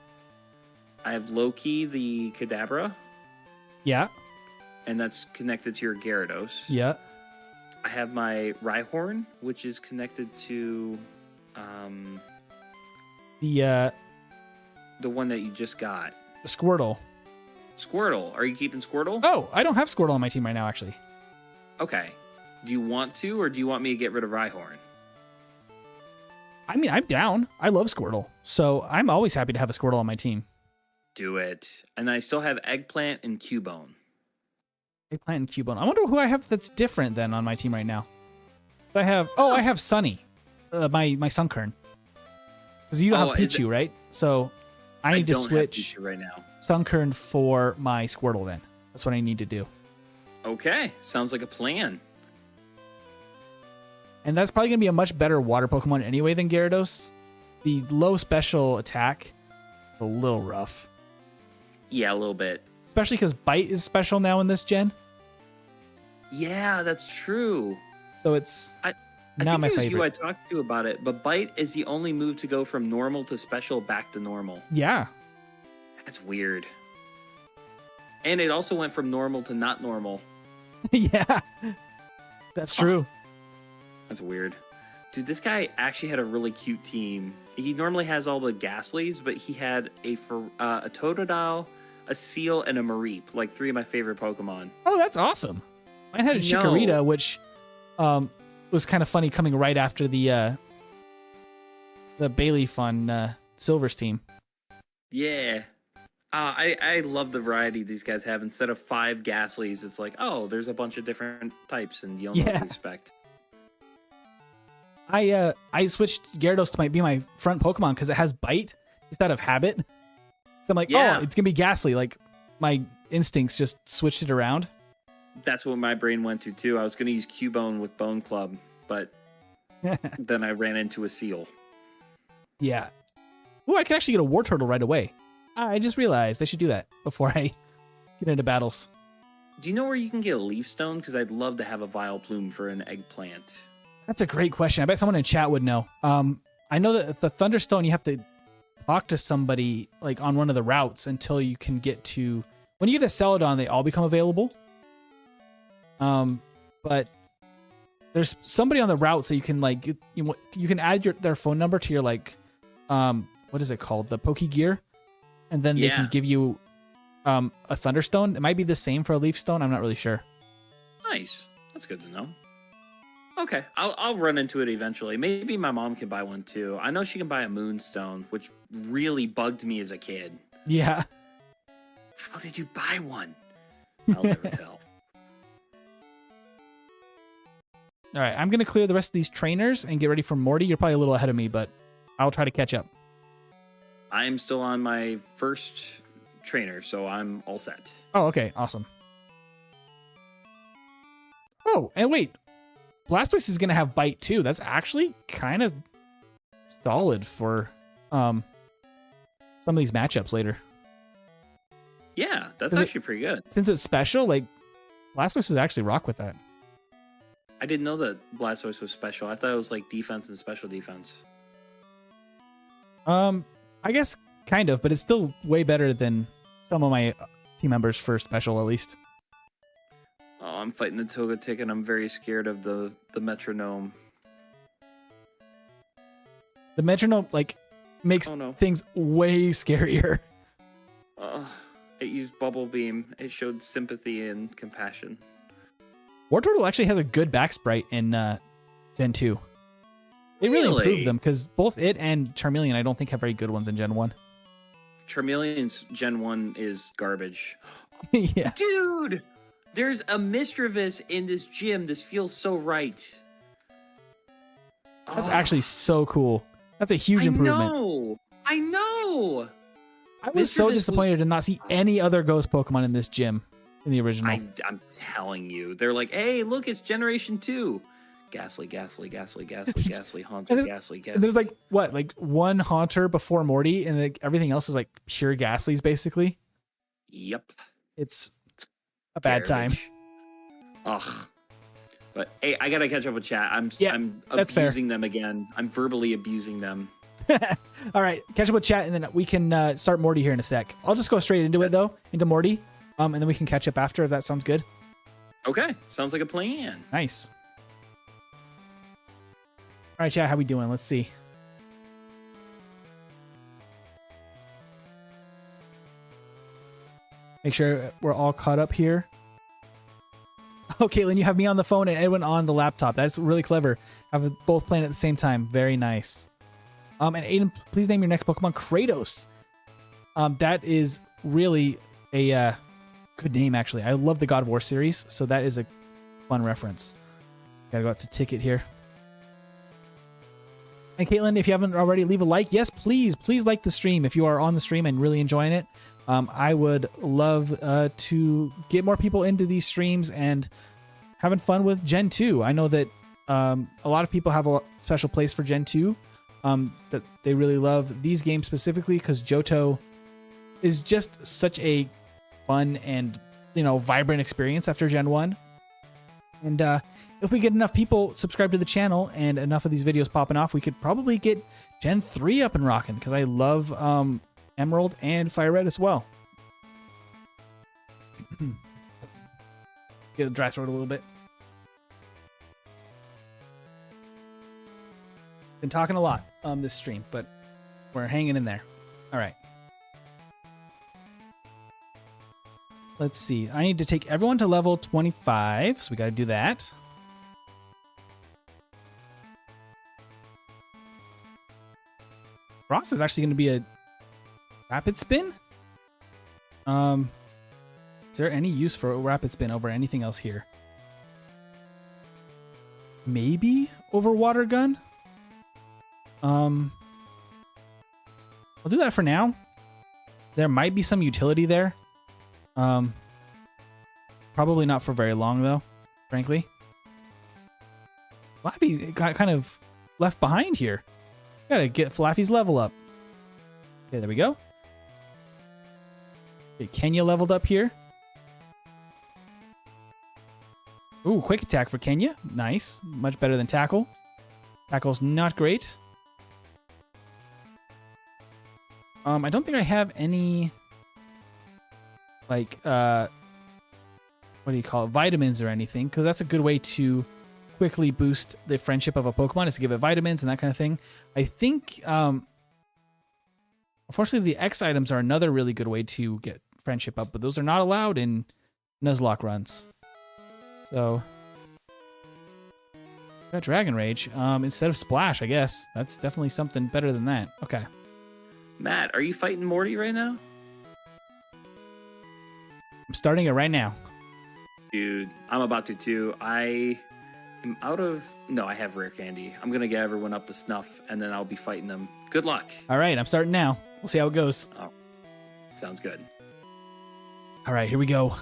I have Loki, the Kadabra. Yeah. And that's connected to your Gyarados. Yeah. I have my Rhyhorn, which is connected to... The one that you just got. The Squirtle. Squirtle. Are you keeping Squirtle? Oh, I don't have Squirtle on my team right now, actually. Okay. Do you want to, or do you want me to get rid of Rhyhorn? I mean, I'm down. I love Squirtle, so I'm always happy to have a Squirtle on my team. Do it. And I still have Eggplant and Cubone. Eggplant and Cubone. I wonder who I have that's different than on my team right now. I have Sunny, my Sunkern. Because you don't have Pichu, right? So I need to switch right now. Sunkern for my Squirtle then. That's what I need to do. Okay, sounds like a plan. And that's probably going to be a much better water Pokemon anyway than Gyarados. The low special attack, a little rough. Yeah, a little bit. Especially because Bite is special now in this gen. Yeah, that's true. So it's I not my think it was favorite. you I talked to about it, but Bite is the only move to go from normal to special back to normal. Yeah. That's weird. And it also went from normal to not normal. Yeah. That's true. That's weird. Dude, this guy actually had a really cute team. He normally has all the Ghastlies, but he had a Totodile, a Seal, and a Mareep, like 3 of my favorite Pokemon. Oh, that's awesome. Mine had a Chikorita, which was kind of funny coming right after the Bayleaf on Silver's team. Yeah. I love the variety these guys have. Instead of 5 Ghastlies, it's like, oh, there's a bunch of different types, and you don't know what to expect. I switched Gyarados to be my front Pokemon because it has Bite instead of Habit. So I'm like, oh, it's gonna be Ghastly. Like my instincts just switched it around. That's what my brain went to too. I was gonna use Cubone with Bone Club, but then I ran into a Seal. Yeah. Oh, I can actually get a War Turtle right away. I just realized I should do that before I get into battles. Do you know where you can get a Leaf Stone? Because I'd love to have a Vileplume for an Eggplant. That's a great question. I bet someone in chat would know. I know that the Thunderstone, you have to talk to somebody like on one of the routes until you can get to. When you get a Celadon, they all become available. But there's somebody on the routes that you can like you can add their phone number to your like what is it called, the Poke Gear, and then they can give you a Thunderstone. It might be the same for a Leaf Stone. I'm not really sure. Nice. That's good to know. Okay, I'll run into it eventually. Maybe my mom can buy one too. I know she can buy a Moonstone, which really bugged me as a kid. Yeah. How did you buy one? I'll never tell. All right, I'm going to clear the rest of these trainers and get ready for Morty. You're probably a little ahead of me, but I'll try to catch up. I'm still on my first trainer, so I'm all set. Oh, okay. Awesome. Oh, and wait. Blastoise is going to have Bite too. That's actually kind of solid for some of these matchups later. Yeah, that's actually pretty good. Since it's special, like Blastoise is actually rock with that. I didn't know that Blastoise was special. I thought it was like defense and special defense. I guess kind of, but it's still way better than some of my team members for special, at least. Oh, I'm fighting the Togetic, and I'm very scared of the Metronome. The Metronome, like, makes things way scarier. It used Bubble Beam. It showed sympathy and compassion. War Turtle actually has a good back sprite in Gen 2. It really improved them, because both it and Charmeleon I don't think have very good ones in Gen 1. Charmeleon's Gen 1 is garbage. Yeah. Dude! There's a Mischievous in this gym. This feels so right. That's actually so cool. That's a huge improvement. I know! I was so disappointed to not see any other ghost Pokemon in this gym in the original. I'm telling you. They're like, hey, look, it's Generation 2. Ghastly, Ghastly, Ghastly, Ghastly, Ghastly, Haunter, Ghastly, Ghastly. There's like, what, like one Haunter before Morty, and like everything else is like pure Ghastlies, basically? Yep. It's a bad time. Ugh. But hey, I gotta catch up with chat. I'm abusing them again. I'm verbally abusing them. All right, catch up with chat, and then we can start Morty here in a sec. I'll just go straight into it though, into Morty, and then we can catch up after if that sounds good. Okay, sounds like a plan. Nice. All right, chat, how we doing? Let's see. Make sure we're all caught up here. Oh, Caitlin, you have me on the phone and Edwin on the laptop. That's really clever. Have both playing at the same time. Very nice. And Aiden, please name your next Pokemon Kratos. That is really a good name, actually. I love the God of War series, so that is a fun reference. Gotta go out to Ticket here. And Caitlin, if you haven't already, leave a like. Yes, please like the stream if you are on the stream and really enjoying it. I would love to get more people into these streams and having fun with Gen 2. I know that a lot of people have a special place for Gen 2, that they really love these games specifically because Johto is just such a fun and, vibrant experience after Gen 1. And if we get enough people subscribed to the channel and enough of these videos popping off, we could probably get Gen 3 up and rocking because I love Emerald and Fire Red as well. Get a dry throat a little bit. Been talking a lot on this stream, but we're hanging in there. All right. Let's see. I need to take everyone to level 25, so we got to do that. Ross is actually going to be a rapid spin. Is there any use for a rapid spin over anything else here? Maybe over water gun. I'll do that for now. There might be some utility there. Probably not for very long though, frankly. Flappy got kind of left behind here. Gotta get Flaffy's level up. Okay, there we go. Okay, Kenya leveled up here. Ooh, quick attack for Kenya. Nice. Much better than tackle. Tackle's not great. I don't think I have any, like, what do you call it? Vitamins or anything, because that's a good way to quickly boost the friendship of a Pokemon is to give it vitamins and that kind of thing. I think, unfortunately, the X items are another really good way to get friendship up, but those are not allowed in Nuzlocke runs. So, got Dragon Rage instead of Splash, I guess. That's definitely something better than that. Okay. Matt, are you fighting Morty right now? I'm starting it right now. Dude, I'm about to too. I am out of... No, I have Rare Candy. I'm going to get everyone up to snuff, and then I'll be fighting them. Good luck. All right, I'm starting now. We'll see how it goes. Oh, sounds good. All right, here we go.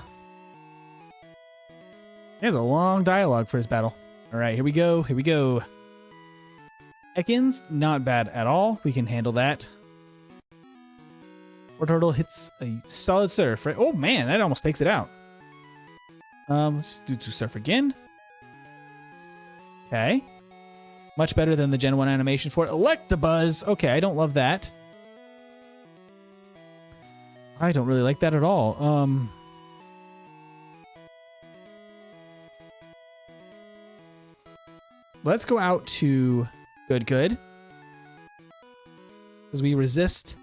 He has a long dialogue for his battle. All right, here we go. Here we go. Ekans, not bad at all. We can handle that. Wartortle hits a solid surf, right? Oh man, that almost takes it out. Let's do surf again. Okay. Much better than the Gen 1 animation for Electabuzz. Okay, I don't love that. I don't really like that at all. Let's go out to Good. Because we resist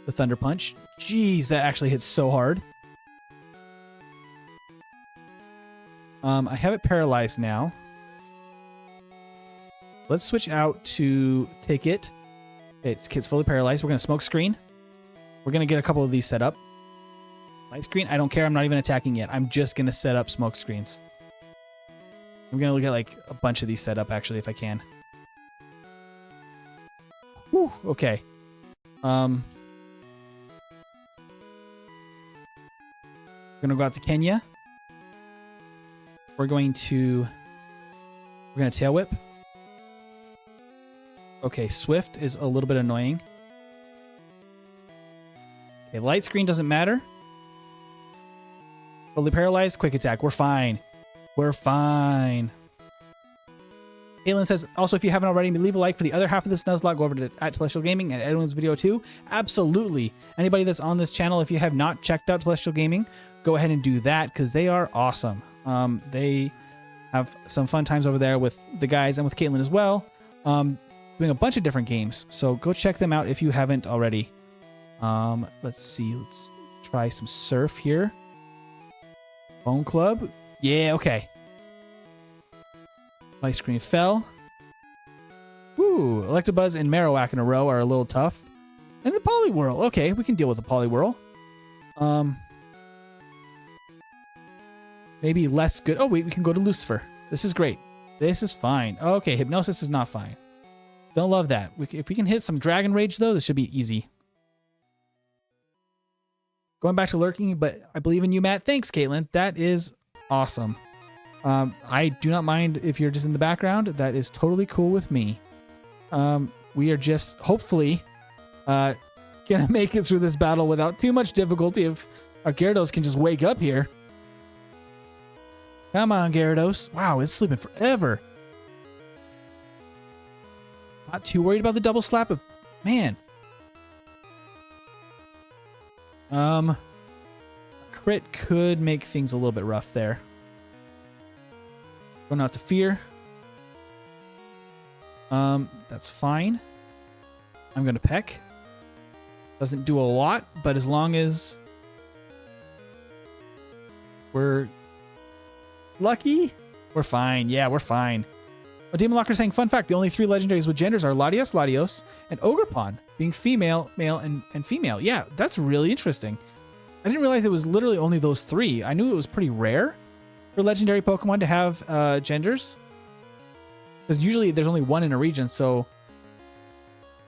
the Thunder Punch. Jeez, that actually hits so hard. I have it paralyzed now. Let's switch out to Ticket. It's fully paralyzed. We're going to Smoke Screen. We're going to get a couple of these set up. Light Screen, I don't care. I'm not even attacking yet. I'm just going to set up Smoke Screens. I'm going to look at like a bunch of these set up actually if I can. Whew, okay. We're gonna go out to Kenya. We're gonna Tail Whip. Okay, Swift is a little bit annoying. Okay, Light Screen doesn't matter. Fully paralyzed, Quick Attack. We're fine. We're fine. Caitlin says, also, if you haven't already, leave a like for the other half of this Nuzlocke. Go over to @Telestial Gaming and Edwin's video too. Absolutely. Anybody that's on this channel, if you have not checked out Telestial Gaming, go ahead and do that because they are awesome. They have some fun times over there with the guys and with Caitlin as well. Doing a bunch of different games. So go check them out if you haven't already. Let's see. Let's try some surf here. Bone Club. Yeah, okay. Ice Cream fell. Ooh, Electabuzz and Marowak in a row are a little tough. And the Poliwhirl. Okay, we can deal with the Poliwhirl. Maybe less good. Oh, wait, we can go to Lucifer. This is great. This is fine. Okay, Hypnosis is not fine. Don't love that. If we can hit some Dragon Rage, though, this should be easy. Going back to lurking, but I believe in you, Matt. Thanks, Caitlin. That is awesome. I do not mind if you're just in the background. That is totally cool with me. We are just hopefully gonna make it through this battle without too much difficulty. If our Gyarados can just wake up here. Come on, Gyarados. Wow, it's sleeping forever. Not too worried about the double slap, but man. Crit could make things a little bit rough there. Going out to Fear. That's fine. I'm going to Peck. Doesn't do a lot, but as long as we're lucky, we're fine. Yeah, we're fine. Oh, Demon Locker saying, fun fact, the only 3 legendaries with genders are Latios, Latios, and Ogerpon, being female, male, and female. Yeah, that's really interesting. I didn't realize it was literally only those 3. I knew it was pretty rare for legendary Pokemon to have genders. Because usually there's only 1 in a region, so...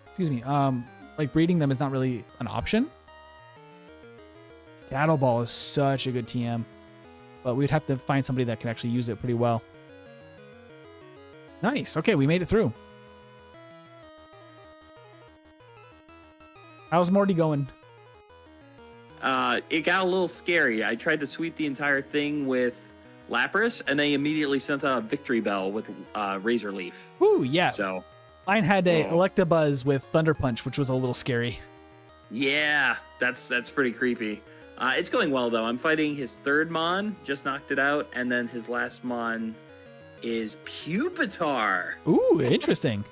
Excuse me, like breeding them is not really an option. Shadow Ball is such a good TM. But we'd have to find somebody that can actually use it pretty well. Nice. Okay, we made it through. How's Morty going? It got a little scary. I tried to sweep the entire thing with Lapras, and they immediately sent out a Victory Bell with Razor Leaf. Ooh, yeah. So mine had a Electabuzz with Thunder Punch, which was a little scary. Yeah, that's pretty creepy. It's going well, though. I'm fighting his 3rd Mon, just knocked it out, and then his last Mon is Pupitar. Ooh, interesting.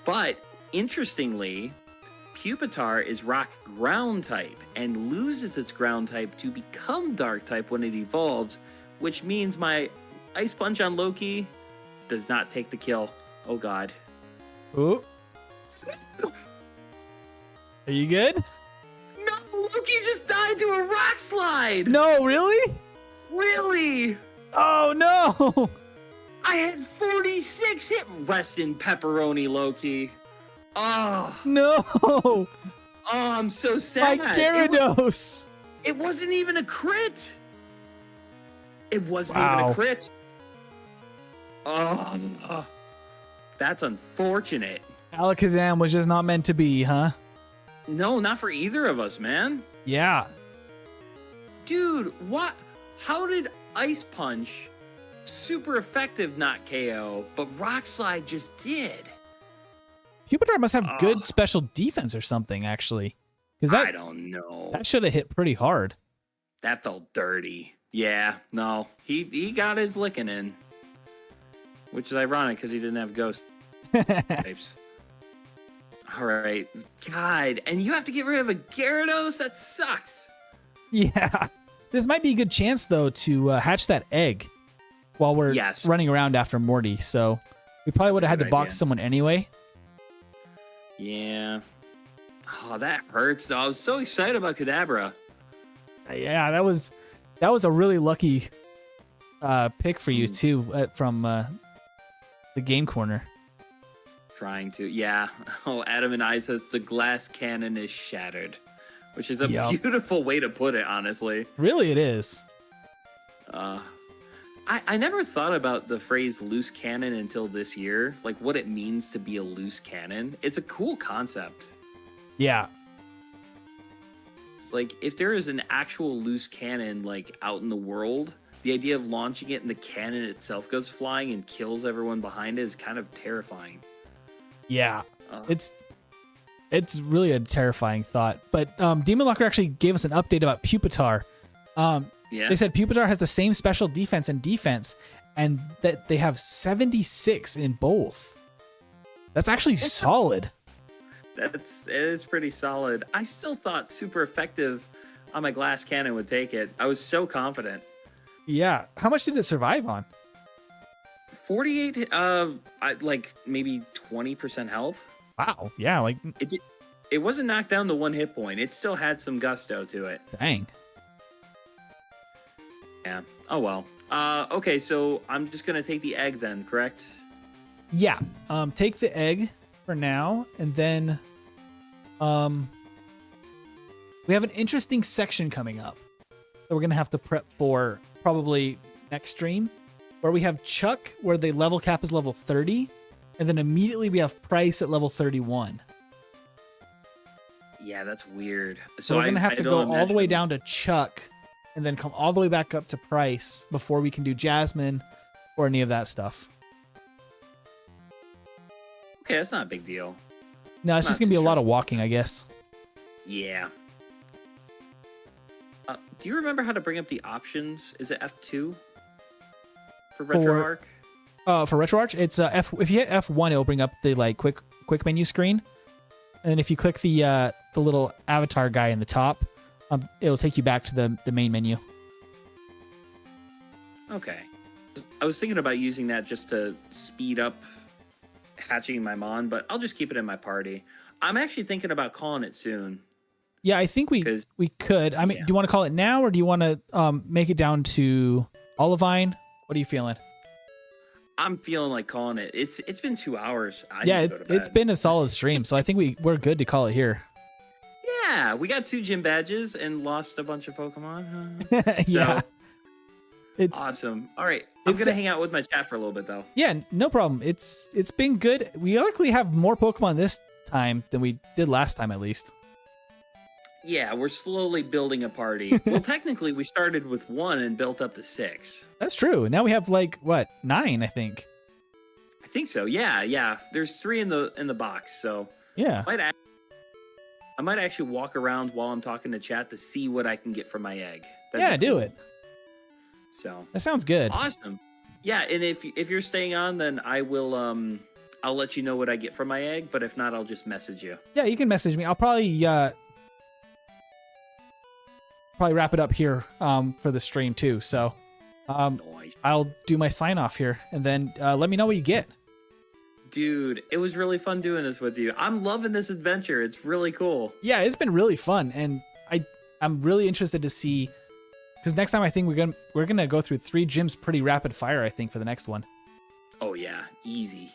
But, interestingly, Pupitar is rock ground type and loses its ground type to become dark type when it evolves, which means my Ice Punch on Loki does not take the kill. Oh, God. Ooh. Are you good? No, Loki just died to a rock slide. No, really? Really? Oh, no. I had 46 hit. Rest in pepperoni, Loki. Oh. No. Oh, I'm so sad. My Gyarados. It wasn't even a crit. It wasn't Wow. even a crit. Oh, that's unfortunate. Alakazam was just not meant to be, huh? No, not for either of us, man. Yeah. Dude, what? How did Ice Punch, super effective, not KO, but Rock Slide just did? Pupitar must have good special defense or something, actually. Because I don't know. That should have hit pretty hard. That felt dirty. Yeah, no. He got his licking in. Which is ironic because he didn't have ghost types. All right. God, and you have to get rid of a Gyarados? That sucks. Yeah. This might be a good chance, though, to hatch that egg while we're running around after Morty. So we probably would have had to box someone anyway. Yeah. Oh, that hurts, though. I was so excited about Kadabra. Yeah, that was a really lucky pick for you, too, from the game corner. Trying to, yeah. Oh, Adam and I says the glass cannon is shattered, which is a beautiful way to put it, honestly. Really, it is. I never thought about the phrase loose cannon until this year, like what it means to be a loose cannon. It's a cool concept. Yeah. It's like if there is an actual loose cannon like out in the world, the idea of launching it and the cannon itself goes flying and kills everyone behind it is kind of terrifying. Yeah, it's really a terrifying thought. But Demon Locker actually gave us an update about Pupitar. They said Pupitar has the same special defense and that they have 76 in both. That's actually solid. It is pretty solid. I still thought super effective on my glass cannon would take it. I was so confident. Yeah. How much did it survive on? 48, like maybe 20% health. Wow. Yeah. Like, It wasn't knocked down to 1 hit point. It still had some gusto to it. dang. Yeah. Oh, well. Okay, so I'm just going to take the egg then, correct? Yeah. Take the egg for now, and then we have an interesting section coming up that we're gonna have to prep for probably next stream, where we have Chuck, where the level cap is level 30, and then immediately we have Price at level 31. Yeah, that's weird. So we're gonna have to go all the way down to Chuck, and then come all the way back up to Price before we can do Jasmine or any of that stuff. Okay, that's not a big deal. No, it's just gonna be a lot of walking, I guess. Yeah. Do you remember how to bring up the options? Is it F2 for RetroArch? For RetroArch, it's F. If you hit F1, it'll bring up the like quick menu screen, and then if you click the little avatar guy in the top, it'll take you back to the main menu. Okay. I was thinking about using that just to speed up hatching my Mon, but I'll just keep it in my party. I'm actually thinking about calling it soon. Yeah, I think we could. I mean, Yeah. do you want to call it now, or do you want to make it down to Olivine? What are you feeling? I'm feeling like calling it. It's been 2 hours. It's been a solid stream, so I think we're good to call it here. Yeah, we got 2 gym badges and lost a bunch of Pokemon. Yeah. It's awesome. All right, I'm gonna hang out with my chat for a little bit though. Yeah, no problem. It's been good. We luckily have more Pokemon this time than we did last time, at least. Yeah, we're slowly building a party. Well, technically, we started with 1 and built up to 6. That's true. Now we have like 9, I think. I think so. Yeah. There's 3 in the box, so Yeah. I might actually walk around while I'm talking to chat to see what I can get from my egg. Do it. So that sounds good. Awesome. Yeah, and if you're staying on, then I will I'll let you know what I get from my egg. But if not, I'll just message you. Yeah, you can message me. I'll probably wrap it up here for the stream too. So Nice. I'll do my sign off here, and then let me know what you get. Dude, it was really fun doing this with you. I'm loving this adventure. It's really cool. Yeah, it's been really fun, and I'm really interested to see, because next time I think we're gonna go through 3 gyms pretty rapid fire. I think for the next one. Oh yeah, easy,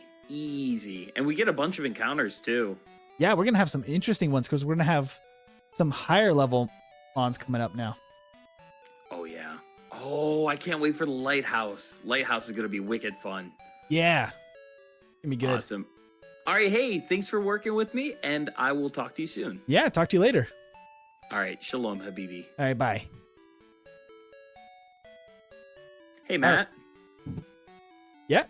and we get a bunch of encounters too. Yeah, we're gonna have some interesting ones because we're gonna have some higher level Mons coming up now. Oh yeah. Oh, I can't wait for the lighthouse. Lighthouse is gonna be wicked fun. Yeah, gonna be good. Awesome. All right, hey, thanks for working with me, and I will talk to you soon. Yeah, talk to you later. All right, shalom, Habibi. All right, bye. Hey, Matt. Yeah.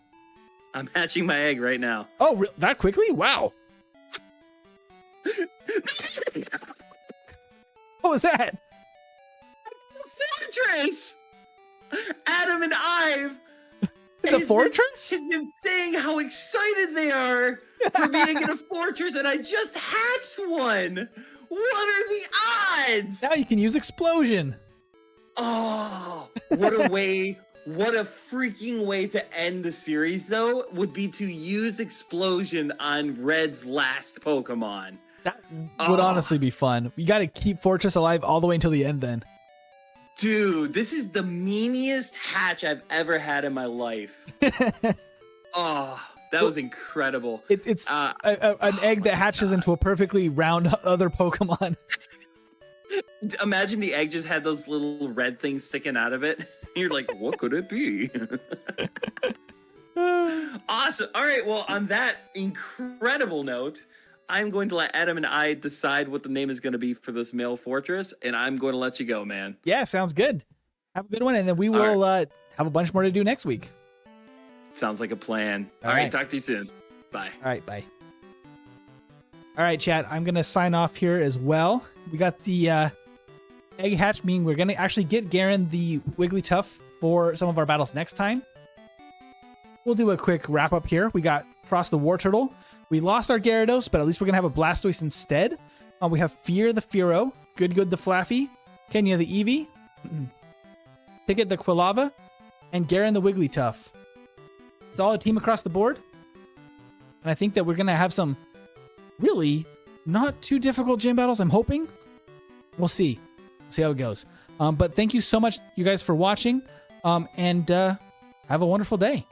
I'm hatching my egg right now. Oh, that quickly? Wow. What was that? Fortress! Adam and Ive. It's a fortress? Has been saying how excited they are for me to get a fortress, and I just hatched one. What are the odds? Now you can use explosion. Oh, what a way. What a freaking way to end the series, though, would be to use explosion on Red's last Pokemon. That would honestly be fun. You got to keep Fortress alive all the way until the end then. Dude, this is the memeiest hatch I've ever had in my life. Oh, that was incredible. It's an egg that hatches into a perfectly round other Pokemon. Imagine the egg just had those little red things sticking out of it. You're like, what could it be? Awesome. All right, well, on that incredible note, I'm going to let Adam and I decide what the name is going to be for this male fortress, and I'm going to let you go, man. Yeah, sounds good. Have a good one, and then we will have a bunch more to do next week. Sounds like a plan. All right, talk to you soon. Bye. All right, bye. All right, chat, I'm going to sign off here as well. We got the egg hatch, meaning we're going to actually get Garen the Wigglytuff for some of our battles next time. We'll do a quick wrap up here. We got Frost the Warturtle. We lost our Gyarados, but at least we're going to have a Blastoise instead. We have Fear the Fearow, Good the Flaffy, Kenya the Eevee, Ticket the Quilava, and Garen the Wigglytuff. solid team across the board. And I think that we're going to have some really not too difficult gym battles, I'm hoping. We'll see. See how it goes. But thank you so much, you guys, for watching. And have a wonderful day.